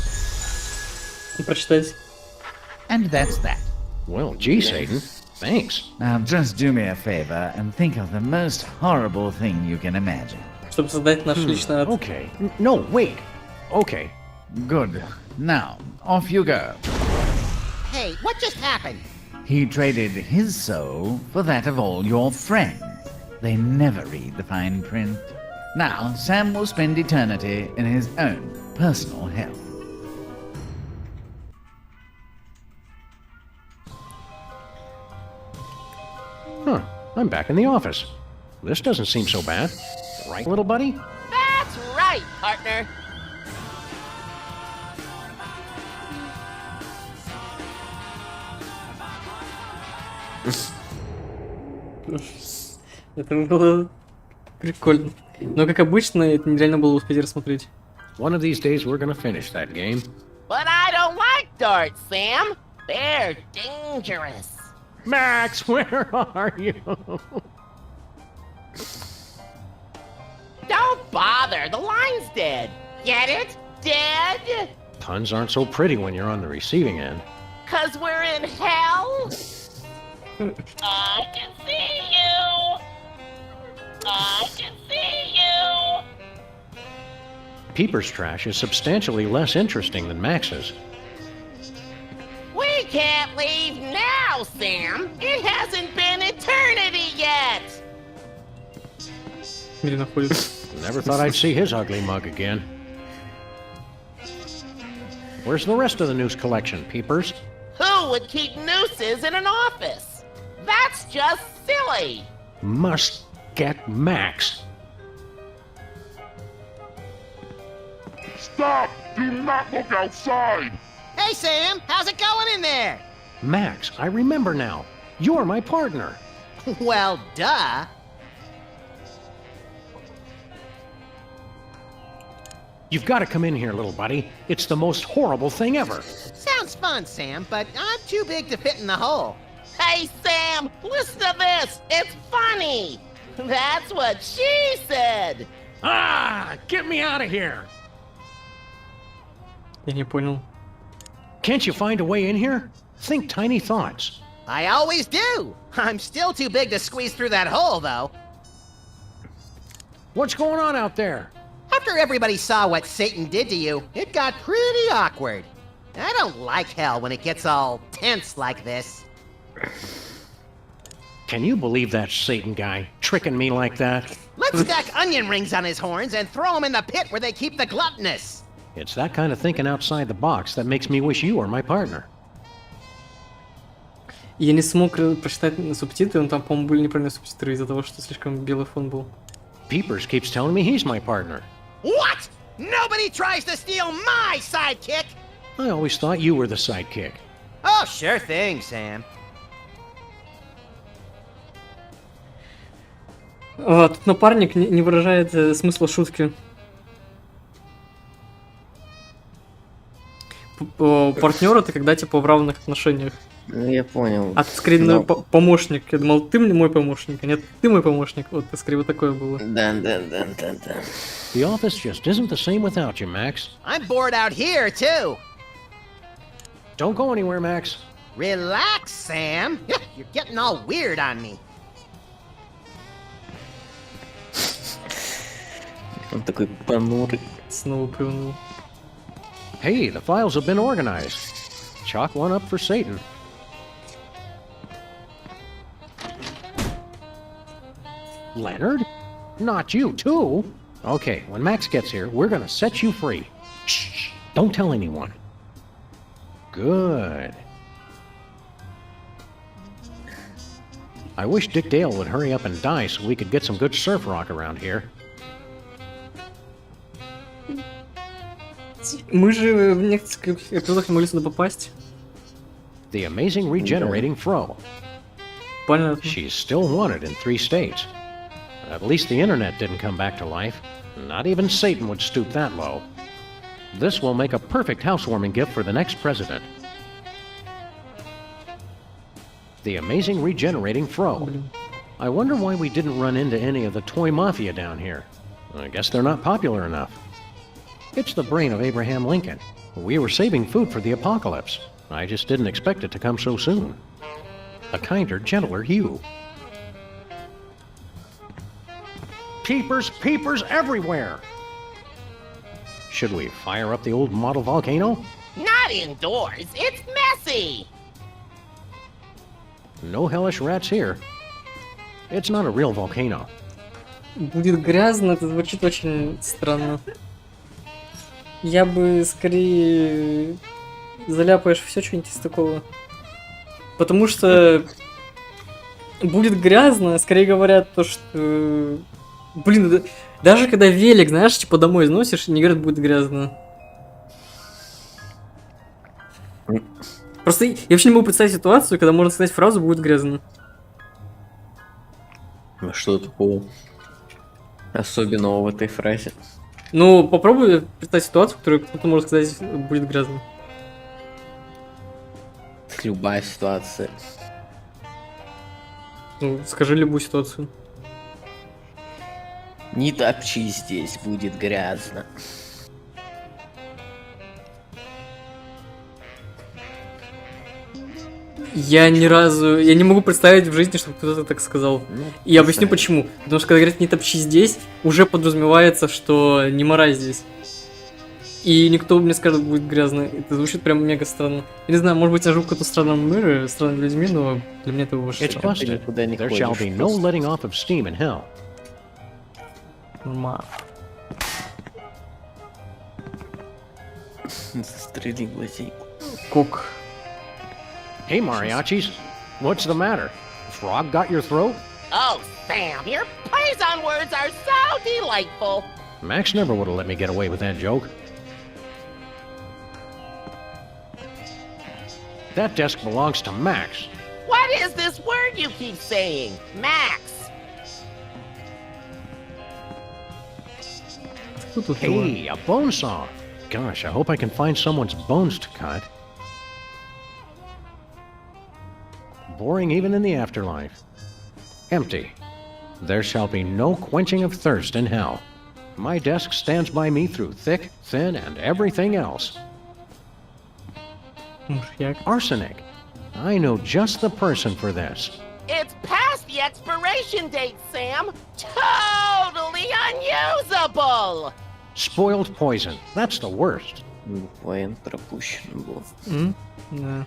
Прочитать. And that's that. Well, gee, Satan. Thanks. Now just do me a favor and think of the most horrible thing you can imagine. Чтобы создать наш личный ад. Okay. No, wait. Okay. Good. Now, off you go. Hey, what just happened? He traded his soul for that of all your friends. They never read the fine print. Now, Sam will spend eternity in his own personal hell. Huh. I'm back in the office. This doesn't seem so bad. Right, little buddy? That's right, partner. Это было прикольно. Но, как обычно, это нереально было успеть рассмотреть. One of these days we're gonna finish that game. But I don't like darts, Sam. They're dangerous. Max, where are you? Don't bother, the line's dead. Get it? Dead? Puns aren't so pretty when you're on the receiving end. 'Cause we're in hell? I can see you. I can see you. Peeper's trash is substantially less interesting than Max's. We can't leave now, Sam. It hasn't been eternity yet. Где находится? Never thought I'd see his ugly mug again. Where's the rest of the noose collection, Peepers? Who would keep nooses in an office? That's just silly. Must get Max. Stop! Do not look outside! Hey, Sam, how's it going in there? Max, I remember now. You're my partner. Well, duh. You've got to come in here, little buddy. It's the most horrible thing ever. Sounds fun, Sam, but I'm too big to fit in the hole. Hey, Sam, listen to this. It's funny. That's what she said. Ah, get me out of here. Я не понял. Can't you find a way in here? Think tiny thoughts. I always do. I'm still too big to squeeze through that hole, though. What's going on out there? After everybody saw what Satan did to you, it got pretty awkward. I don't like hell when it gets all tense like this. Can you believe that Satan guy tricking me like that? Let's stack onion rings on his horns and throw him in the pit where they keep the gluttonous. It's that kind of thinking outside the box that makes me wish you were my partner. Я не смог прочитать субтитры, но там, по-моему, были неправильные субтитры из-за того, что слишком белый фон был. Peepers keeps telling me he's my partner. What? Nobody tries to steal my sidekick! I always thought you were the sidekick. Oh, sure thing, Sam. Тут напарник не выражает смысла шутки. Партнер — это когда типа в равных отношениях. Я понял. А ты скорее помощник. Я думал, ты мой помощник, а нет, ты мой помощник. Вот скорее вот такое было. Да. The office just isn't the same without you, Max. I'm bored out here, too. Don't go anywhere, Max. Relax, Sam. You're getting all weird on me. Он такой понурый. Снова плюнул. Hey, the files have been organized. Chalk one up for Satan. Leonard? Not you, too? Okay, when Max gets here, we're gonna set you free. Shh, don't tell anyone. Good. I wish Dick Dale would hurry up and die so we could get some good surf rock around here. Мы же в нескольких эпизодах не могли сюда попасть. The amazing regenerating Fro. Понятно. She's still wanted in 3 states. At least the internet didn't come back to life. Not even Satan would stoop that low. This will make a perfect housewarming gift for the next president. The amazing regenerating Fro. I wonder why we didn't run into any of the toy mafia down here. I guess they're not popular enough. It's the brain of Abraham Lincoln. We were saving food for the apocalypse. I just didn't expect it to come so soon. A kinder, gentler hue. Peepers, peepers everywhere! Should we fire up the old model volcano? Not indoors. It's messy. No hellish rats here. It's not a real volcano. Будет грязно, это звучит очень странно. Я бы скорее заляпаешь все что-нибудь из такого. Потому что будет грязно, скорее говорят то, что... Блин, даже когда велик, знаешь, типа домой износишь, не говорят, будет грязно. Просто я вообще не могу представить ситуацию, когда можно сказать фразу «будет грязно». А что такого особенного в этой фразе? Ну, попробуй представить ситуацию, в которой кто-то может сказать «будет грязно». Любая ситуация. Ну, скажи любую ситуацию. Не топчи здесь, будет грязно. Я ни разу... Я не могу представить в жизни, чтобы кто-то так сказал. И я объясню почему. Потому что когда говорят «не топчи здесь», уже подразумевается, что не морай здесь. И никто мне скажет, будет грязно. Это звучит прям мега странно. Я не знаю, может быть, я живу в каком-то странном мире, странными людьми, но для меня это очень It's busted. There shall be no letting off of steam in hell. Нормально. Застрели глазейку. Кок. Hey, mariachis. What's the matter? Frog got your throat? Oh, Sam, your plays on words are so delightful. Max never would have let me get away with that joke. That desk belongs to Max. What is this word you keep saying? Max. Hey, a bone saw. Gosh, I hope I can find someone's bones to cut. Boring even in the afterlife. Empty. There shall be no quenching of thirst in hell. My desk stands by me through thick, thin, and everything else. Arsenic. I know just the person for this. It's past the expiration date, Sam. Totally unusable. Spoiled poison. That's the worst. Воен пропущен был. Да.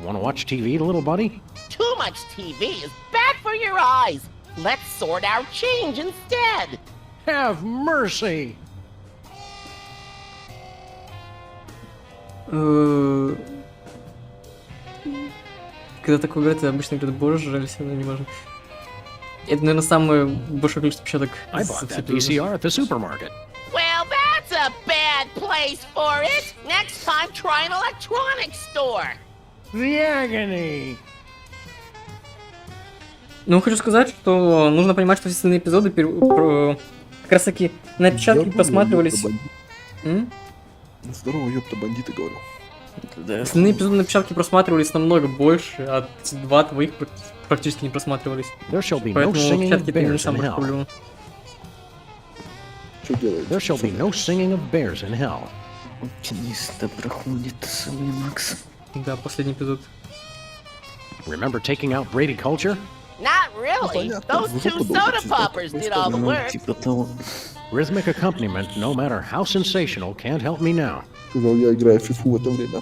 Want to watch TV, little buddy? Too much TV is bad for your eyes. Let's sort our change instead. Have mercy. Когда такое говорят, обычно говорят, боже, жалься, но не важно. Это, наверное, самое большое количество печаток. I bought that VCR at the supermarket. Well, that's a bad place for it. Next time, try an electronics store. The agony. Ну, хочу сказать, что нужно понимать, что все остальные эпизоды как раз таки на печатке просматривались. Здорово, ёпта, бандиты, говорю. Остальные эпизоды на печатке просматривались намного больше, а 2 твоих практически не просматривались. Поэтому печатки это не самая проблема. There shall be no singing of bears in hell. Оптимиста проходит самый Макс. Да, последний эпизод. Remember taking out Brady culture? Not really. Those 2 soda poppers did all the work. Типа того. Rhythmic accompaniment, no matter how sensational, can't help me now. Сказал, я играю в фифу в это время.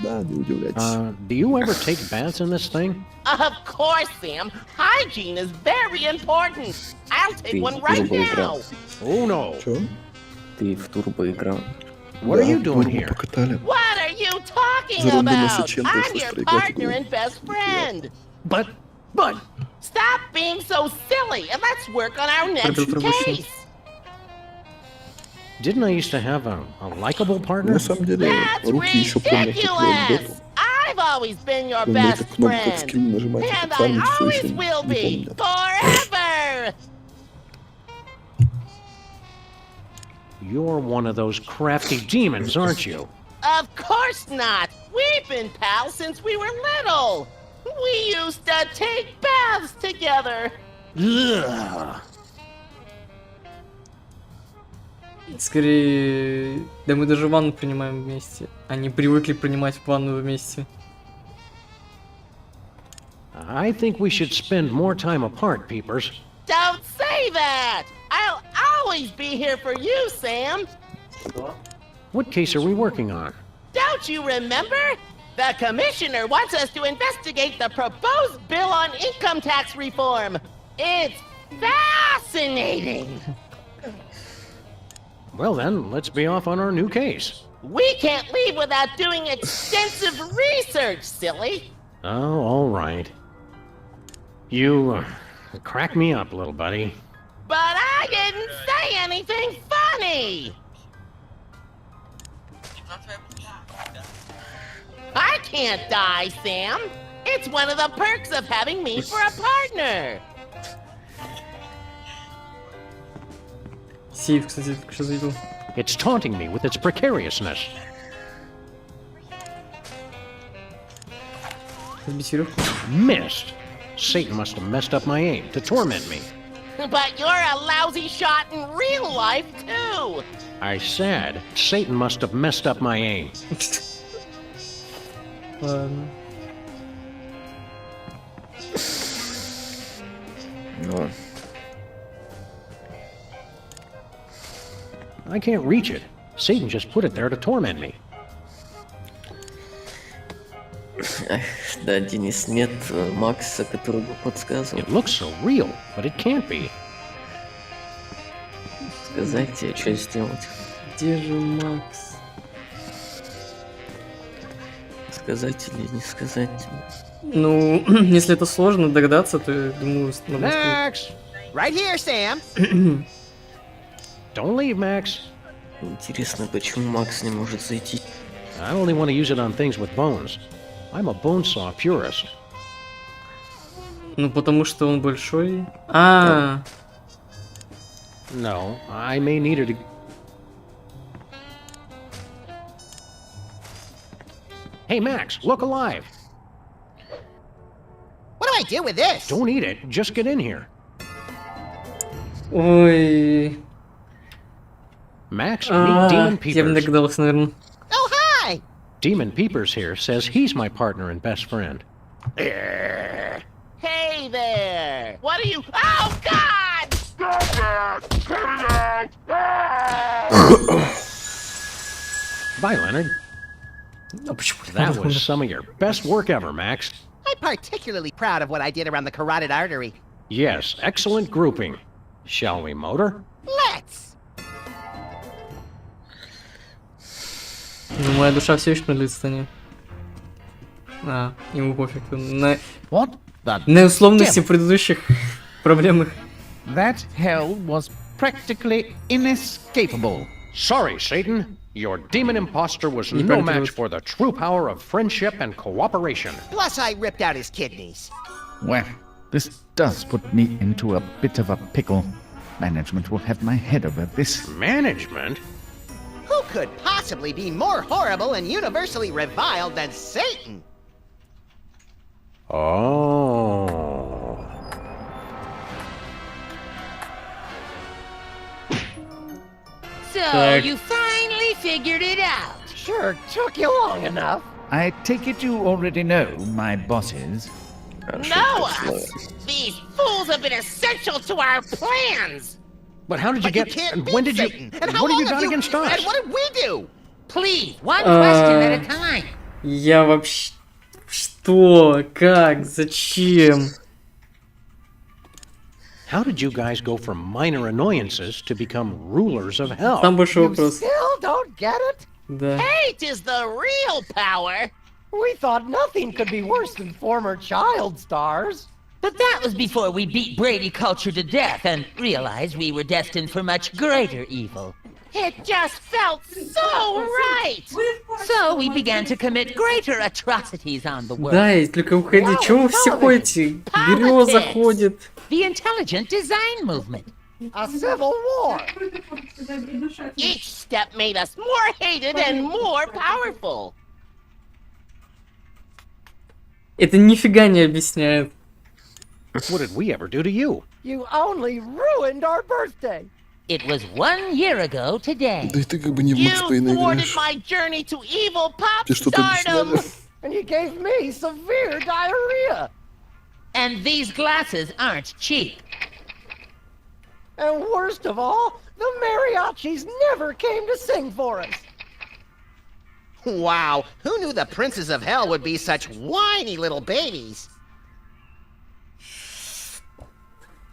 Да, не удивляйтесь. Do you ever take baths in this thing? Of course, Sam. Hygiene is very important. I'll take one right now. Oh no. Чё? Ты в турбо играл. What are you doing here? Покатали. What are you talking За рандомно about? сочинку I'm слышь your проиграть partner игру. and best friend. But... Stop being so silly and let's work on our next case. Didn't I used to have a likable partner? На самом деле, руки еще помнят, как я доту. I've always been your Но на best эту кнопку как friend. скилл нажимать And официально I все always еще will не be. помнят. Forever. You're one of those crafty demons, aren't you? Of course not. We've been pals since we were little. We used to take baths together. Ugh. Скорее, да мы даже ванну принимаем вместе. Они привыкли принимать ванну вместе. I think we should spend more time apart, peepers. Don't say that. I'll always be here for you, Sam. What case are we working on? Don't you remember? The commissioner wants us to investigate the proposed bill on income tax reform. It's fascinating. Well then, let's be off on our new case. We can't leave without doing extensive research, silly. Oh, all right. You crack me up, little buddy. But I didn't say anything funny. I can't die, Sam. It's one of the perks of having me for a partner. Сейф, кстати, только что завидел. It's taunting me with its precariousness. Разбить веревку. Missed. Satan must have messed up my aim to torment me. But you're a lousy shot in real life, too. I said Satan must have messed up my aim. Ладно. Ну, I can't reach it. Satan just put it there to torment me. да, Денис, нет Макса, который бы подсказывал. It looks so real, but it can't be. Сказайте, что сделать. Где же Макс? Сказать или не сказать? Ну, если это сложно догадаться, то я думаю, надо сказать. Max! Right here, Sam. Don't leave, Max. Интересно, почему Макс не может зайти? I only want to use it on things with bones. I'm a bone saw purist. Ну, потому что он большой. No, I may need it. Hey, Max, look alive. What do I do with this? Don't eat it. Just get in here. Ой. Max, meet Demon Peepers. Я бы догадался, наверное. Oh, hi! Demon Peepers here says he's my partner and best friend. Hey there! What are you? Oh, God! Bye, Leonard. That was some of your best work ever, Max. I'm particularly proud of what I did around the carotid artery. Yes, excellent grouping. Shall we motor? Let's! Ну, моя душа все еще принадлежит Стане. Ему пофиг. На условности предыдущих проблемах. That hell was practically inescapable. Sorry, Satan. Your demon imposter was no match for the true power of friendship and cooperation. Plus, I ripped out his kidneys. Well, this does put me into a bit of a pickle. Management will have my head over this. Management? Who could possibly be more horrible and universally reviled than Satan? Oh. So, you finally figured it out. Sure took you long enough. I take it you already know my bosses. No! These fools have been essential to our plans! But how did you But you get... can't and beat when did you... Satan. And how what have long you got have against us? And what did we do? Please, one question at a time. Я вообще... Что? Как? Зачем? How did you guys go from minor annoyances to become rulers of hell? Там большой You вопрос. still don't get it? Да. Hate is the real power. We thought nothing could be worse than former child stars. But that was before we beat Brady culture to death and realized we were destined for much greater evil. It just felt so right. So we began to commit greater atrocities on the world. Да, и только уходи. Чего вы все ходите? Береза ходит. The intelligent design movement. A civil war. Each step made us more hated and more powerful. Это нифига не объясняет. What did we ever do to you? You only ruined our birthday. It was 1 year ago today. Да и ты как бы не в You Макс Пейна thwarted играешь. my journey to evil pop Ты что-то stardom. объясняли? And you gave me severe diarrhea. And these glasses aren't cheap. And worst of all, the mariachis never came to sing for us. Wow, who knew the princes of hell would be such whiny little babies?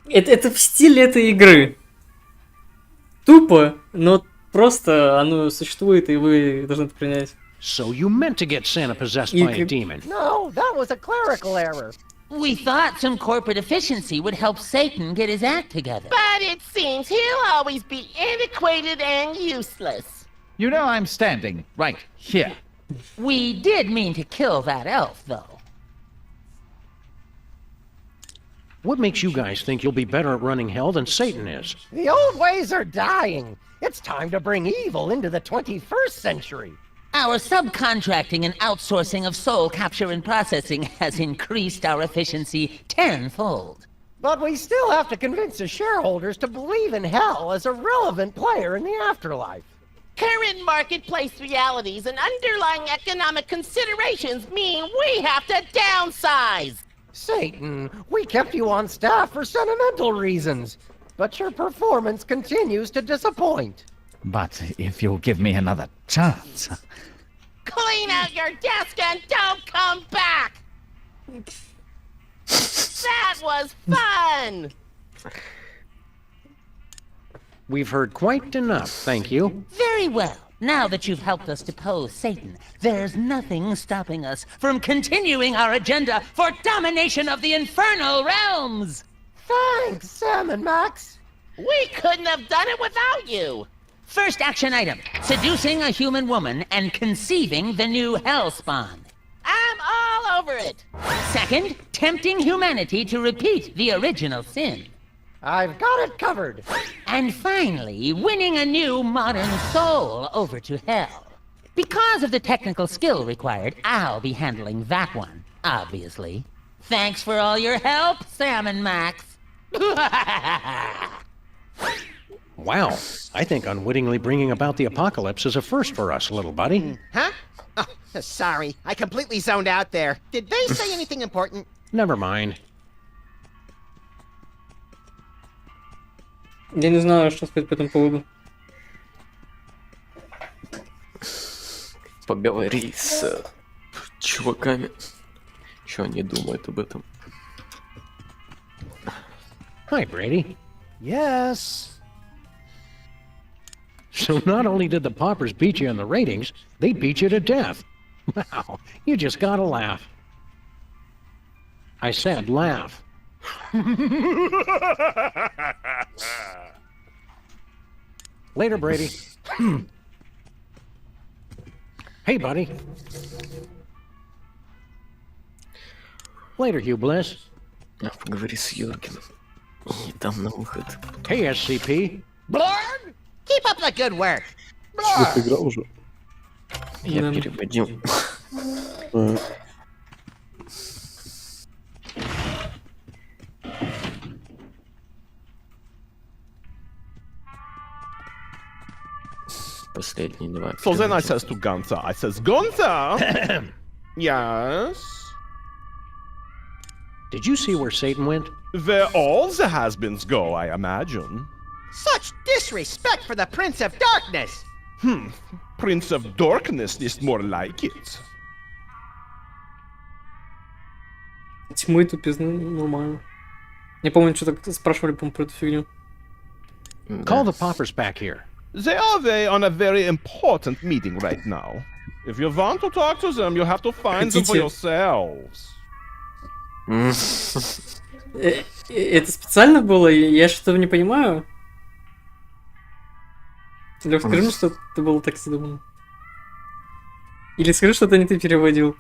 Это в стиле этой игры. Тупо, но просто оно существует, и вы должны это принять. So you meant to get Santa possessed by a demon. No, that was a clerical error. We thought some corporate efficiency would help Satan get his act together. But it seems he'll always be antiquated and useless. You know I'm standing right here. We did mean to kill that elf, though. What makes you guys think you'll be better at running hell than Satan is? The old ways are dying. It's time to bring evil into the 21st century. Our subcontracting and outsourcing of soul capture and processing has increased our efficiency tenfold. But we still have to convince the shareholders to believe in hell as a relevant player in the afterlife. Current marketplace realities and underlying economic considerations mean we have to downsize. Satan, we kept you on staff for sentimental reasons, but your performance continues to disappoint. But if you'll give me another chance... Clean out your desk and don't come back! That was fun! We've heard quite enough, thank you. Very well. Now that you've helped us depose Satan, there's nothing stopping us from continuing our agenda for domination of the infernal realms! Thanks, Sam and Max. We couldn't have done it without you! First action item, seducing a human woman and conceiving the new hell spawn. I'm all over it! Second, tempting humanity to repeat the original sin. I've got it covered. And finally, winning a new modern soul over to hell. Because of the technical skill required, I'll be handling that one, obviously. Thanks for all your help, Sam and Max. Wow, I think unwittingly bringing about the apocalypse is a first for us, little buddy. Huh? Oh, sorry, I completely zoned out there. Did they say anything important? Never mind. Я не знаю, что сказать по этому поводу. Поговори с чуваками. Что они думают об этом? Hi, Brady. Yes. So not only did the paupers beat you in the ratings, they beat you to death. Wow, you just gotta laugh. I said laugh. Later, Brady. Hey, buddy. Later, Hugh Bliss. Поговори с Йоргеном. И там на выход. Hey, SCP. Blurg? Keep up the good work. Что, ты играл уже? Я переводил. Последние два. So then I says to Gunther, I says, Gunther! Yes? Did you see where Satan went? Where all the has-beens go, I imagine. Such disrespect for the Prince of Darkness! Prince of Darkness is more like it. Тьмы тупизны, нормально. Я помню, что-то спрашивали, по-моему, про эту фигню. Call the paupers back here. They are away on a very important meeting right now. If you want to talk to them, you have to find them for yourselves. Это специально было? Я что-то не понимаю. Лёх, скажи мне, что это было так задумано. Или скажи, что это не ты переводил.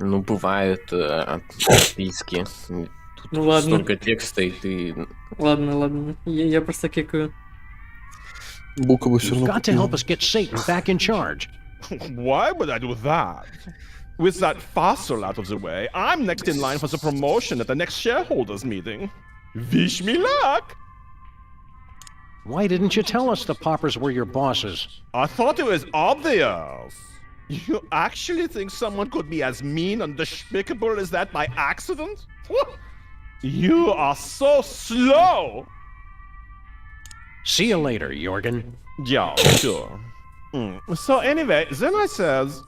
Ну, бывают отписки. Тут Ну ладно. столько текста, и ты... Ладно. Я просто кекаю. Буквы все равно. Got to help us get Satan back in charge. Why would I do that? With that fossil out of the way, I'm next in line for the promotion at the next shareholders meeting. Wish me luck! Why didn't you tell us the paupers were your bosses? I thought it was obvious. You actually think someone could be as mean and despicable as that by accident? You are so slow! See you later, Jorgen. Yeah, sure. So anyway, then I says...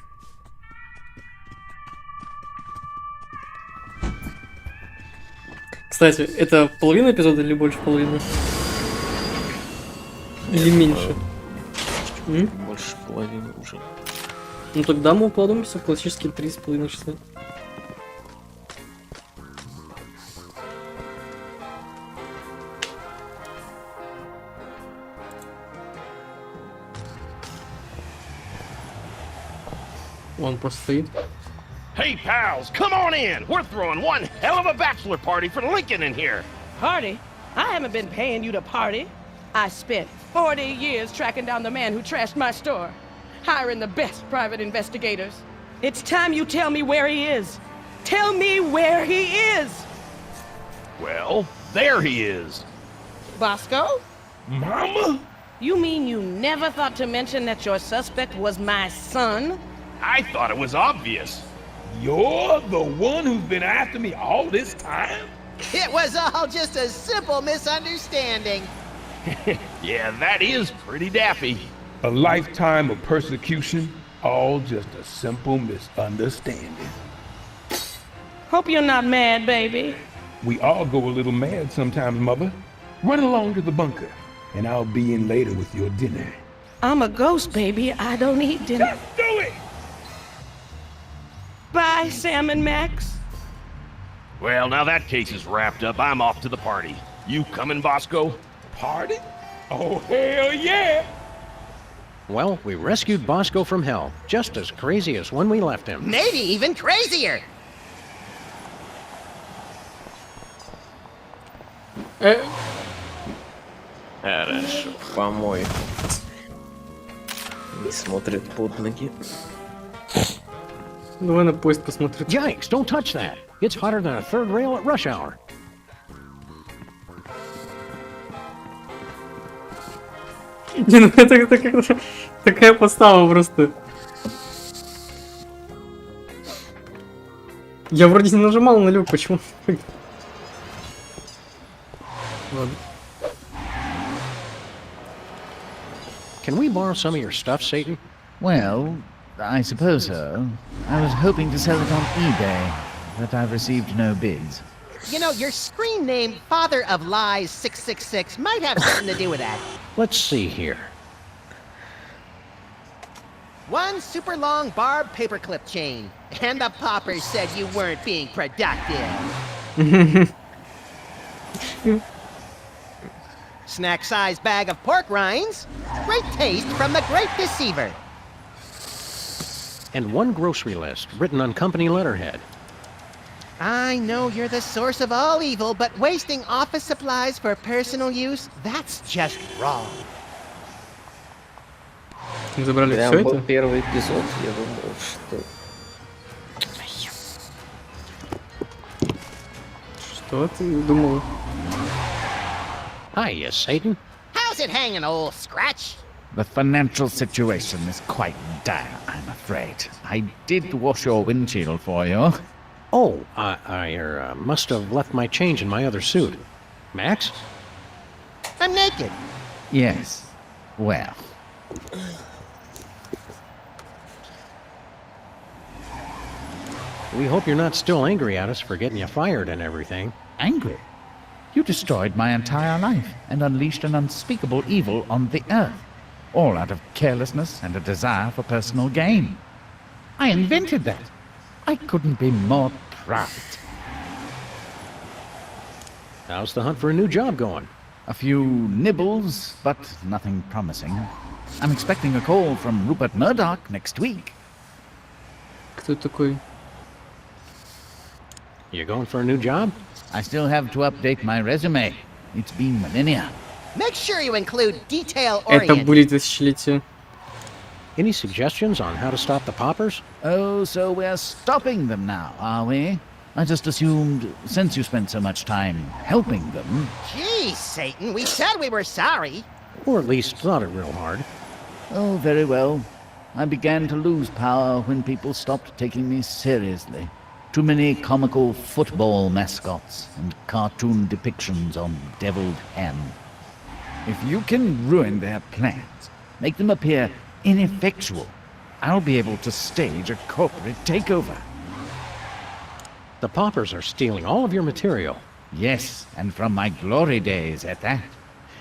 Кстати, это половина эпизода или больше половины? Или меньше? Больше половины уже. Ну тогда мы укладываемся в классические 3,5 часа. Он просто стоит. Hey, pals, come on in. We're throwing one hell of a bachelor party for Lincoln in here. Party? I haven't been paying you to party. I spent 40 years tracking down the man who trashed my store, hiring the best private investigators. It's time you tell me where he is. Tell me where he is. Well, there he is. Bosco? Mama? You mean you never thought to mention that your suspect was my son? I thought it was obvious. You're the one who's been after me all this time? It was all just a simple misunderstanding. Yeah, that is pretty daffy. A lifetime of persecution, all just a simple misunderstanding. Hope you're not mad, baby. We all go a little mad sometimes, Mother. Run along to the bunker, and I'll be in later with your dinner. I'm a ghost, baby. I don't eat dinner. Just do it! Bye, Sam and Max. Well, now that case is wrapped up. I'm off to the party. You coming, Bosco? Party? Oh, hell yeah! Well, we rescued Bosco from hell, just as crazy as when we left him. Maybe even crazier. Хорошо, помой. Не смотрит под ноги. Давай на поезд посмотрим. Yikes, don't touch that. It's hotter than a third rail at rush hour. Не, ну это как-то такая подстава просто. Я вроде не нажимал на люк, почему? Ладно. Can we borrow some of your stuff, Satan? Well, I suppose so. I was hoping to sell it on eBay, but I've received no bids. You know, your screen name, Father of Lies 666, might have something to do with that. Let's see here. One super long barb paperclip chain. And the paupers said you weren't being productive. Snack-sized bag of pork rinds. Great taste from the Great Deceiver. And one grocery list written on company letterhead. I know you're the source of all evil, but wasting office supplies for personal use, that's just wrong. Забрали Прям все был это? первый эпизод, я думал, что... Что ты думал? Hiya, Satan. How's it hanging, old Scratch? The financial situation is quite dire, I'm afraid. I did wash your windshield for you. Oh, I must have left my change in my other suit. Max? I'm naked. Yes. Well. We hope you're not still angry at us for getting you fired and everything. Angry? You destroyed my entire life and unleashed an unspeakable evil on the earth, all out of carelessness and a desire for personal gain. I invented that. I couldn't be more proud. How's the hunt for a new job going? A few nibbles, but nothing promising. I'm expecting a call from Rupert Murdoch next week. Кто такой? You going for a new job? I still have to update my resume. It's been millennia. Make sure you include Это detail-oriented. были тысячелетия. Any suggestions on how to stop the poppers? Oh, so we're stopping them now, are we? I just assumed, since you spent so much time helping them... Geez, Satan, we said we were sorry. Or at least thought it real hard. Oh, very well. I began to lose power when people stopped taking me seriously. Too many comical football mascots and cartoon depictions on deviled ham. If you can ruin their plans, make them appear ineffectual, I'll be able to stage a corporate takeover. The poppers are stealing all of your material. Yes, and from my glory days at that.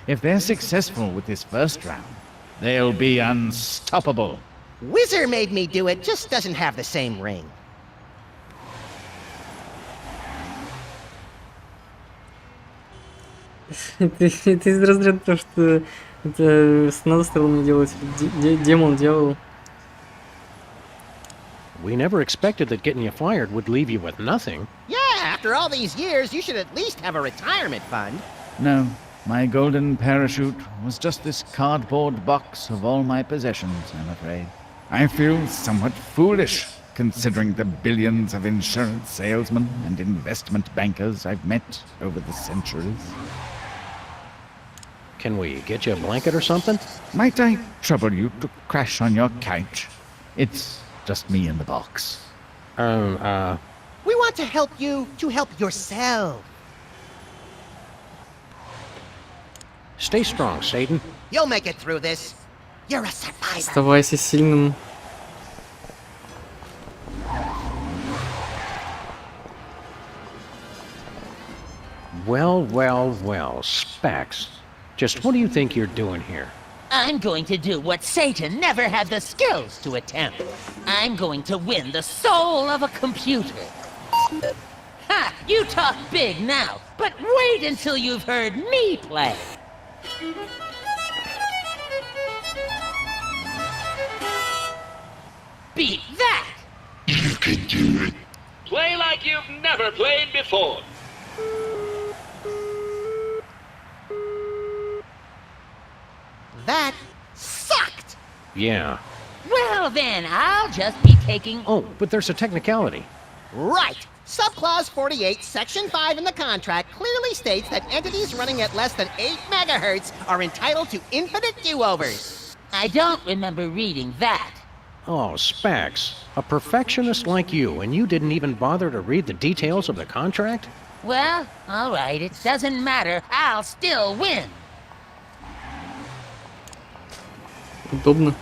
If they're successful with this first round, they'll be unstoppable. Whizzer made me do it, just doesn't have the same ring. Это из разряда того, что это надо стало мне делать. Демон делал. We never expected that getting you fired would leave you with nothing. Yeah, after all these years, you should at least have a retirement fund. No, my golden parachute was just this cardboard box of all my possessions, I'm afraid. I feel somewhat foolish, considering the billions of insurance salesmen and investment bankers I've met over the centuries. Can we get you a blanket or something? Might I trouble you to crash on your couch? It's just me in the box. We want to help you to help yourself. Stay strong, Satan. You'll make it through this. You're a survivor. Оставайся сильным. Well, well, well, Specs. Just what do you think you're doing here? I'm going to do what Satan never had the skills to attempt. I'm going to win the soul of a computer. Ha! You talk big now, but wait until you've heard me play. Beat that! You can do it. Play like you've never played before. That sucked! Yeah. Well then, I'll just be taking... Oh, but there's a technicality. Right! Subclause 48, Section 5 in the contract clearly states that entities running at less than 8 megahertz are entitled to infinite do-overs. I don't remember reading that. Oh, Specs. A perfectionist like you, and you didn't even bother to read the details of the contract? Well, all right, it doesn't matter. I'll still win. Удобно.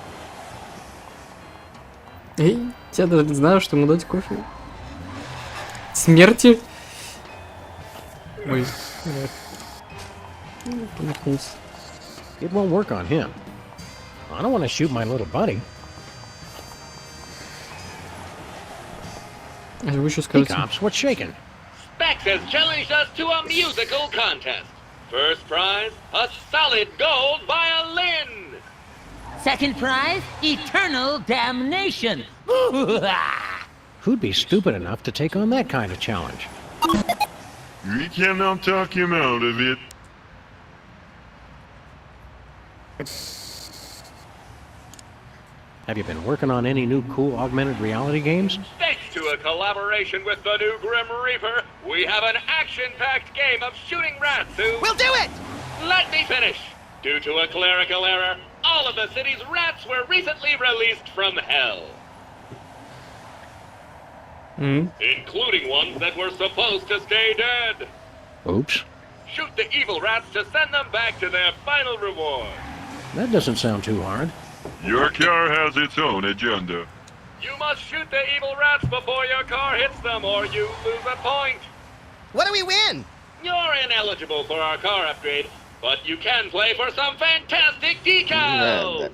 Эй, я даже не знаю, что ему дать кофе. Смерти? Ой. Помахнулся. It won't work on him. I don't want to shoot my little buddy. А вы еще Hey, скажете? cops, what's shaking? Specs has challenged us to a musical contest. First prize, a solid gold violin. Second prize, eternal damnation. Who'd be stupid enough to take on that kind of challenge? We cannot talk him out of it. Have you been working on any new cool augmented reality games? Thanks to a collaboration with the new Grim Reaper, we have an action-packed game of shooting rats who... We'll do it! Let me finish. Due to a clerical error, all of the city's rats were recently released from hell. Including ones that were supposed to stay dead. Oops. shoot the evil rats to send them back to their final reward. That doesn't sound too hard. Your car has its own agenda. You must shoot the evil rats before your car hits them, or you lose a point. What do we win? You're ineligible for our car upgrade, but you can play for some fantastic decals.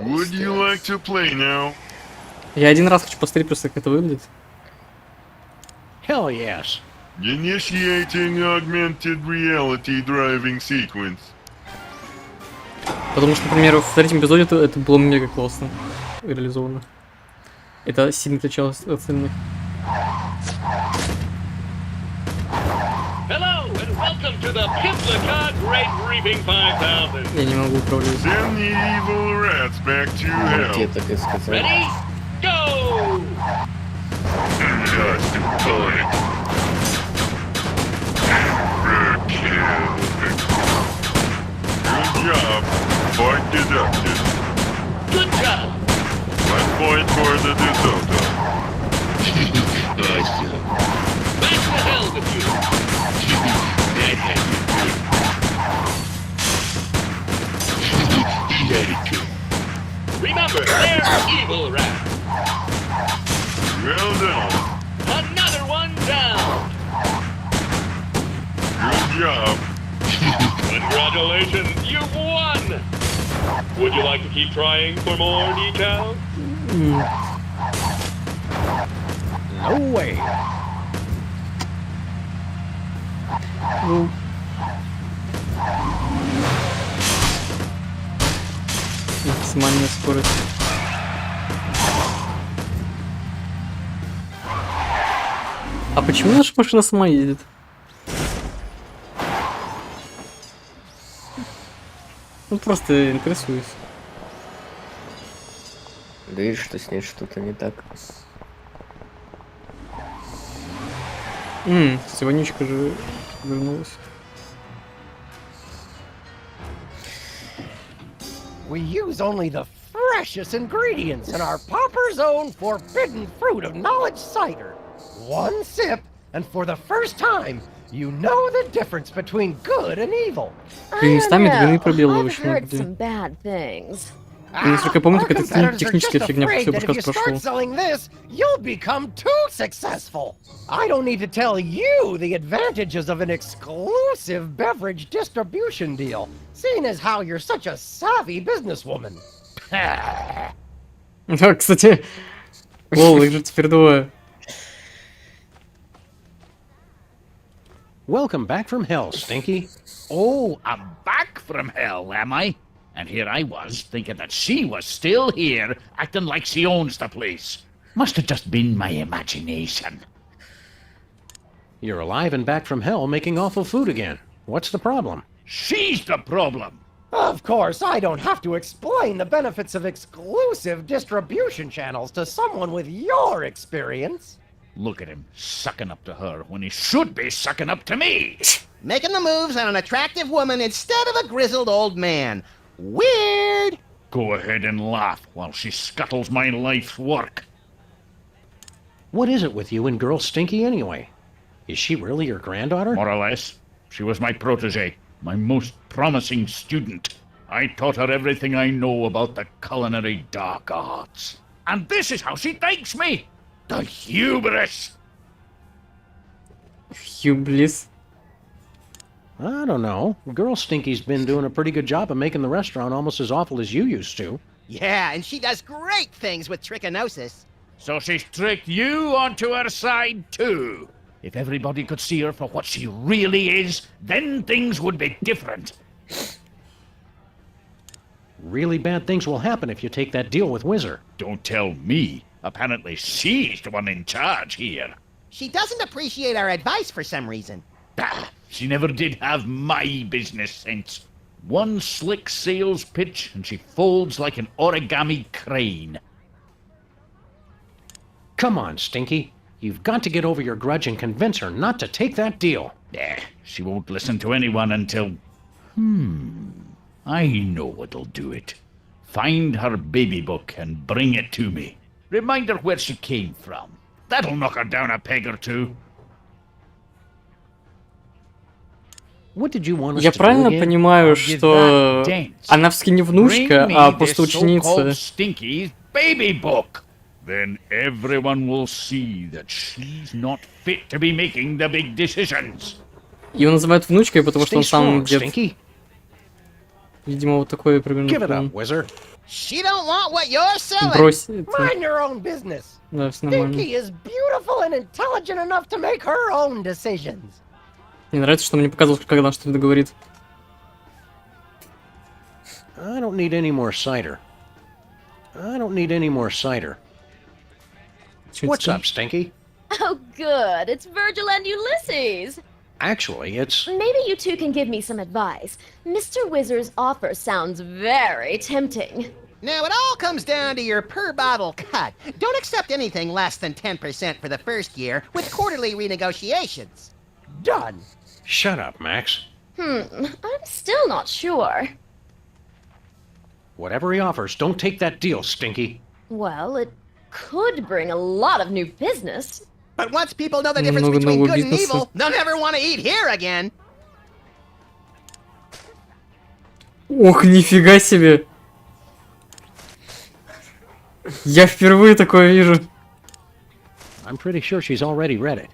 Would you like to play now? Я один раз хочу посмотреть просто, как это выглядит. Hell yes. Initiating augmented reality driving sequence. Потому что, например, в третьем эпизоде это было мега классно реализовано. Это сильно отличалось от остальных. Hello and welcome to the Pimplica Great Reaping 5000. Я не могу управлять. Send the evil rats back to hell. Ready? Go! Just point. Good job. Point deducted. Good job. 1 point for the DeSoto. Back to hell with you. Remember, they're evil rats. Well done. Another one down. Good job. Congratulations, you've won. Would you like to keep trying for more decals? No way. Ну. Максимальная скорость. А почему наша машина сама едет? Ну просто интересуюсь. Да видишь, что с ней что-то не так. Вонючка же вернулась. We use only the freshest ingredients in our Popper's own forbidden fruit of knowledge cider. One sip, and for the first time, you know the difference between good and evil. Местами двойные пробелы I've очень heard много. some bad things. Насколько я помню, Our какая-то competitors are техническая just фигня, afraid все that if подкаст you start прошел. selling this, you'll become too successful. I don't need to tell you the advantages of an exclusive beverage distribution deal, seeing as how you're such a savvy businesswoman. Да, кстати, лол, их же теперь двое. Welcome back from hell, Stinky. Oh, I'm back from hell, am I? And here I was, thinking that she was still here, acting like she owns the place. Must have just been my imagination. You're alive and back from hell making awful food again. What's the problem? She's the problem. Of course, I don't have to explain the benefits of exclusive distribution channels to someone with your experience. Look at him, sucking up to her when he should be sucking up to me. Making the moves on an attractive woman instead of a grizzled old man. Weird! Go ahead and laugh while she scuttles my life's work. What is it with you and girl Stinky anyway? Is she really your granddaughter? More or less. She was my protege, my most promising student. I taught her everything I know about the culinary dark arts. And this is how she thanks me! The hubris! Hubris. I don't know. Girl Stinky's been doing a pretty good job of making the restaurant almost as awful as you used to. Yeah, and she does great things with trichinosis. So she's tricked you onto her side too. If everybody could see her for what she really is, then things would be different. Really bad things will happen if you take that deal with Whizzer. Don't tell me. Apparently she's the one in charge here. She doesn't appreciate our advice for some reason. Bah, she never did have my business sense. One slick sales pitch and she folds like an origami crane. Come on, Stinky. You've got to get over your grudge and convince her not to take that deal. She won't listen to anyone until... I know what'll do it. Find her baby book and bring it to me. Remind her where she came from. That'll knock her down a peg or two. What did you want us Я to do правильно again? понимаю, что она все-таки не внучка, а просто ученица? Stinky's baby book. Then everyone will see that she's not fit to be making the big decisions. Его называют внучкой, потому что он сам дед. Stinky. Видимо, вот такой примерно. Give it up, Wizard. She don't want what you're selling. Брось это. Mind your own business. Да, все нормально. Stinky is beautiful and intelligent enough to make her own decisions. Мне нравится, что он мне показывал, когда он что-то говорит. I don't need any more cider. I don't need any more cider. What's up, Stinky? Oh, good. It's Virgil and Ulysses. Actually, it's... Maybe you two can give me some advice. Mr. Wizard's offer sounds very tempting. Now, it all comes down to your per-bottle cut. Don't accept anything less than 10% for the first year, with quarterly renegotiations. Done. Shut up, Max. I'm still not sure. Whatever he offers, don't take that deal, Stinky. Well, it could bring a lot of new business. But once people know the difference Много between нового good and бизнеса. evil, they'll never want to eat here again. Ох, нифига себе! Я впервые такое вижу. I'm pretty sure she's already read it.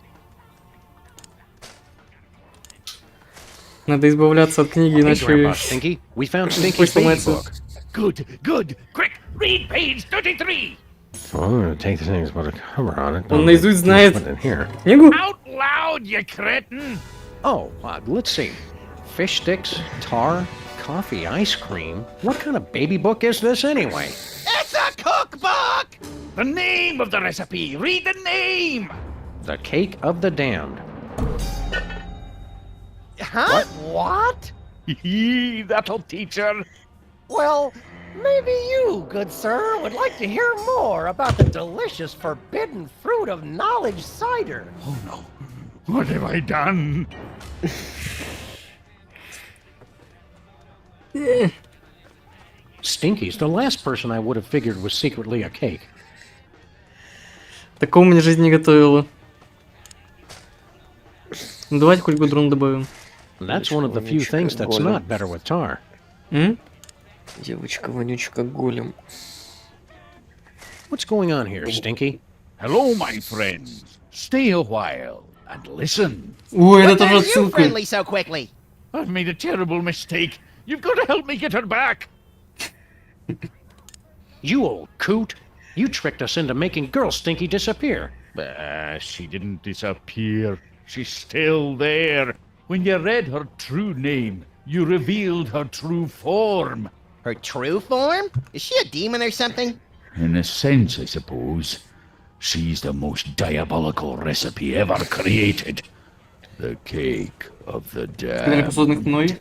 Надо избавляться от книги, Hey, иначе... Grandpa Stinky, we found Stinky's Пусть baby сломается. book. Good, good. Quick, read page 33. So I'm gonna take the things with a cover on it. Он наизусть знает Put it in here. книгу? Out loud, you cretin. Oh, let's see. Fish sticks, tar, coffee, ice cream. What kind of baby book is this anyway? It's a cookbook! The name of the recipe. Read the name. The Cake of the Damned. Huh? What? That'll teach her. Well, maybe you, good sir, would like to hear more about the delicious forbidden fruit of knowledge cider. Oh no. What have I done? Stinky's the last person I would have figured was secretly a cake. Такого мне жизнь не готовила. Ну давайте хоть гудрон добавим. That's one of the few things that's not better with tar. Девочка-вонючка голем. What's going on here, Stinky? Hello, my friends. Stay a while and listen. Ой, это What тоже made you отсылка. friendly so quickly? I've made a terrible mistake. You've got to help me get her back. You old coot! You tricked us into making Girl Stinky disappear. She didn't disappear. She's still there. When you read her true name, you revealed her true form. Her true form? Is she a demon or something? In a sense, I suppose. She's the most diabolical recipe ever created. The cake of the damned. Созданных мной.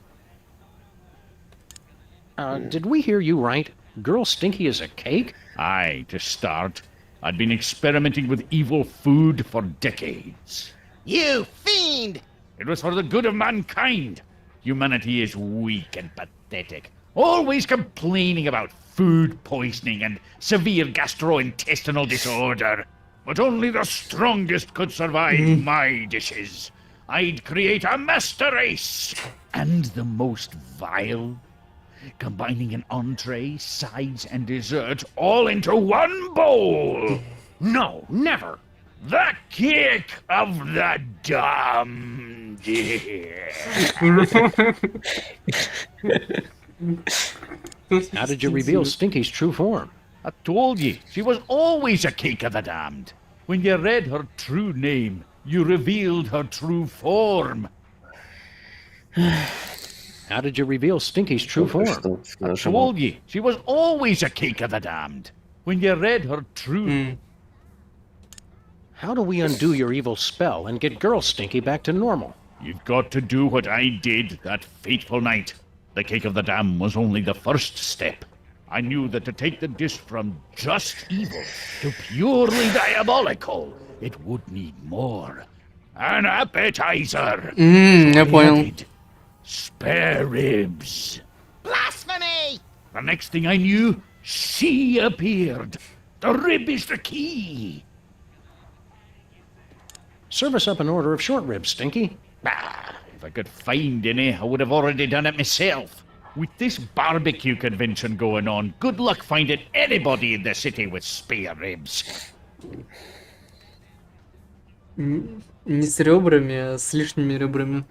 Did we hear you right? Girl Stinky is a cake? Aye, to start. I'd been experimenting with evil food for decades. You fiend! It was for the good of mankind. Humanity is weak and pathetic, always complaining about food poisoning and severe gastrointestinal disorder. But only the strongest could survive my dishes. I'd create a master race, and the most vile, combining an entree, sides, and dessert all into one bowl. No, never. The cake of the damned. How did you reveal Stinky's true form? I told you, she was always a cake of the damned. When you read her true name, you revealed her true form. How did you reveal Stinky's true form? I told you, she was always a cake of the damned. When you read her true... How do we undo your evil spell and get Girl Stinky back to normal? You've got to do what I did that fateful night. The cake of the damned was only the first step. I knew that to take the dish from just evil to purely diabolical, it would need more. An appetizer. Я понял. Spare ribs. Blasphemy! The next thing I knew, she appeared. The rib is the key. Serve us up an order of short ribs, Stinky. If I could find any, I would have already done it myself. With this barbecue convention going on, good luck finding anybody in the city with spare ribs. Не с ребрами, а с лишними ребрами.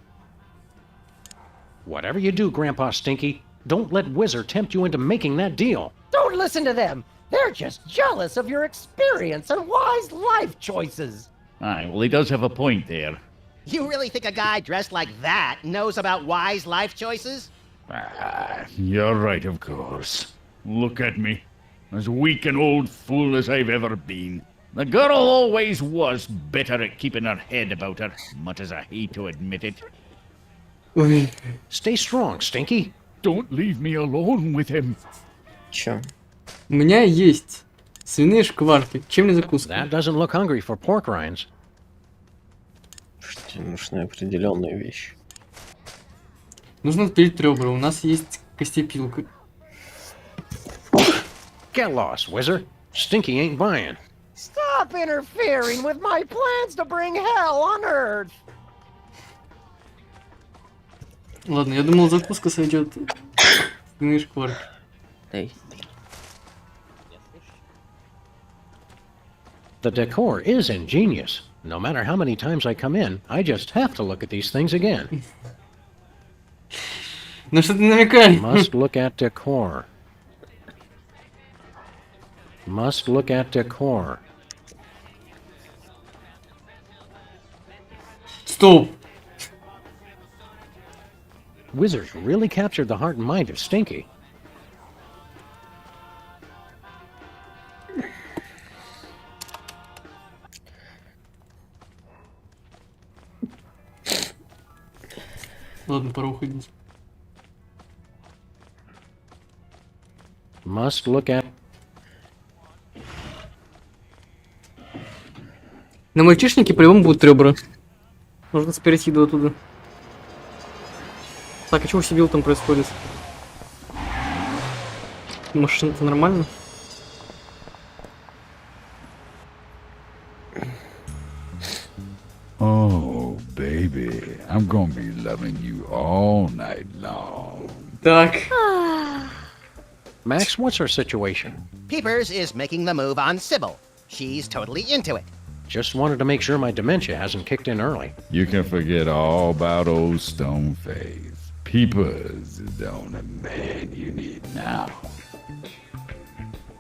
Whatever you do, Grandpa Stinky, don't let Whizzer tempt you into making that deal. Don't listen to them. They're just jealous of your experience and wise life choices. Aye, well, he does have a point there. You really think a guy dressed like that knows about wise life choices? Ah, you're right, of course. Look at me. As weak an old fool as I've ever been. The girl always was better at keeping her head about her, much as I hate to admit it. Stay strong, Stinky. Don't leave me alone with him. Чё? У меня есть свиные шкварки. Чем не закуска? That doesn't look hungry for pork rinds. Что нужны определенные вещи. Нужно отпилить ребра. У нас есть костепилка. Get lost, Whizzer. Stinky ain't buying. Stop interfering with my plans to bring hell on Earth. Ладно, я думал, закуска сойдет. Свиные шкварки. Эй. The decor is ingenious. No matter how many times I come in, I just have to look at these things again. На что ты намекаешь? Must look at decor. Must look at decor. Стоп! Wizards really captured the heart and mind of Stinky. Ладно, пора уходить. Must look at... На мальчишнике по-любому будут ребра. Нужно спереть еду оттуда. Так, а что у Сибил там происходит? Машина-то нормально? Oh, baby, I'm gonna be loving you all night long. Так. Max, what's her situation? Peepers is making the move on Sybil. She's totally into it. Just wanted to make sure my dementia hasn't kicked in early. You can forget all about old Stoneface. Peepers is the only man you need now.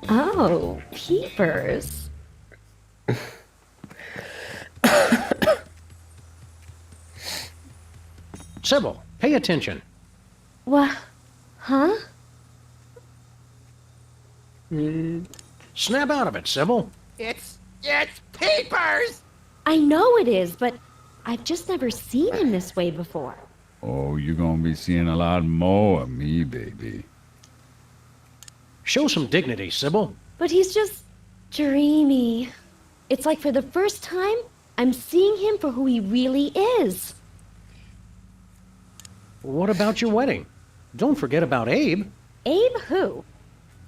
Oh, Peepers. Sybil, pay attention. What? Huh? Snap out of it, Sybil. It's Peepers! I know it is, but I've just never seen him this way before. Oh, you're gonna be seeing a lot more of me, baby. Show some dignity, Sybil. But he's just dreamy. It's like for the first time, I'm seeing him for who he really is. What about your wedding? Don't forget about Abe. Abe who?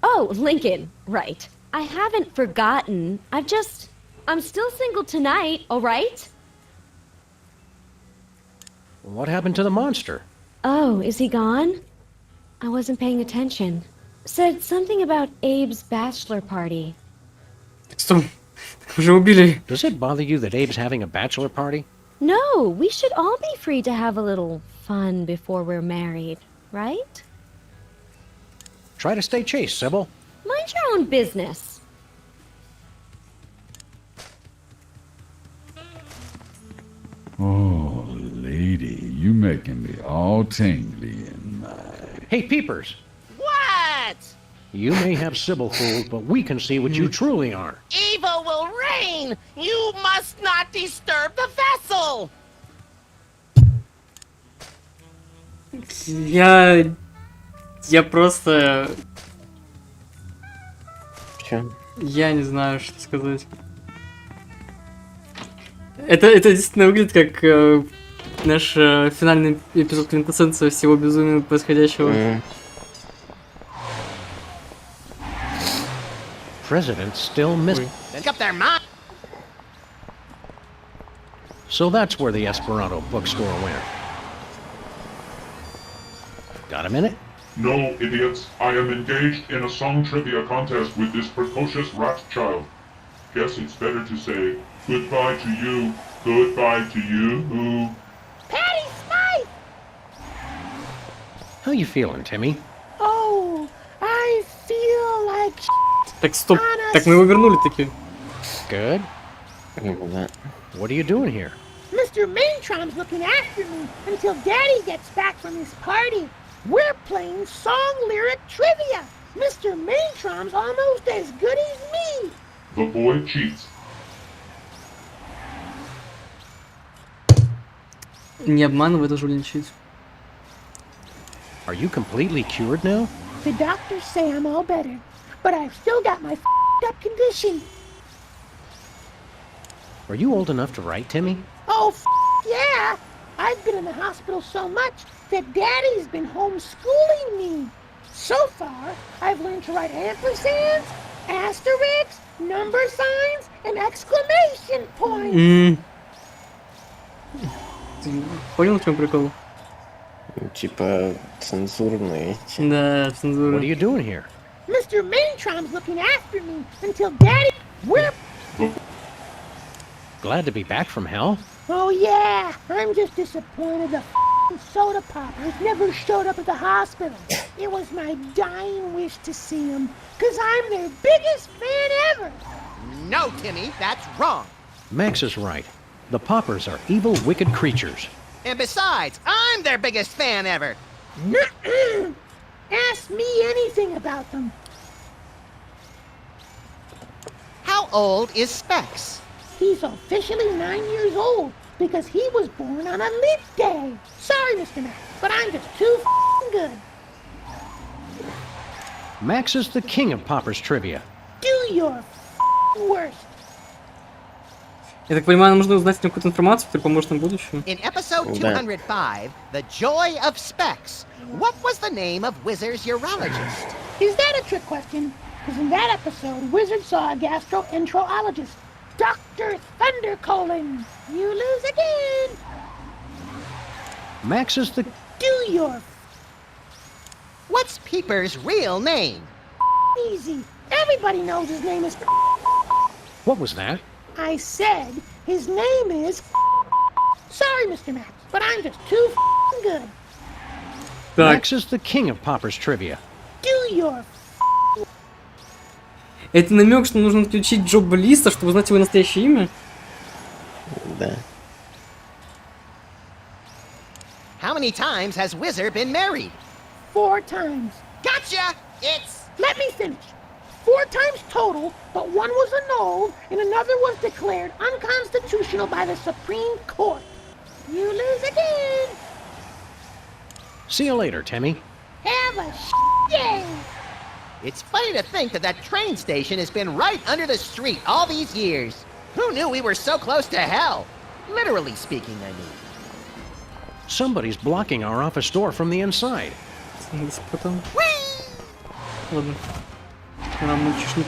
Oh, Lincoln. Right. I haven't forgotten. I'm still single tonight, all right? What happened to the monster? Oh, is he gone? I wasn't paying attention. Said something about Abe's bachelor party. Стоп. Уже убили. Does it bother you that Abe's having a bachelor party? No, we should all be free to have a little fun before we're married, right? Try to stay chaste, Sybil. Mind your own business. Oh, lady, you making me all tingly in my... Hey, Peepers. What? You may have Sybil fooled, but we can see what you truly are. Evil will reign! You must not disturb the vessel! Я просто... Чё? Я не знаю, что сказать. Это действительно выглядит как наш финальный эпизод квинтэссенция всего безумия происходящего. President still missing. Make up their mind. So that's where the Esperanto bookstore went. Got a minute? No, idiots. I am engaged in a song trivia contest with this precocious rat child. Guess it's better to say goodbye to you. Goodbye to you. Patty Smythe! How you feeling, Timmy? Oh, I feel like Так, стоп. Так мы его вернули таки. Good. What are you doing here? Mr. Maintrom's looking after me until Daddy gets back from his party. We're playing song lyric trivia. Mr. Maintrom's almost as good as me. The boy cheats. Не обманывай, это жульничать. Are you completely cured now? The doctors say I'm all better, but I've still got my f***ed up condition. Are you old enough to write, Timmy? Oh, yeah. I've been in the hospital so much that Daddy's been homeschooling me. So far, I've learned to write ampersands, asterisks, number signs, and exclamation points. Ты понял, в чем прикол? Типа цензурные эти. Да, цензура. What are you doing here? Mr. Maintrom's looking after me until Daddy... We're... Glad to be back from hell? Oh, yeah. I'm just disappointed the f***ing soda poppers never showed up at the hospital. It was my dying wish to see them, because I'm their biggest fan ever. No, Timmy, that's wrong. Max is right. The Poppers are evil, wicked creatures. And besides, I'm their biggest fan ever. Nuh-uh. Ask me anything about them. How old is Specs? He's officially 9 years old because he was born on a leap day. Sorry, Mr. Max, but I'm just too f***ing good. Max is the king of Poppers trivia. Do your f***ing worst. Я так понимаю, нам нужно узнать какую-то информацию, которая поможет нам в будущем. In episode 205, The Joy of Specs, what was the name of Wizard's urologist? Is that a trick question? Because in that episode, Wizard saw a gastroenterologist, Dr. Thundercolon. You lose again. Max is the... Do your... What's Peeper's real name? Easy. Everybody knows his name is... What was that? I said his name is... Sorry, Mr. Max, but I'm just too good. Max is the king of Poppers trivia. Do your... Это намек, что нужно отключить Джоба Листа, чтобы узнать его настоящее имя? Да. How many times has Wizard been married? 4 times. Gotcha! It's... Let me finish. 4 times total, but one was annulled and another was declared unconstitutional by the Supreme Court. You lose again. See you later, Timmy. Have a day. It's funny to think that that train station has been right under the street all these years. Who knew we were so close to hell? Literally speaking, I mean. Somebody's blocking our office door from the inside. Ладно. Нам мальчишник.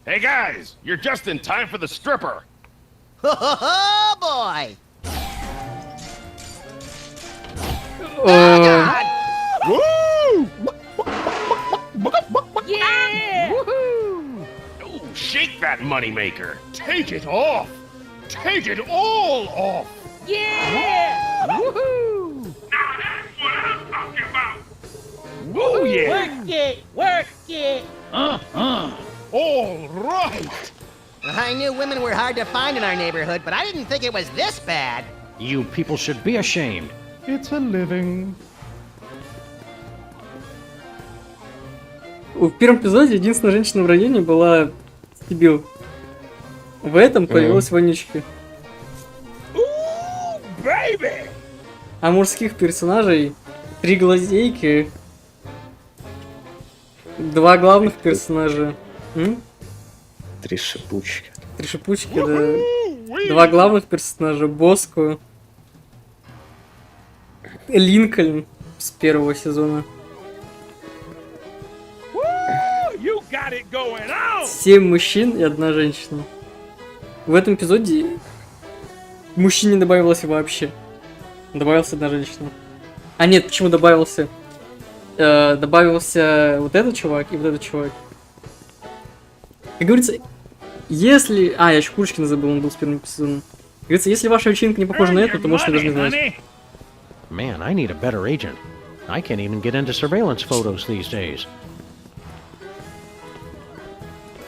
Hey guys, you're just in time for the stripper. Oh boy! Woo! Yeah! Woohoo! Ooh, shake that moneymaker. Take it off. Take it all off. Yeah! Woohoo! Now that's what I'm talking about. Oh yeah. Work it! Work it! All right. I knew women were hard to find in our neighborhood, but I didn't think it was this bad. You people should be ashamed. It's a living. В первом эпизоде единственная женщина в районе была Стибил. В этом появилась Вонючка. А мужских персонажей 3 глазейки, 2 главных персонажа. 3 шипучки. 3 шипучки, да. 2 главных персонажа. Боску. Линкольн с 1-го сезона. 7 мужчин и 1 женщина. В этом эпизоде мужчин не добавилось вообще. Добавился 1 женщина. А нет, почему добавился? Добавился вот этот чувак и вот этот чувак. Как говорится, если... А, я еще Курочкина забыл, он был с первым эпизодом. Как говорится, если ваша вечеринка не похожа на эту, то можете даже не знать. Man, I need a better agent. I can't even get into surveillance photos these days.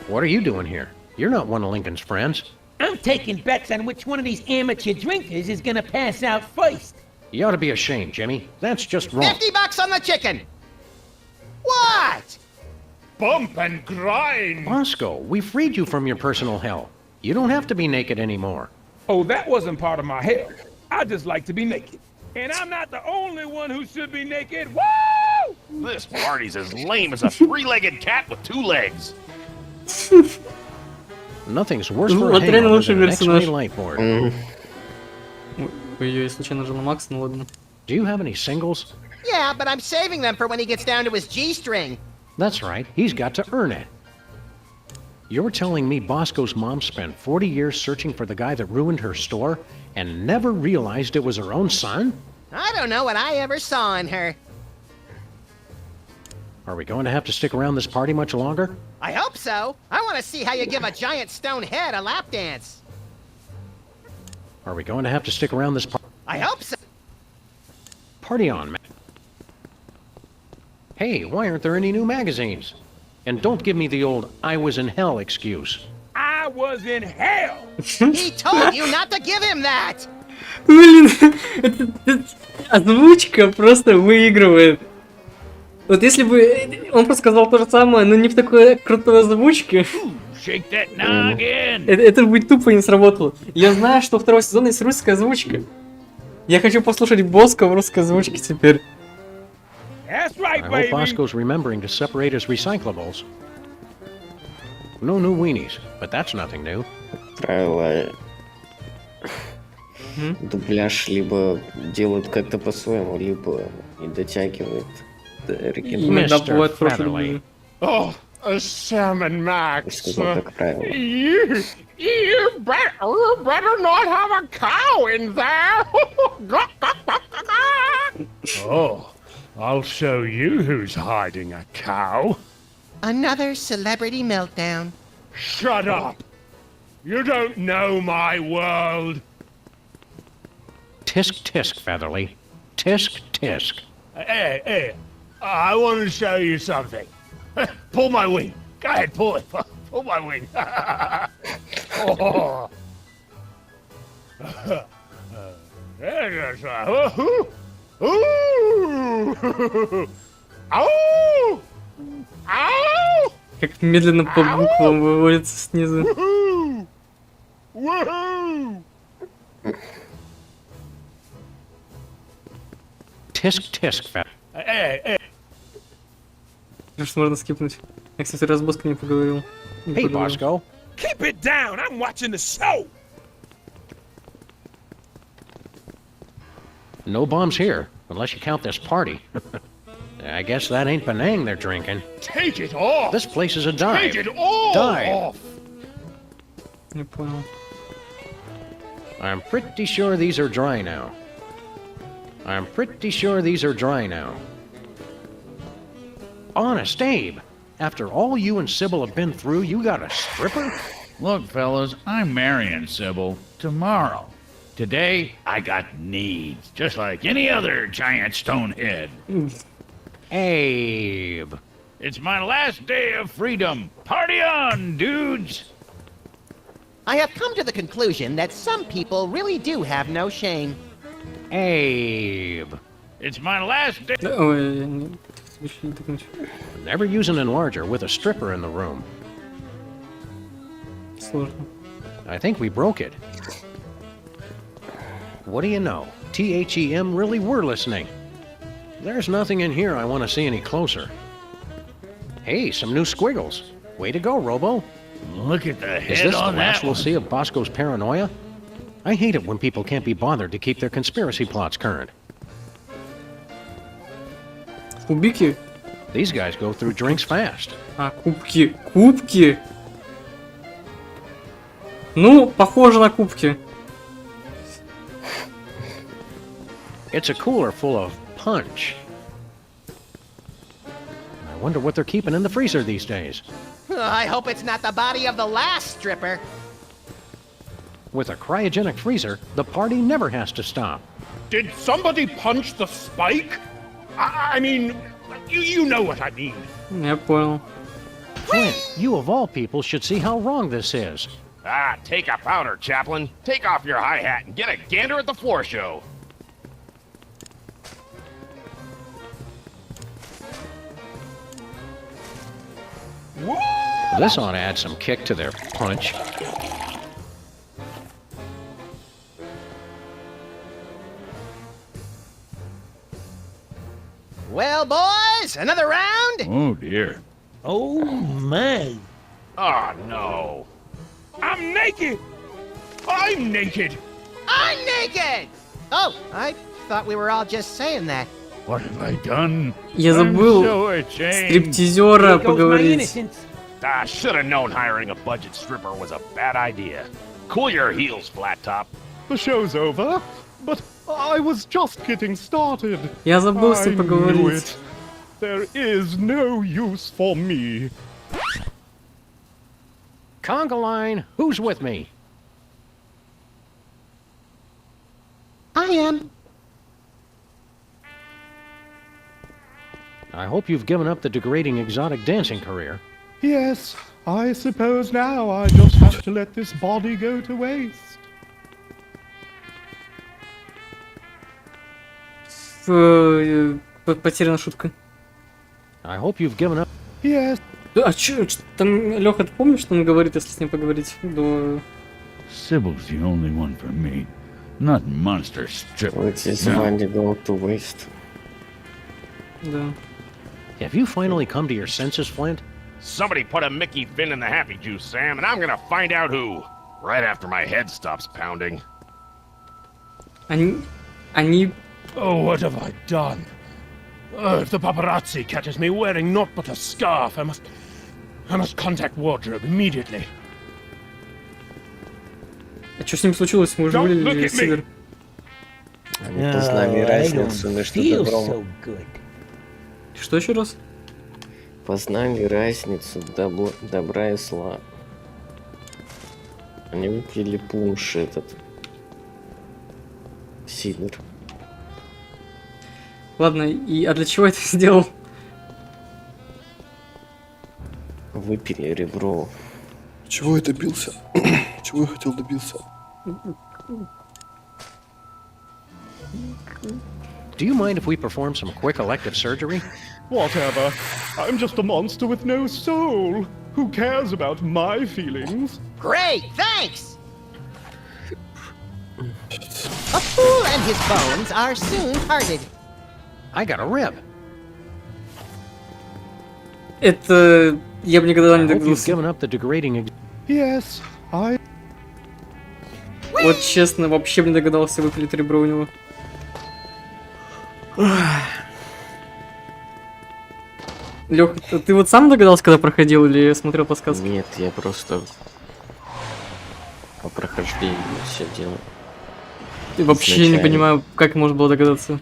What are you doing here? You're not one of Lincoln's friends. I'm taking bets on which one of these amateur drinkers is gonna pass out first. You ought to be ashamed, Jimmy. That's just wrong. $50 on the chicken! What? Bump and grind! Bosco, we freed you from your personal hell. You don't have to be naked anymore. Oh, that wasn't part of my hell. I just like to be naked. And I'm not the only one who should be naked. Woo! This party's as lame as a 3-legged cat with 2 legs. Nothing's worse for a Вот реально hangover лучший than an X-ray персонаж. light board. Ой-ой, я случайно нажал на Макса, ну ладно. Do you have any singles? Yeah, but I'm saving them for when he gets down to his G-string. That's right. He's got to earn it. You're telling me Bosco's mom spent 40 years searching for the guy that ruined her store and never realized it was her own son? I don't know what I ever saw in her. Are we going to have to stick around this party much longer? I hope so. I want to see how you give a giant stone head a lap dance. Are we going to have to stick around this I hope so. party on, man? Hey, why aren't there any new magazines? And don't give me the old I was in hell excuse. I was in hell. He told you not to give him that. Блин, озвучка просто выигрывает. Вот если бы он просто сказал то же самое, но не в такой крутой озвучке, Shake that noggin! это бы тупо не сработало. Я знаю, что у 2-го сезона есть русская озвучка. Я хочу послушать Боско в русской озвучке теперь. That's right, I hope baby. Bosco's remembering to separate his recyclables. No new weenies, but that's nothing new. Правила дубляж либо делают как-то по-своему, либо не дотягивают до оригинала. Иногда бывает прошлый. Oh, a salmon, Max. Сказал, как правило. You better not have a cow in there. Oh, I'll show you who's hiding a cow. Another celebrity meltdown. Shut up! You don't know my world. Tisk tisk, Featherly. Tisk tisk. Hey, I want to show you something. Pull my wing. Go ahead, pull it. Pull my wing. Oh. There's a... Ooh! Ow! Ow! Как медленно по буквам выводится снизу. Woohoo! Tisk tisk, Featherly. Hey. Что можно скипнуть. Я, кстати, раз с Боско не поговорил. Hey, Bosco. Keep it down. I'm watching the show. No bombs here, unless you count this party. I guess that ain't Penang they're drinking. Take it off! This place is a dive. Take it all Dive. off! Не понял. I'm pretty sure these are dry now. I'm pretty sure these are dry now. Honest, Abe. After all you and Sybil have been through, you got a stripper? Look, fellas, I'm marrying Sybil tomorrow. Today, I got needs, just like any other giant stonehead. Abe. It's my last day of freedom. Party on, dudes! I have come to the conclusion that some people really do have no shame. Abe. It's my last day. Ой, нет. Смешно так ничего. Never use an enlarger with a stripper in the room. Сложно. I think we broke it. What do you know? THEM really were listening. There's nothing in here I want to see any closer. Hey, some new squiggles. Way to go, Robo. Look at the Is head this the on last that we'll one. see of Bosco's paranoia? I hate it when people can't be bothered to keep their conspiracy plots current. Кубики? These guys go through drinks fast. А, кубки. Кубки? Ну, похоже на кубки. It's a cooler full of punch. I wonder what they're keeping in the freezer these days. I hope it's not the body of the last stripper. With a cryogenic freezer, the party never has to stop. Did somebody punch the spike? I mean, you know what I mean. Я понял. Flint, you of all people should see how wrong this is. Ah, take a powder, Chaplain. Take off your hi-hat and get a gander at the floor show. This ought to add some kick to their punch. Well, boys, another round? Oh, dear. Oh, my. Oh, no. I'm naked! I'm naked! I'm naked! Oh, I thought we were all just saying that. What have I done? Я забыл стриптизера поговорить. I should have known hiring a budget stripper was a bad idea. Cool your heels, Flat Top. The show's over, but I was just getting started. Я забыл с ним поговорить. There is no use for me. Conga line, who's with me? I am. I hope you've given up the degrading exotic dancing career. Yes, I suppose now I just have to let this body go to waste. Потеряна шутка. I hope you've given up. Yes. А чё, там, Лёха, ты помнишь, что он говорит, если с ним поговорить? Sybil's the only one for me, not monster stripper. Let his body go to waste. Да. Have you finally come to your senses, Flint? Somebody put a Mickey Finn in the Happy Juice, Sam, and I'm gonna find out who. Right after my head stops pounding. Они... Oh, what have I done? If the paparazzi catches me wearing naught but a scarf, I must contact wardrobe immediately. А что с ним случилось? Мы уже вылили север. Они познали разницу между добром. Что еще раз? Познали разницу добра и зла. Они выпили пунш этот. Сидр. Ладно, а для чего это сделал? Выпили ребро. Чего я добился? Чего я хотел добиться? Do you mind if we perform some quick elective surgery? Whatever. I'm just a monster with no soul. Who cares about my feelings? Great, thanks! A fool and his bones are soon parted. I got a rib. Это... Я бы никогда не I hope you've догадался. given up the degrading. Yes, I... Вот честно, вообще бы не догадался выпилить ребро у него. Лёх, ты вот сам догадался, когда проходил, или смотрел подсказки? Нет, я просто по прохождению все делал. Ты вообще не понимаю, как можно было догадаться.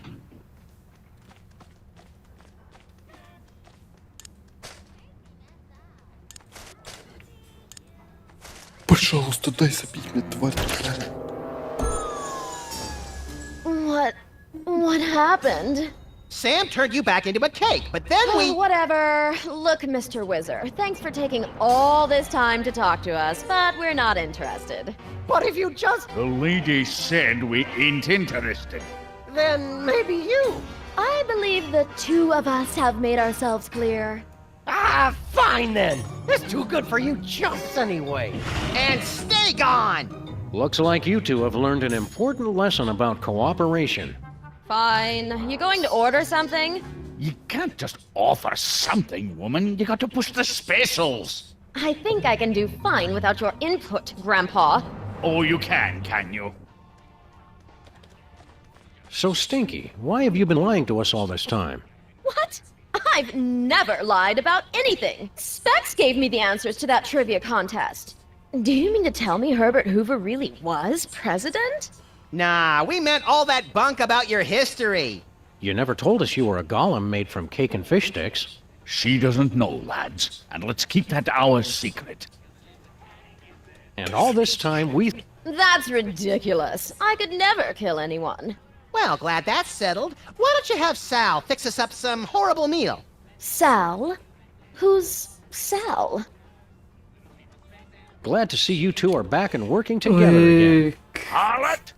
Пожалуйста, дай забить мне, тварь. What happened? Sam turned you back into a cake, but then we... Whatever. Look, Mr. Whizzer, thanks for taking all this time to talk to us, but we're not interested. But if you just... The lady said we ain't interested. Then maybe you. I believe the two of us have made ourselves clear. Ah, fine then. It's too good for you chumps anyway. And stay gone! Looks like you two have learned an important lesson about cooperation. Fine. You going to order something? You can't just offer something, woman. You got to push the specials. I think I can do fine without your input, Grandpa. Oh, you can you? So, Stinky, why have you been lying to us all this time? What? I've never lied about anything. Specs gave me the answers to that trivia contest. Do you mean to tell me Herbert Hoover really was president? Nah, we meant all that bunk about your history. You never told us you were a golem made from cake and fish sticks. She doesn't know, lads, and let's keep that our secret. And all this time we... That's ridiculous. I could never kill anyone. Well, glad that's settled. Why don't you have Sal fix us up some horrible meal? Sal? Who's Sal? Glad to see you two are back and working together again. Harlot!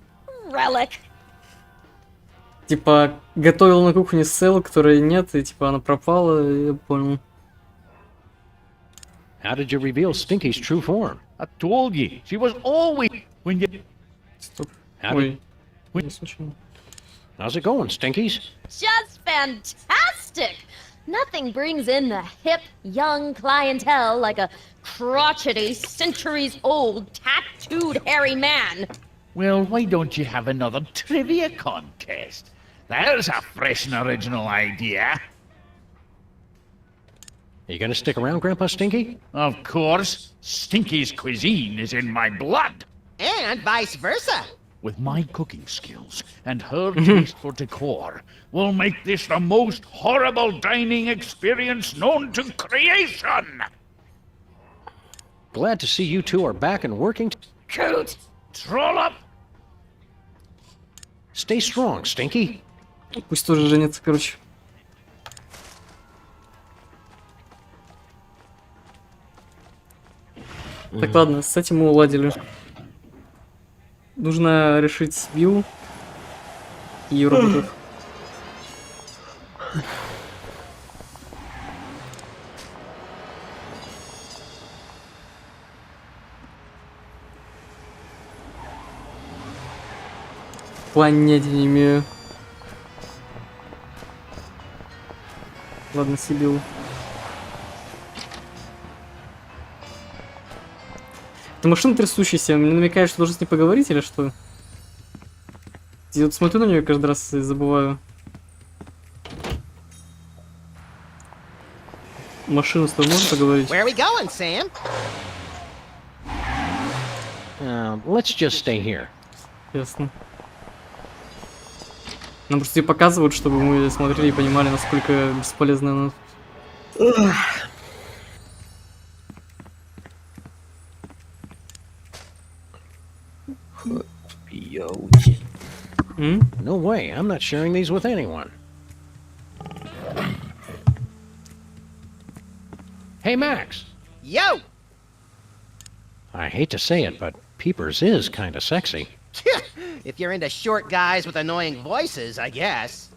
Relic. Типа, готовил на кухне Сэл, которой нет, и типа она пропала, я понял. How did you reveal Stinky's true form? I told you, she was always when you... Стоп. How Ой, did... не случайно. How's it going, Stinkies? Just fantastic! Nothing brings in the hip, young clientele like a crotchety, centuries-old, tattooed, hairy man. Well, why don't you have another trivia contest? There's a fresh and original idea. Are you gonna stick around, Grandpa Stinky? Of course. Stinky's cuisine is in my blood. And vice versa. With my cooking skills and her taste for decor, we'll make this the most horrible dining experience known to creation! Glad to see you two are back and working. Coot! Troll up! Stay strong, Stinky. Пусть тоже женится, короче. Так, ладно, с этим мы уладили. Нужно решить Билл и роботов. Понятия не имею. Ладно, Сибил. Это машина трясущаяся, мне намекает, что должен с ней поговорить или что? Я вот смотрю на нее каждый раз и забываю. Машину с тобой можно поговорить? Where are we going, Sam? Let's just stay here. Ясно. Нам просто ее показывают, чтобы мы смотрели и понимали, насколько бесполезна она. No way, I'm not sharing these with anyone. Hey, Max. Yo! I hate to say it, but Peepers is kinda sexy. If you're into short guys with annoying voices, I guess.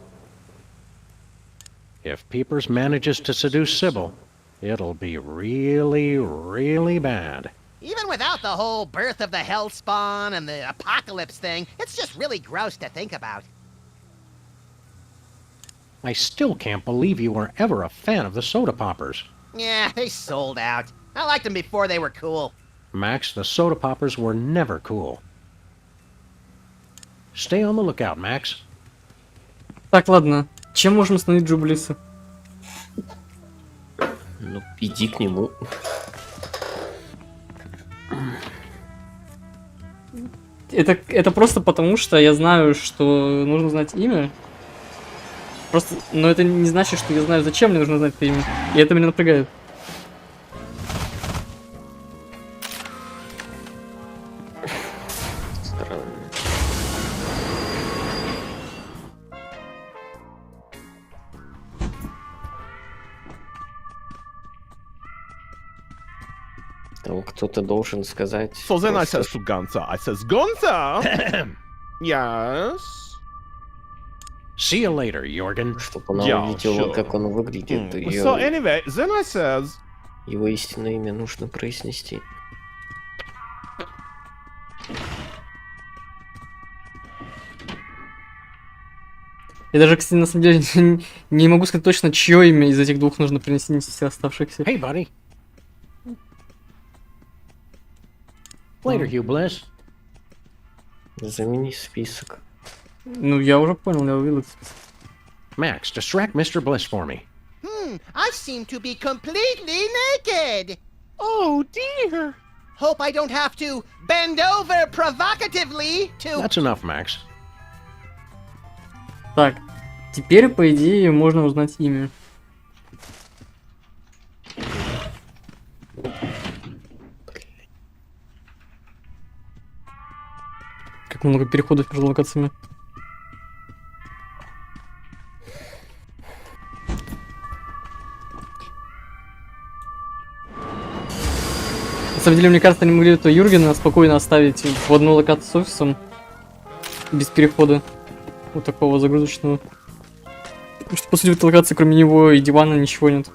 If Peepers manages to seduce Sybil, it'll be really, really bad. Even without the whole birth of the Hellspawn and the apocalypse thing, it's just really gross to think about. I still can't believe you were ever a fan of the soda poppers. Yeah, they sold out. I liked them before they were cool. Max, the soda poppers were never cool. Stay on the lookout, Max. Так, ладно. Чем можем остановить Джублиса? Ну, иди к нему. Это просто потому, что я знаю, что нужно знать имя. Просто, но это не значит, что я знаю, зачем мне нужно знать это имя. И это меня напрягает. Странно. Там кто-то должен сказать. So then I просто, says to Gunther, I says, Gunther! Yes? See you later, Jorgen. Чтобы она Yeah, увидела, sure. как он выглядит. Её- So anyway, then I says, Его истинное имя нужно произнести. Я даже, кстати, на самом деле не могу сказать точно, чье имя из этих двух нужно принести все оставшихся. Hey, buddy. Later, Hugh Bliss. Замени список. Ну, я уже понял, я увидел этот список. Max, distract Mr. Bliss for me. I seem to be completely naked. Oh dear! Hope I don't have to bend over provocatively to... That's enough, Max. Так, теперь, по идее, можно узнать имя. Как много переходов между локациями. На самом деле, мне кажется, они могли этого Юргена спокойно оставить в одну локацию с офисом. Без перехода. Вот такого загрузочного. Потому что, по сути, в этой локации, кроме него и дивана, ничего нет.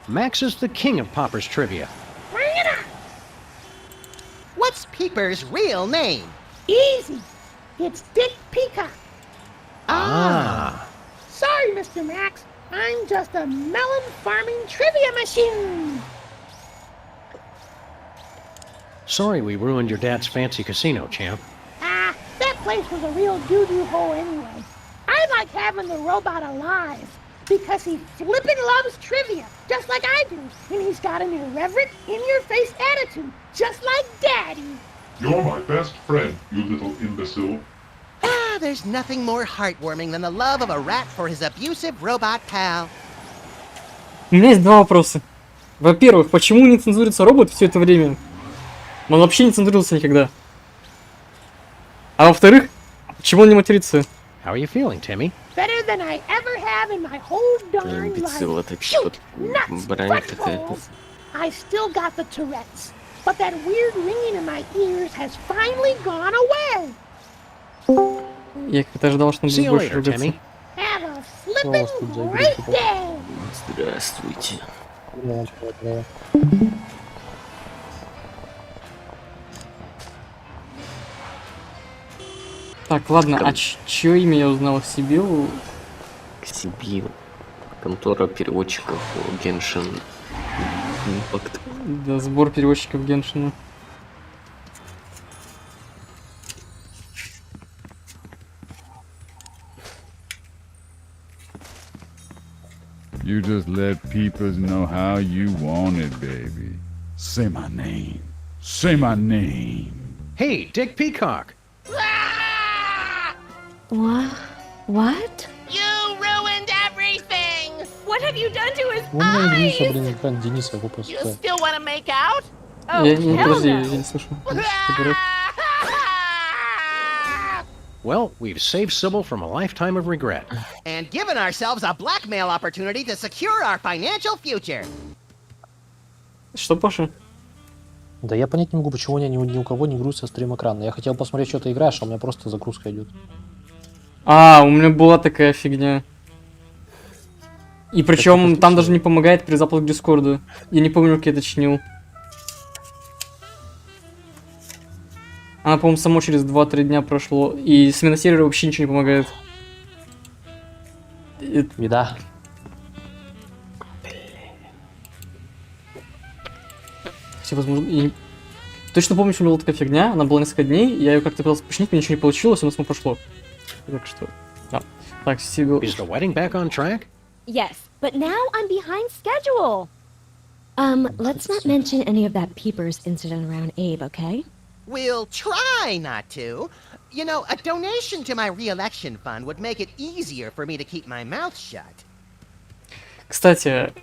Max is the king of Popper's trivia. What's Peeper's real name? Easy. It's Dick Peacock. Ah. Sorry, Mr. Max. I'm just a melon farming trivia machine. Sorry we ruined your dad's fancy casino, champ. That place was a real doo-doo hole anyway. I like having the robot alive because he flippin' loves trivia, just like I do. And he's got an irreverent, in-your-face attitude, just like Daddy. You're my best friend, you little imbecile. There's nothing more heartwarming than the love of a rat for his abusive robot pal. У меня есть два вопроса. Во-первых, почему не цензурится робот все это время? Он вообще не цензурился никогда. А во-вторых, почему он не матерится? How are you feeling, Timmy? Better than I ever have in my whole darn life. Shoot, nuts, buttholes. I still got the Tourette's, but that weird ringing in my ears has finally gone away. Я как-то ожидал, что он будет больше ругаться. Have a flippin' great day. Здравствуйте. Так, ладно, а чье имя я узнал? Сибил? Сибил. Контора переводчиков Геншин Импакт. Да, сбор переводчиков Геншина. You just let peepers know how you want it, baby. Say my name. Say my name. Hey, Dick Peacock. What? You ruined everything! What have you done to his Он eyes? игрушка, блин, экран Дениса его You просто. still want to make out? Oh, Подожди, hell я не no. слышу. Что говорят? Well, we've saved Sybil from a lifetime of regret. And given ourselves a blackmail opportunity to secure our financial future. Что, Паша? Да я понять не могу, почему у меня ни у кого не грузится стрим-экран. Я хотел посмотреть, что ты играешь, а у меня просто загрузка идет. А, у меня была такая фигня. И причем там даже не помогает при запуске Дискорда. Я не помню, как я это чинил. Она, по-моему, само через 2-3 дня прошло. И смена сервера вообще ничего не помогает. Беда. Все возможно. И... Точно помню, что у меня была такая фигня. Она была несколько дней. Я ее как-то пытался починить, мне ничего не получилось, у нас само прошло. Так что. Да. Так, Сибил. Is the wedding back on track? Yes, but now I'm behind schedule. Let's not mention any of that Peepers incident around Abe, okay? We'll try not to. You know, a donation to my re-election fund would make it easier for me to keep my mouth shut. Кстати,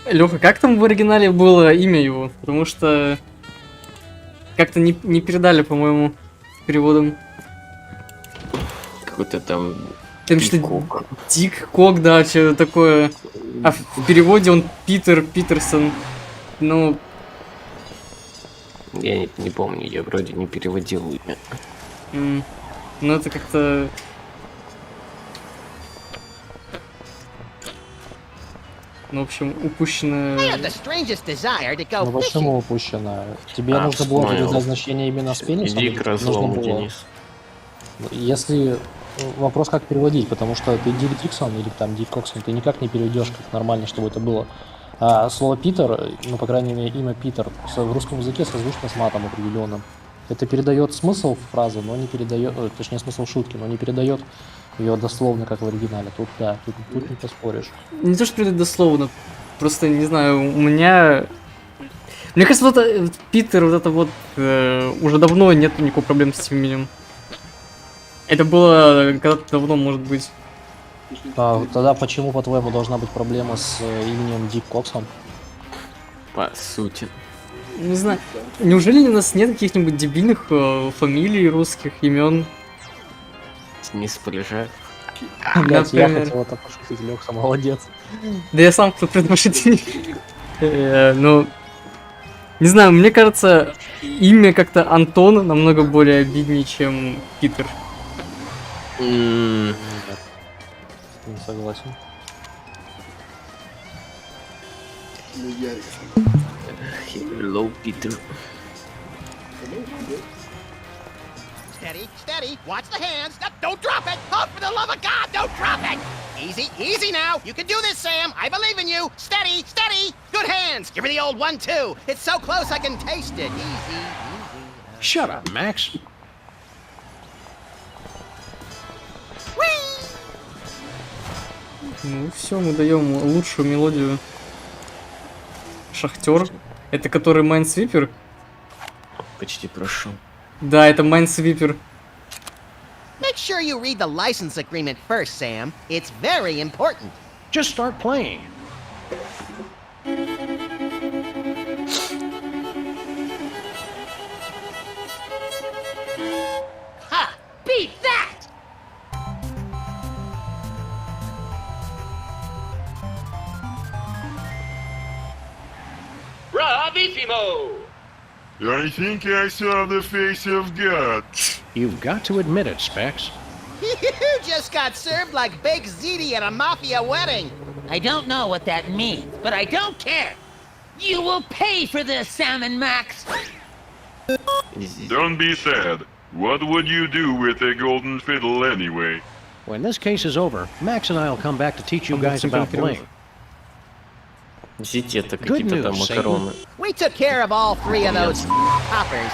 Лёха, как там в оригинале было имя его? Потому что как-то не передали, по-моему, переводом. Какой-то там... Там что Дик Кок, да, что такое. А в переводе он Питерсон. Ну... Я не помню, я вроде не переводил имя. Ну это как-то... Ну, в общем, упущенное... I have the strangest desire to go Ну fishing. почему упущено? Тебе нужно было передать значение именно с пенисом? Иди к разлому, Денис. Если вопрос, как переводить, потому что ты Дик Диксон или там Дик Коксон, ты никак не переведешь как нормально, чтобы это было. А слово Питер, ну, по крайней мере, имя Питер в русском языке созвучно с матом определенным. Это передает смысл фразы, но не передает, точнее, смысл шутки, но не передает ее дословно, как в оригинале. Тут да, тут не поспоришь. Не то, что передать дословно, просто, не знаю, у меня... Мне кажется, вот это, Питер, вот это вот, уже давно нет никакой проблем с этим именем. Это было когда-то давно, может быть. Тогда почему, по-твоему, должна быть проблема с именем Дик Коксон? По сути. Не знаю. Неужели у нас нет каких-нибудь дебильных фамилий русских имен? Не спойлежаю. Блять, я хотел это пошутить, Лёха, молодец. Да я сам тут предпочитаю. Ну, не знаю, мне кажется, имя как-то Антон намного более обиднее, чем Питер. Не согласен. Hello, Peter. Steady, steady. Watch the hands. No, don't drop it. Oh, for the love of God, don't drop it. Easy, easy now. You can do this, Sam. I believe in you. Steady, steady. Good hands. Give me the old 1-2. It's so close I can taste it. Easy, easy. Shut up, Max. Ну все, мы даем лучшую мелодию. Шахтер. Это который Майнсвипер? Почти прошел. Да, это Майнсвипер. Make sure you read the license agreement first, Sam. It's very important. Just start playing. Ha! Beat that! Bravissimo! I think I saw the face of God. You've got to admit it, Specs. You just got served like baked ziti at a mafia wedding. I don't know what that means, but I don't care. You will pay for this, Sam and Max. Don't be sad. What would you do with a golden fiddle anyway? When this case is over, Max and I will come back to teach you guys about playing. Зити это какие-то там макароны. We took care of all three of those poppers.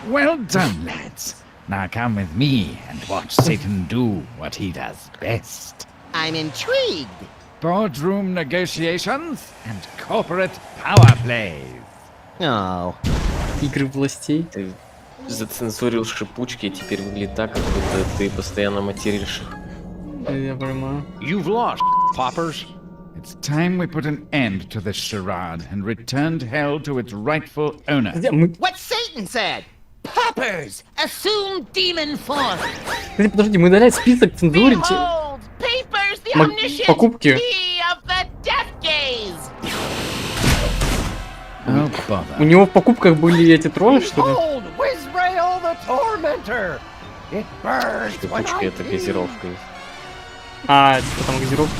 Well done, lads. Now come with me and watch Satan do what he does best. I'm intrigued. Boardroom negotiations and corporate power plays. Oh. Игры властей. Ты зацензурил шипучки, и теперь выглядит так, как будто ты постоянно материшь их. Я понимаю. You've lost, poppers. It's time we put an end to this charade and returned hell to its rightful owner. What Satan said. Poppers, assume demon form. Подожди, мы дали список цензурить. Behold, papers, the omniscient Покупки. key of the death gaze. Oh, bother. У него в покупках были эти тролли, что ли? Behold, Wizrael the Tormentor. It burns when Шипучка I это газировка. А, типа там газировка.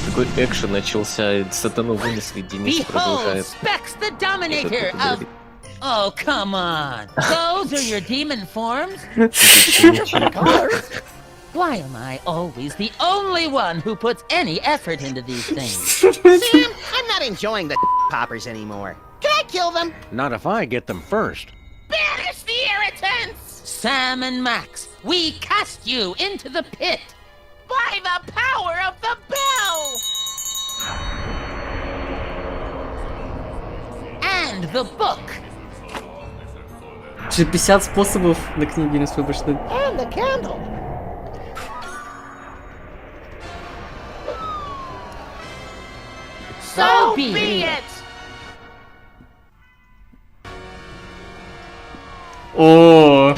Такой экшен начался, сатану вынесли, Денис Behold, продолжает. Specs the Dominator of... Oh, come on. Those are your demon forms? Why am I always the only one who puts any effort into these things? Sam, I'm not enjoying the poppers anymore. Can I kill them? Not if I get them first. Banish the irritants! Sam and Max, we cast you into the pit by the power of the bell! And the book. 50 способов на книге не свой прочитать. And the candle. So be it! О,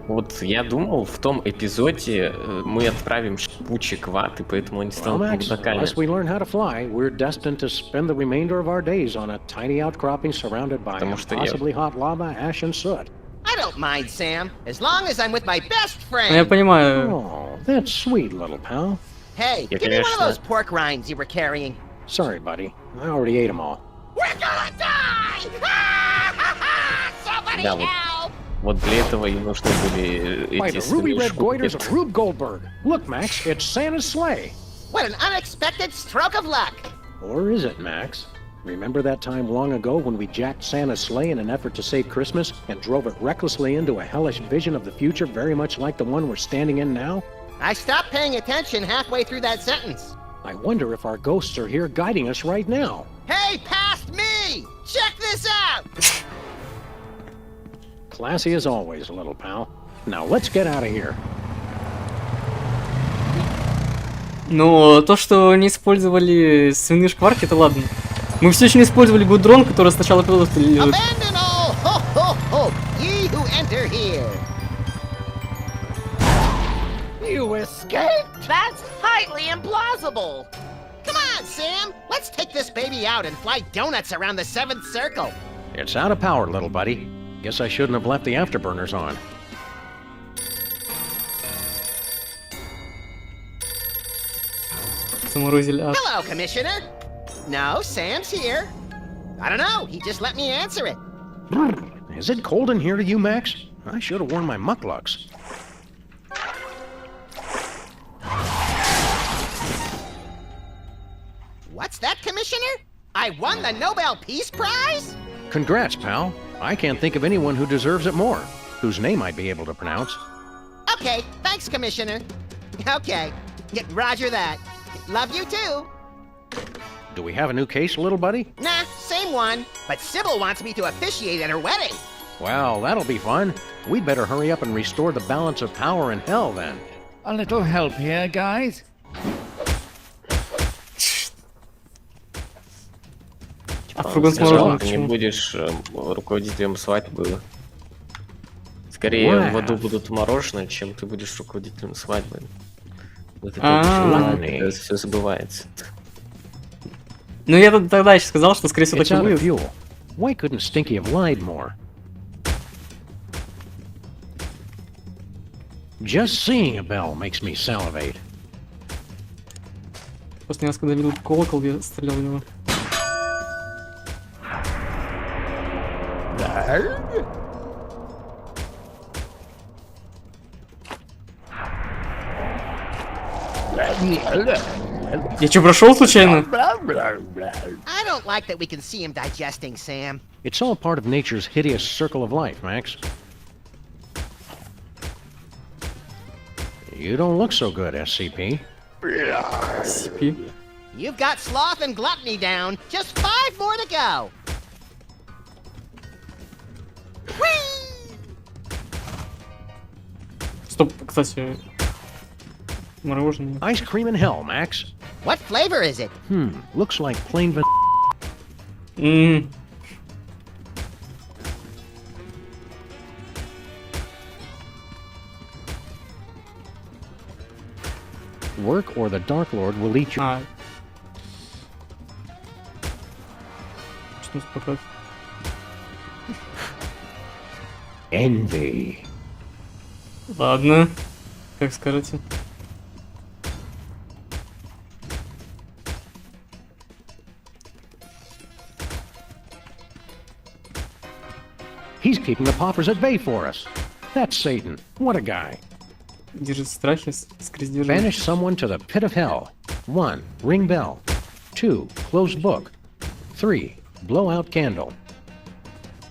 Вот я думал, в том эпизоде мы отправим шипучек в ад, и поэтому они Well, станут Max, мудаками. unless we learn how to fly, we're destined to spend the remainder of our days on a tiny outcropping surrounded by Потому что я- impossibly hot lava, ash, and soot. I don't mind, Sam, as long as I'm with my best ну я friend. понимаю. Oh, that's sweet, little pal. Hey, Я, give me one of конечно- those pork rinds you were carrying. Sorry, buddy. I already ate them all. We're gonna die! Somebody Да, вот help! Вот для этого и нужны были By эти the ruby red штуки. goiters of Rube Goldberg. Look, Max, it's Santa's sleigh. What an unexpected stroke of luck! Or is it, Max? Remember that time long ago when we jacked Santa's sleigh in an effort to save Christmas and drove it recklessly into a hellish vision of the future very much like the one we're standing in now? I stopped paying attention halfway through that sentence. I wonder if our ghosts are here guiding us right now. Hey, past me! Check this out! Classy as always, little pal. Now let's get out of here. Но то, что не использовали свиные шкварки, это ладно. Мы все еще не использовали гудрон, который сначала лежит. Abandon all ho ho ho, ye who enter here. You escaped? That's highly implausible. Come on, Sam. Let's take this baby out and fly donuts around the seventh circle. It's out of power, little buddy. Guess I shouldn't have left the afterburners on. Hello, Commissioner. No, Sam's here. I don't know. He just let me answer it. Is it cold in here to you, Max? I should have worn my mucklucks. What's that, Commissioner? I won the Nobel Peace Prize? Congrats, pal. I can't think of anyone who deserves it more, whose name I'd be able to pronounce. Okay, thanks, Commissioner. Okay, roger that. Love you too. Do we have a new case, little buddy? Nah, same one. But Sybil wants me to officiate at her wedding. Well, that'll be fun. We'd better hurry up and restore the balance of power in hell, then. A little help here, guys? Ты не будешь руководителем свадьбы. Скорее в аду будут мороженое, чем ты будешь руководителем свадьбы. Вот это все забывается. Ну я тогда еще сказал, что скорее всего так и будет. Why couldn't Stinky have lied more? Just seeing a bell makes me salivate. После нас, когда видел колокол, я стрелял в него. Я что, прошел случайно? I don't like that we can see him digesting, Sam. It's all part of nature's hideous circle of life, Max. You don't look so good, SCP. SCP? You've got sloth and gluttony down. Just 5 more to go. Стоп, кстати, мороженое. Ice cream in hell, Max. What flavor is it? Looks like plain vanilla. Work or the Dark Lord will eat you. Что успокоить? Envy. Ладно, как скажете. He's keeping the paupers at bay for us. That's Satan. What a guy. Держит в страхе, скрізь держит. Banish someone to the pit of hell. 1. Ring bell. 2. Close book. 3. Blow out candle.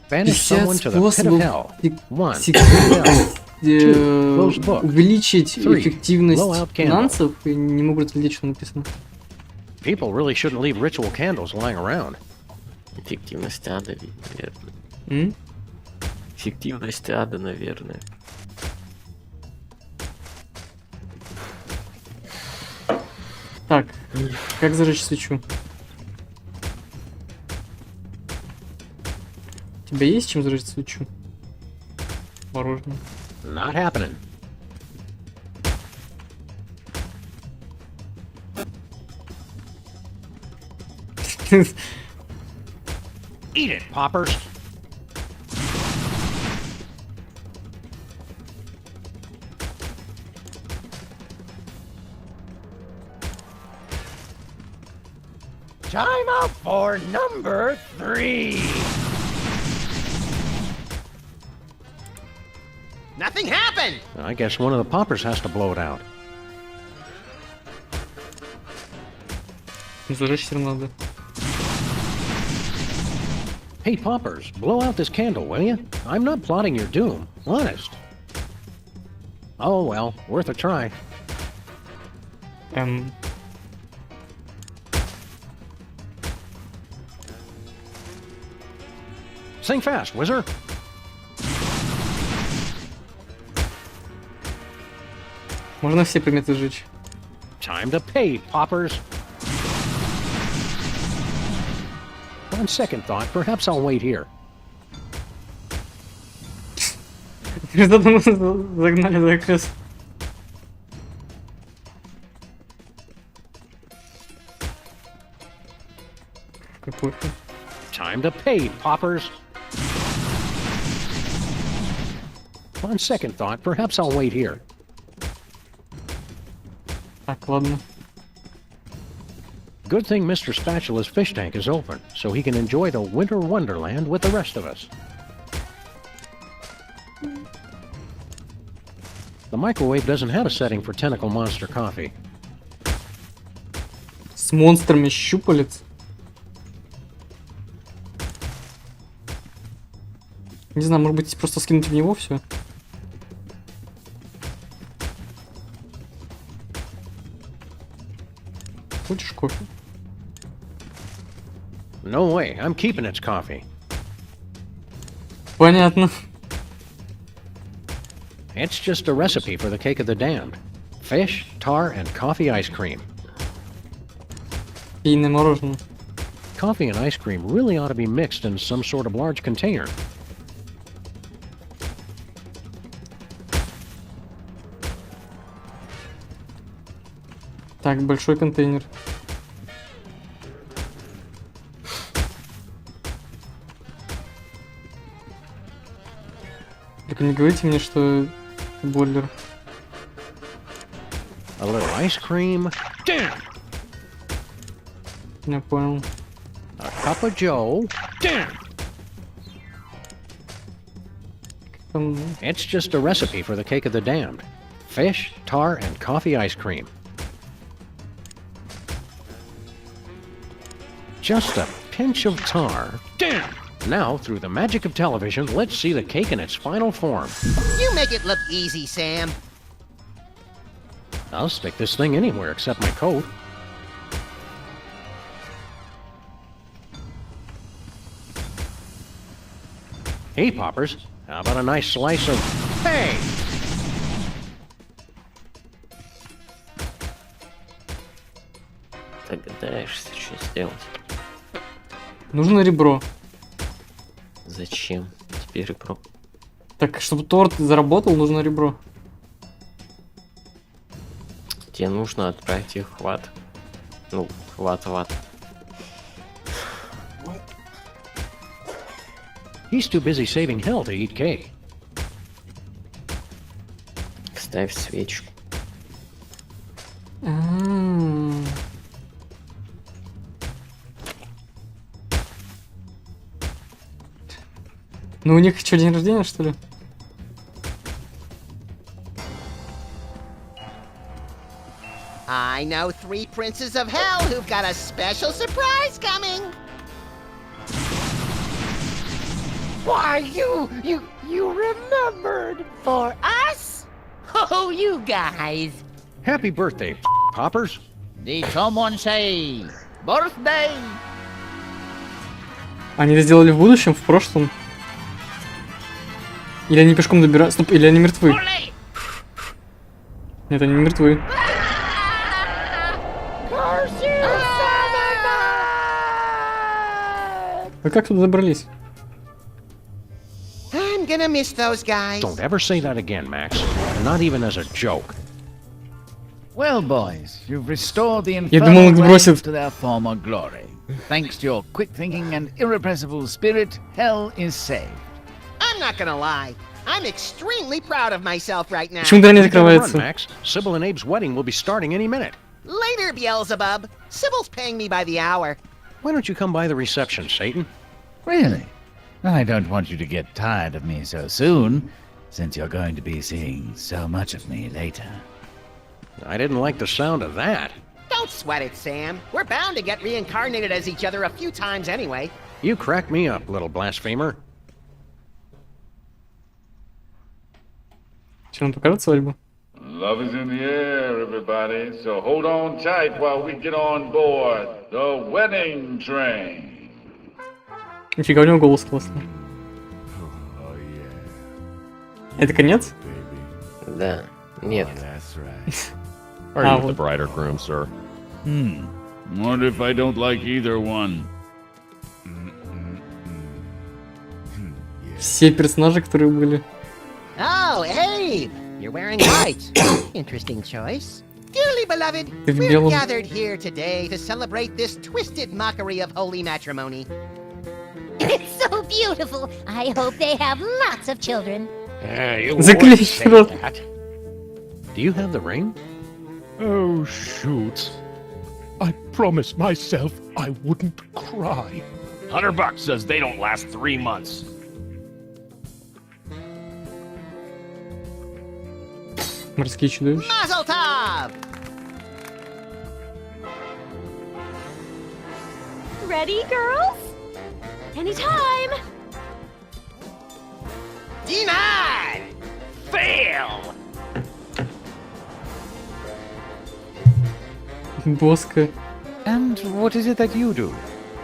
Banish someone to the pit of hell. 1. Ring bell. 2. Close book. Увеличить 3. эффективность Blow out candle. финансов и не могу разглядеть, что написано. People really shouldn't leave ritual candles lying around. Эффективность ада, наверное. Эффективность ада, наверное. Так, как зажечь свечу? У тебя есть чем зажечь свечу? Мороженое. Not happening. Eat it, poppers. Time out for number 3. Nothing happened. I guess one of the poppers has to blow it out. Зажечь все равно надо. Hey, poppers, blow out this candle, will you? I'm not plotting your doom. Honest. Oh, well, worth a try. Sing fast, Whizzer. Можно все предметы сжечь. Time to pay, poppers. On second thought, perhaps I'll wait here. Результатом загнали за крест. Какой? Time to pay, poppers. On second thought, perhaps I'll wait here. Так, ладно. Good thing Mr. Spatula's fish tank is open, so he can enjoy the winter wonderland with the rest of us. The microwave doesn't have a setting for tentacle monster coffee. С монстрами щупалец. Не знаю, может быть, просто скинуть в него все. Хочешь кофе? No way, I'm keeping its coffee. Понятно. It's just a recipe for the cake of the damned. Fish, tar, and coffee ice cream. Пейное мороженое. Coffee and ice cream really ought to be mixed in some sort of large container. Так, большой контейнер. Только не говорите мне, что бойлер. A little ice cream. Damn! Я понял. A cup of joe. Damn! It's just a recipe for the cake of the damned. Fish, tar, and coffee ice cream. Just a pinch of tar. Damn! Now, through the magic of television, let's see the cake in its final form. You make it look easy, Sam. I'll stick this thing anywhere except my coat. Hey, poppers, how about a nice slice of... Hey! Догадаешься, что сделать? Нужно ребро. Зачем тебе ребро? Так, чтобы торт заработал, нужно ребро. Тебе нужно отправить их в ад. Ну, в ад. He's too busy saving hell to eat cake. Ставь свечку. Ну у них что, день рождения, что ли? I know 3 princes of hell who've got a special surprise coming. Why, you remembered for us? Oh, you guys. Happy birthday, poppers. Did someone say birthday? Они это сделали в будущем, в прошлом? Или они пешком добираются? Стоп, или они мертвы? Нет, они не мертвы. А как туда добрались? I'm gonna miss those guys. Don't ever say that again, Max. Not even as a joke. Well, boys, you've restored the Я думал, infernal их бросит. rays to their former glory. Thanks to your quick thinking and irrepressible spirit, hell is saved. I'm not gonna lie. I'm extremely proud of myself right now. Почему дверь не You gotta run, открывается? Max. Sybil and Abe's wedding will be starting any minute. Later, Beelzebub. Sybil's paying me by the hour. Why don't you come by the reception, Satan? Really? I don't want you to get tired of me so soon. since you're going to be seeing so much of me later. I didn't like the sound of that. Don't sweat it, Sam. We're bound to get reincarnated as each other a few times anyway. You crack me up, little blasphemer. Че, он покажет свадьбу? Love is in the air, everybody, so hold on tight while we get on board the wedding train. Нифига, у него голос классный. Это конец? Да. Нет. Are you with the bride or groom, sir? What if I don't like either one? Все персонажи, которые были. Oh, Abe! You're wearing white. Interesting choice. Dearly beloved, Ты в we're белом. gathered here today to celebrate this twisted mockery of holy matrimony. It's so beautiful. I hope they have lots of children. You Заклеить would say рот. that. Do you have the ring? Oh, shoot. I promised myself I wouldn't cry. $100 says they don't last 3 months. Морские чудовища. Mazel tov! Ready, girls? Anytime! Denied! Fail! Боска. And what is it that you do?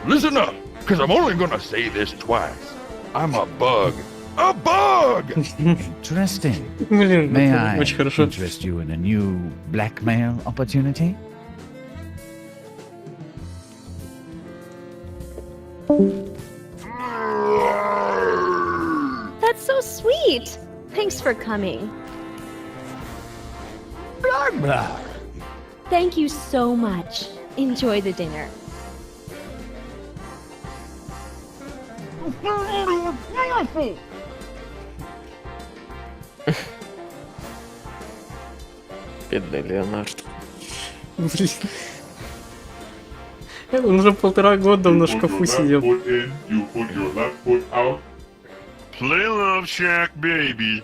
Listen up, because I'm only gonna say this twice. I'm a bug. A bug! Interesting. Блин, May это I очень хорошо. interest you in a new blackmail opportunity? That's so sweet. Thanks for coming. Thank you so much. Enjoy the dinner. Бедный Леонард. Блин. Он уже 1,5 года на шкафу сидел. You put your left foot out. Play Love Shack, baby.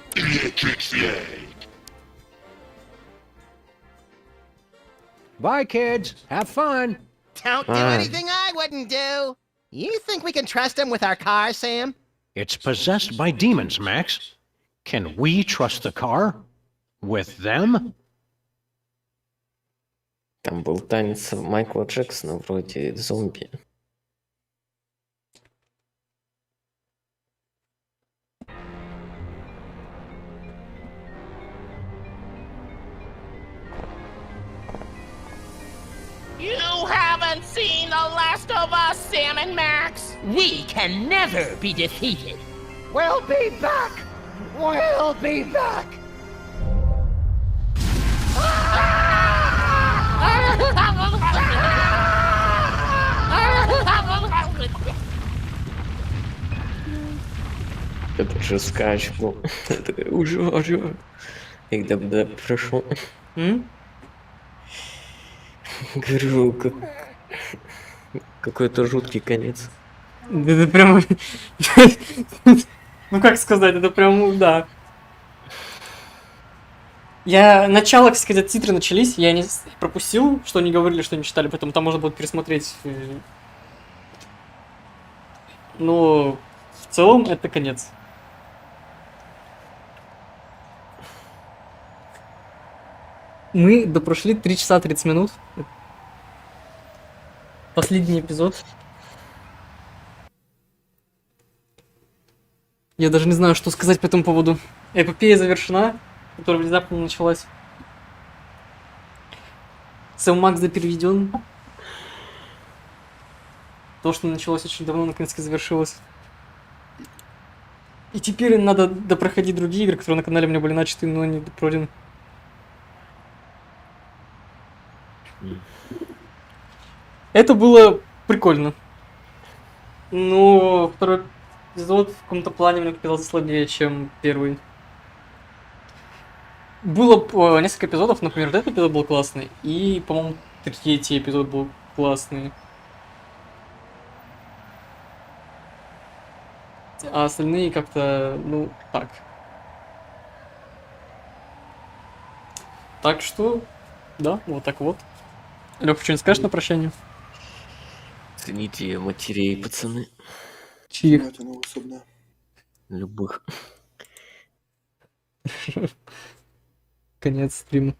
Bye, kids. Have fun. Don't do anything I wouldn't do. You think we can trust him with our car, Sam? It's possessed by demons, Max. Can we trust the car? With them? Там был танец Майкла Джексона вроде зомби. You haven't seen the last of us, Sam and Max. We can never be defeated. We'll be back! We'll be back! Это же скач был. Это уже. И когда прошел. Говорю, какой-то жуткий конец. Это прям... Ну как сказать, это прям, да. Я начало, как сказать, титры начались, я не пропустил, что они говорили, что они читали, поэтому там можно будет пересмотреть. Но в целом это конец. Мы допрошли 3 часа 30 минут. Последний эпизод. Я даже не знаю, что сказать по этому поводу. Эпопея завершена, которая внезапно началась. сэма переведен. То, что началось очень давно, наконец-то завершилось. И теперь надо допроходить другие игры, которые на канале у меня были начаты, но не пройдены. Это было прикольно. Но второй эпизод в каком-то плане мне показался слабее, чем первый. Было несколько эпизодов, например, этот эпизод был классный, и, по-моему, третий эпизод был классный. А остальные как-то, ну, так. Так что, да, вот так вот. Лёха, что-нибудь скажешь на прощание? Цените матерей, пацаны. Чьих? Любых. Конец стрима.